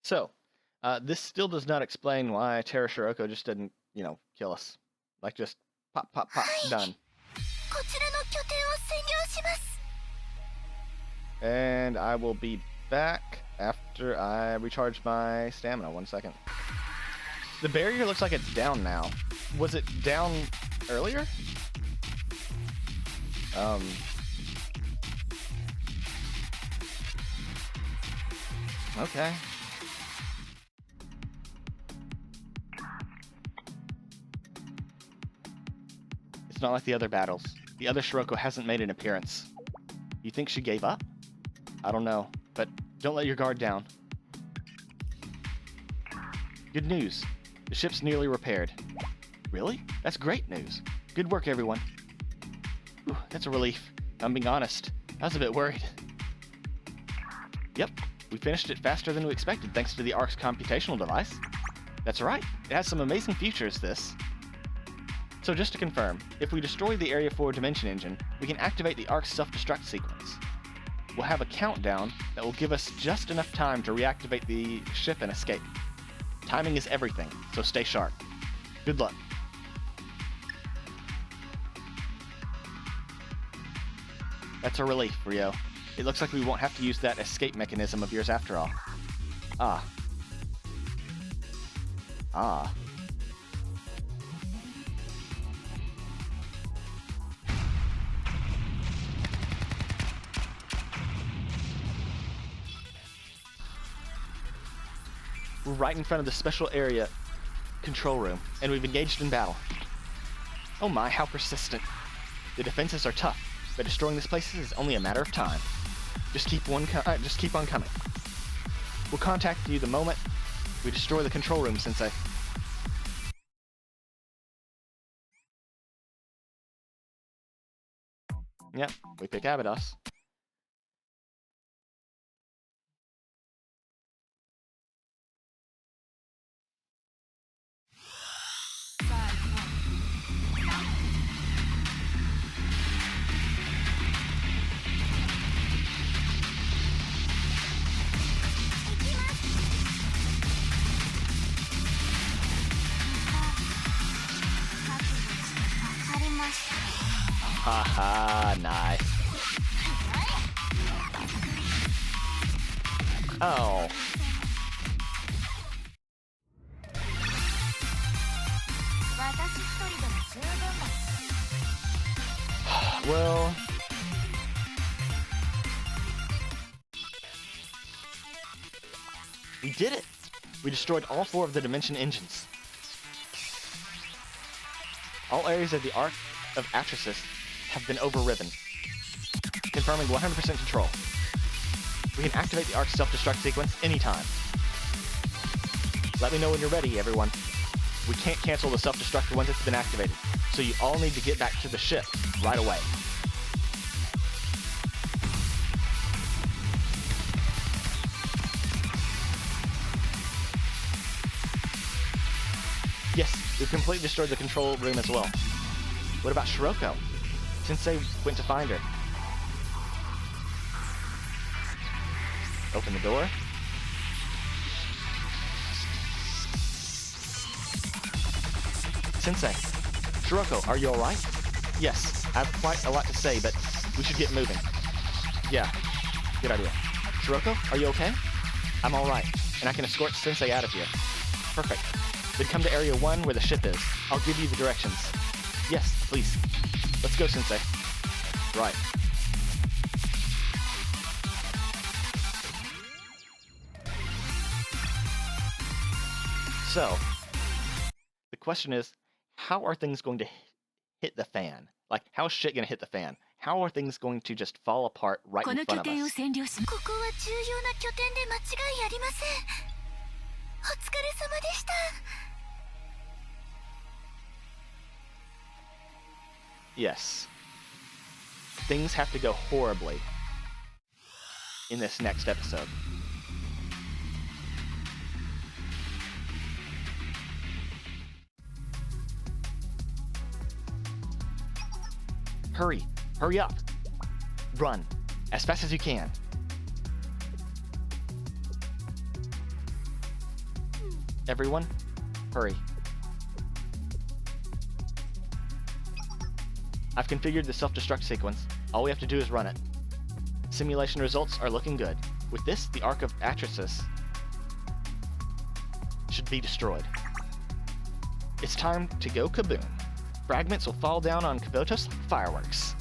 So, this still does not explain why Terra Shiroko just didn't, kill us. Like, just pop, pop, pop, done. And I will be back after I recharge my stamina. 1 second. The barrier looks like it's down now. Was it down earlier? Okay. It's not like the other battles. The other Shiroko hasn't made an appearance. You think she gave up? I don't know, but don't let your guard down. Good news. The ship's nearly repaired. Really? That's great news. Good work, everyone. Whew, that's a relief. I'm being honest. I was a bit worried. Yep, we finished it faster than we expected thanks to the Ark's computational device. That's right. It has some amazing features, this. So just to confirm, if we destroy the Area 4 Dimension Engine, we can activate the Ark's self-destruct sequence. We'll have a countdown that will give us just enough time to reactivate the ship and escape. Timing is everything, so stay sharp. Good luck. That's a relief, Rio. It looks like we won't have to use that escape mechanism of yours after all. Ah. Ah. We're right in front of the special area control room, and we've engaged in battle. Oh my, how persistent. The defenses are tough, but destroying this place is only a matter of time. Just keep on coming. We'll contact you the moment we destroy the control room, Sensei. Yep, we pick Abydos. Haha, nice. Oh. Well... we did it! We destroyed all 4 of the Dimension engines. All areas of the Arc of Atrahasis have been overridden, confirming 100% control. We can activate the Arc's self-destruct sequence anytime. Let me know when you're ready, everyone. We can't cancel the self-destruct once it's been activated, so you all need to get back to the ship right away. Yes, we've completely destroyed the control room as well. What about Shiroko? Sensei went to find her. Open the door. Sensei, Shiroko, are you alright? Yes, I have quite a lot to say, but we should get moving. Yeah, good idea. Shiroko, are you okay? I'm alright, and I can escort Sensei out of here. Perfect. Then come to Area 1 where the ship is. I'll give you the directions. Yes, please. Let's go, Sensei. Right. So, the question is, how are things going to hit the fan? Like, how is shit going to hit the fan? How are things going to just fall apart right in front of us? Yes. Things have to go horribly in this next episode. Hurry! Hurry up! Run! As fast as you can. Everyone, hurry. I've configured the self-destruct sequence. All we have to do is run it. Simulation results are looking good. With this, the Arc of Atrahasis should be destroyed. It's time to go kaboom. Fragments will fall down on Kabuto's like fireworks.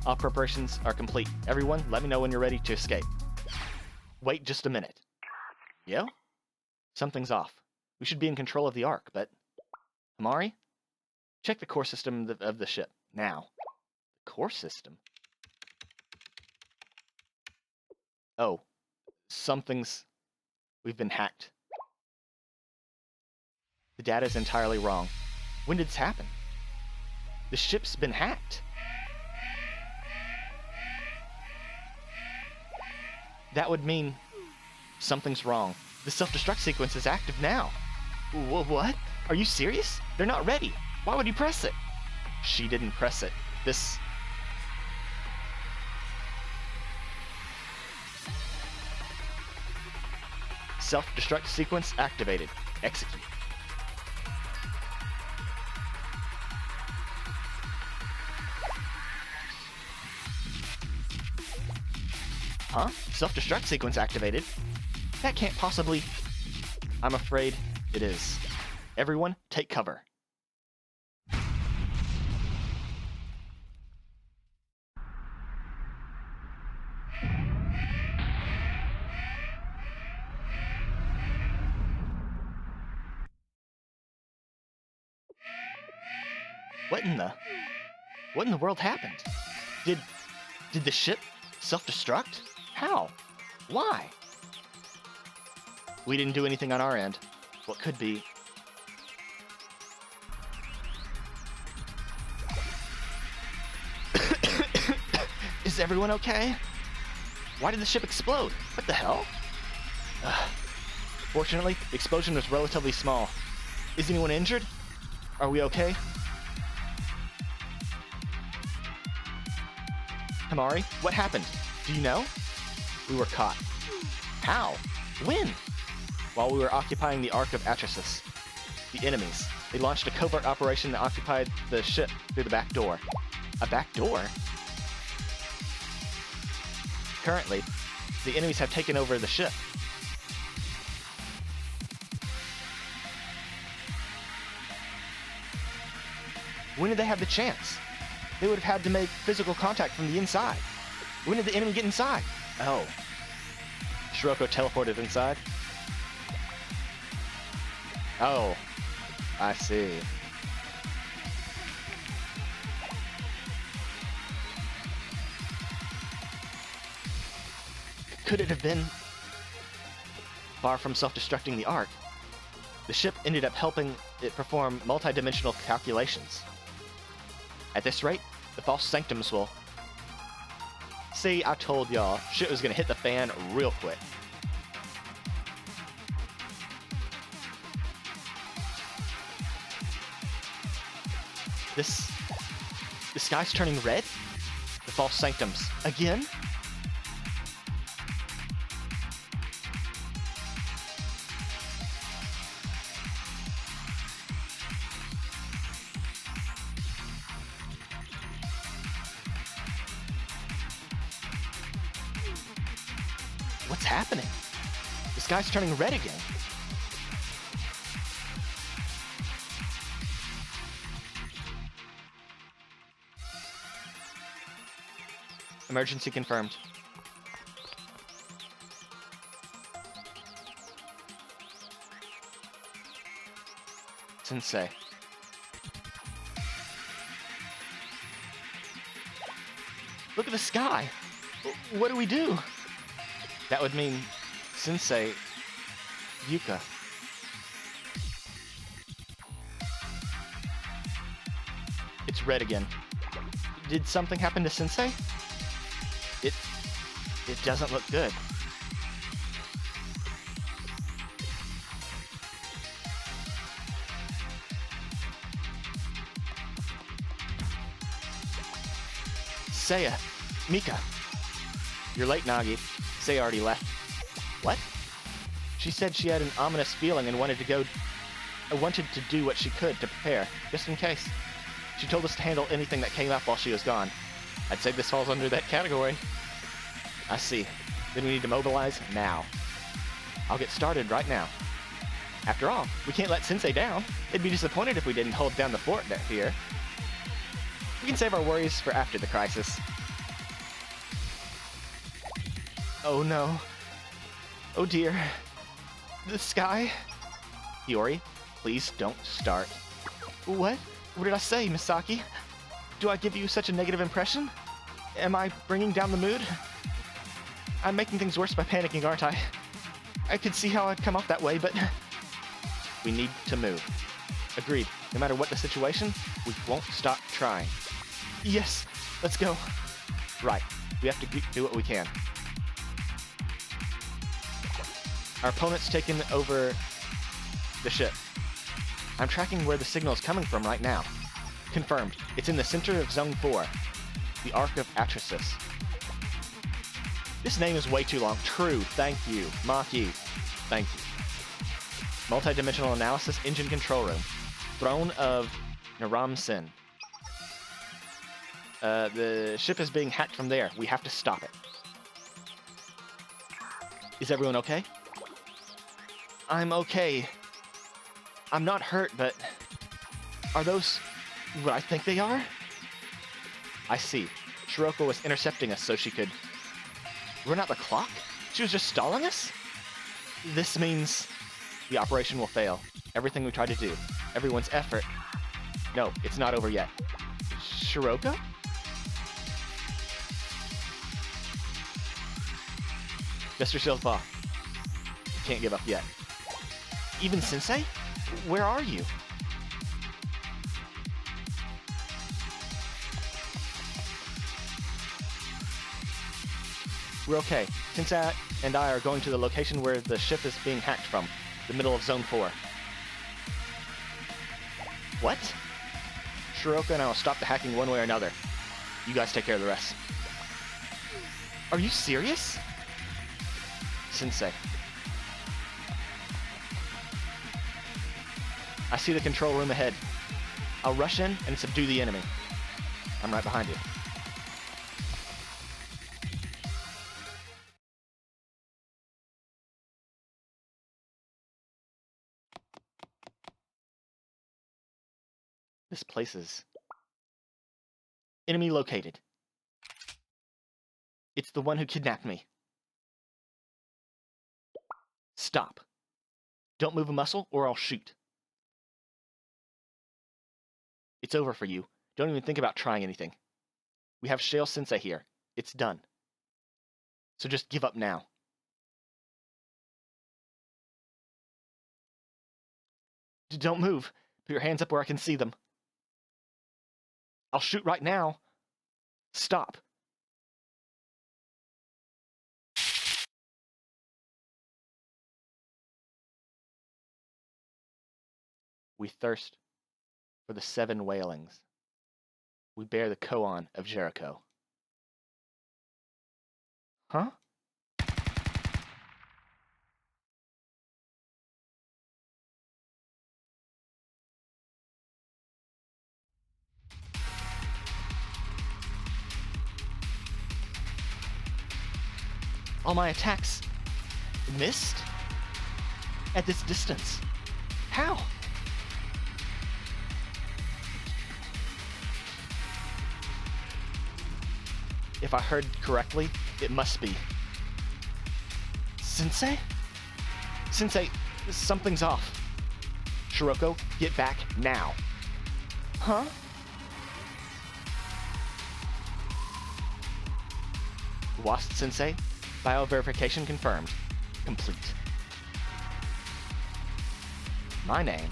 All preparations are complete. Everyone, let me know when you're ready to escape. Wait just a minute. Yo? Something's off. We should be in control of the Ark, but... Amari? Check the core system of the ship, now. The core system? Oh. We've been hacked. The data is entirely wrong. When did this happen? The ship's been hacked. That would mean something's wrong. The self-destruct sequence is active now. What? Are you serious? They're not ready. Why would you press it? She didn't press it. This... Self-destruct sequence activated. Execute. Huh? Self-destruct sequence activated? That can't possibly... I'm afraid it is. Everyone, take cover. What in the world happened? Did the ship self-destruct? How? Why? We didn't do anything on our end. What could be? Is everyone okay? Why did the ship explode? What the hell? Fortunately, the explosion was relatively small. Is anyone injured? Are we okay? Amari, what happened? Do you know? We were caught. How? When? While we were occupying the Ark of Atrahasis. The enemies. They launched a covert operation that occupied the ship through the back door. A back door? Currently, the enemies have taken over the ship. When did they have the chance? They would have had to make physical contact from the inside. When did the enemy get inside? Oh. Shiroko teleported inside? Oh. I see. Could it have been? Far from self-destructing the Ark, the ship ended up helping it perform multi-dimensional calculations. At this rate, the false sanctums will... See, I told y'all, shit was gonna hit the fan real quick. The sky's turning red? The false sanctums. Again? What's happening? The sky's turning red again. Emergency confirmed. Sensei. Look at the sky. What do we do? That would mean Sensei, Yuka. It's red again. Did something happen to Sensei? It doesn't look good. Seiya, Mika. You're late, Nagi. Seiya already left. What? She said she had an ominous feeling and wanted to do what she could to prepare, just in case. She told us to handle anything that came up while she was gone. I'd say this falls under that category. I see. Then we need to mobilize now. I'll get started right now. After all, we can't let Sensei down. They'd be disappointed if we didn't hold down the fort here. We can save our worries for after the crisis. Oh no. Oh dear. The sky? Hiyori, please don't start. What? What did I say, Misaki? Do I give you such a negative impression? Am I bringing down the mood? I'm making things worse by panicking, aren't I? I could see how I'd come off that way, but... We need to move. Agreed. No matter what the situation, we won't stop trying. Yes, let's go. Right. We have to do what we can. Our opponent's taken over the ship. I'm tracking where the signal is coming from right now. Confirmed. It's in the center of Zone 4. The Ark of Atrahasis. This name is way too long. True. Thank you. Maki. Thank you. Multi-dimensional analysis engine control room. Throne of Naram Sin. The ship is being hacked from there. We have to stop it. Is everyone okay? I'm okay. I'm not hurt, but... Are those what I think they are? I see. Shiroko was intercepting us so she could... Run out the clock? She was just stalling us? This means the operation will fail. Everything we tried to do. Everyone's effort. No, it's not over yet. Shiroko? Mr. Silva. Can't give up yet. Even Sensei? Where are you? We're okay. Sensei and I are going to the location where the ship is being hacked from. The middle of Zone 4. What? Shiroko and I will stop the hacking one way or another. You guys take care of the rest. Are you serious? Sensei. I see the control room ahead. I'll rush in and subdue the enemy. I'm right behind you. This place is... Enemy located. It's the one who kidnapped me. Stop. Don't move a muscle or I'll shoot. It's over for you. Don't even think about trying anything. We have Shale Sensei here. It's done. So just give up now. Don't move. Put your hands up where I can see them. I'll shoot right now. Stop. We thirst for the 7 whalings. We bear the koan of Jericho. Huh? All my attacks missed? At this distance. How? If I heard correctly, it must be. Sensei? Sensei, something's off. Shiroko, get back now. Huh? Wasp Sensei, bioverification confirmed. Complete. My name.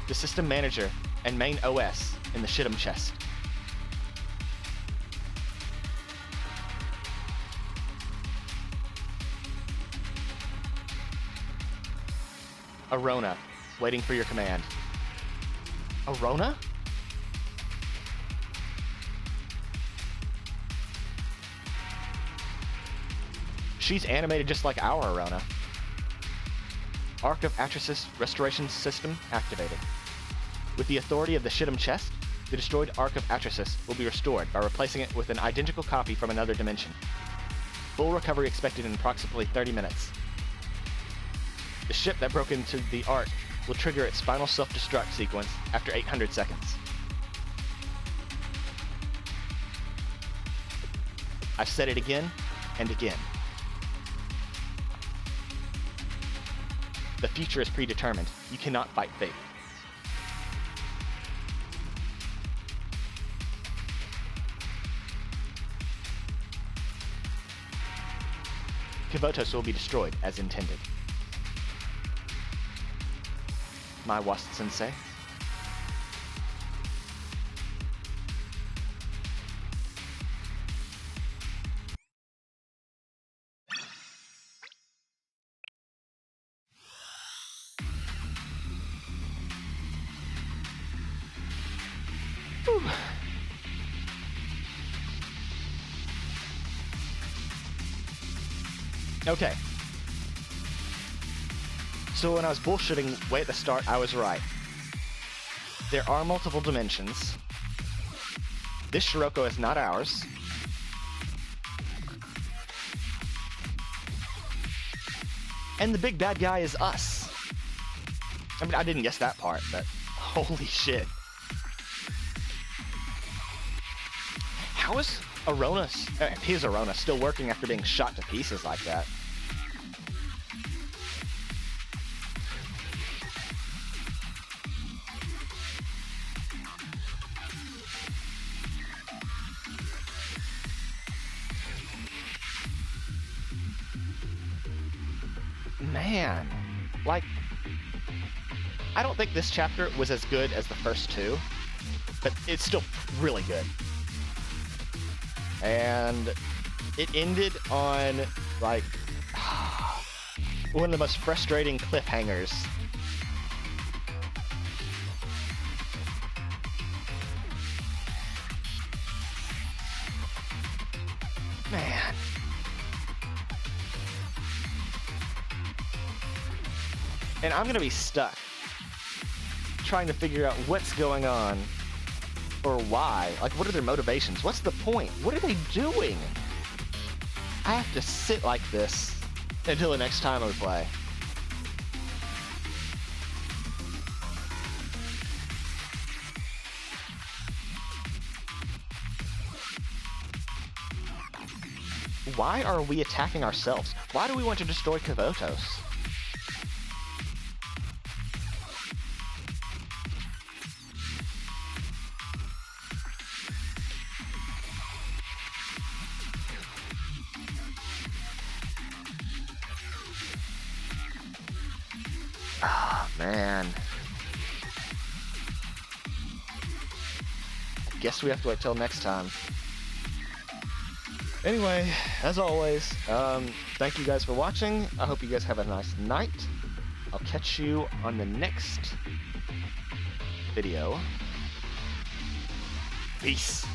The system manager and main OS in the Shit'em chest. Arona, waiting for your command. Arona? She's animated just like our Arona. Arc of Atrahasis restoration system activated. With the authority of the Shit'em chest, the destroyed Arc of Atrahasis will be restored by replacing it with an identical copy from another dimension. Full recovery expected in approximately 30 minutes. The ship that broke into the Ark will trigger its final self-destruct sequence after 800 seconds. I've said it again and again. The future is predetermined. You cannot fight fate. Kivotos will be destroyed as intended. My Wasp Sensei. Whew. Okay. So when I was bullshitting way at the start, I was right. There are multiple dimensions. This Shiroko is not ours. And the big bad guy is us. I mean, I didn't guess that part, but holy shit. How is his Arona still working after being shot to pieces like that? Man, like, I don't think this chapter was as good as the first two, but it's still really good. And it ended on, like, one of the most frustrating cliffhangers. Man. And I'm gonna be stuck trying to figure out what's going on or why. Like, what are their motivations? What's the point? What are they doing? I have to sit like this until the next time we play. Why are we attacking ourselves? Why do we want to destroy Kavotos? Ah, man. Guess we have to wait till next time. Anyway, as always, thank you guys for watching. I hope you guys have a nice night. I'll catch you on the next video. Peace.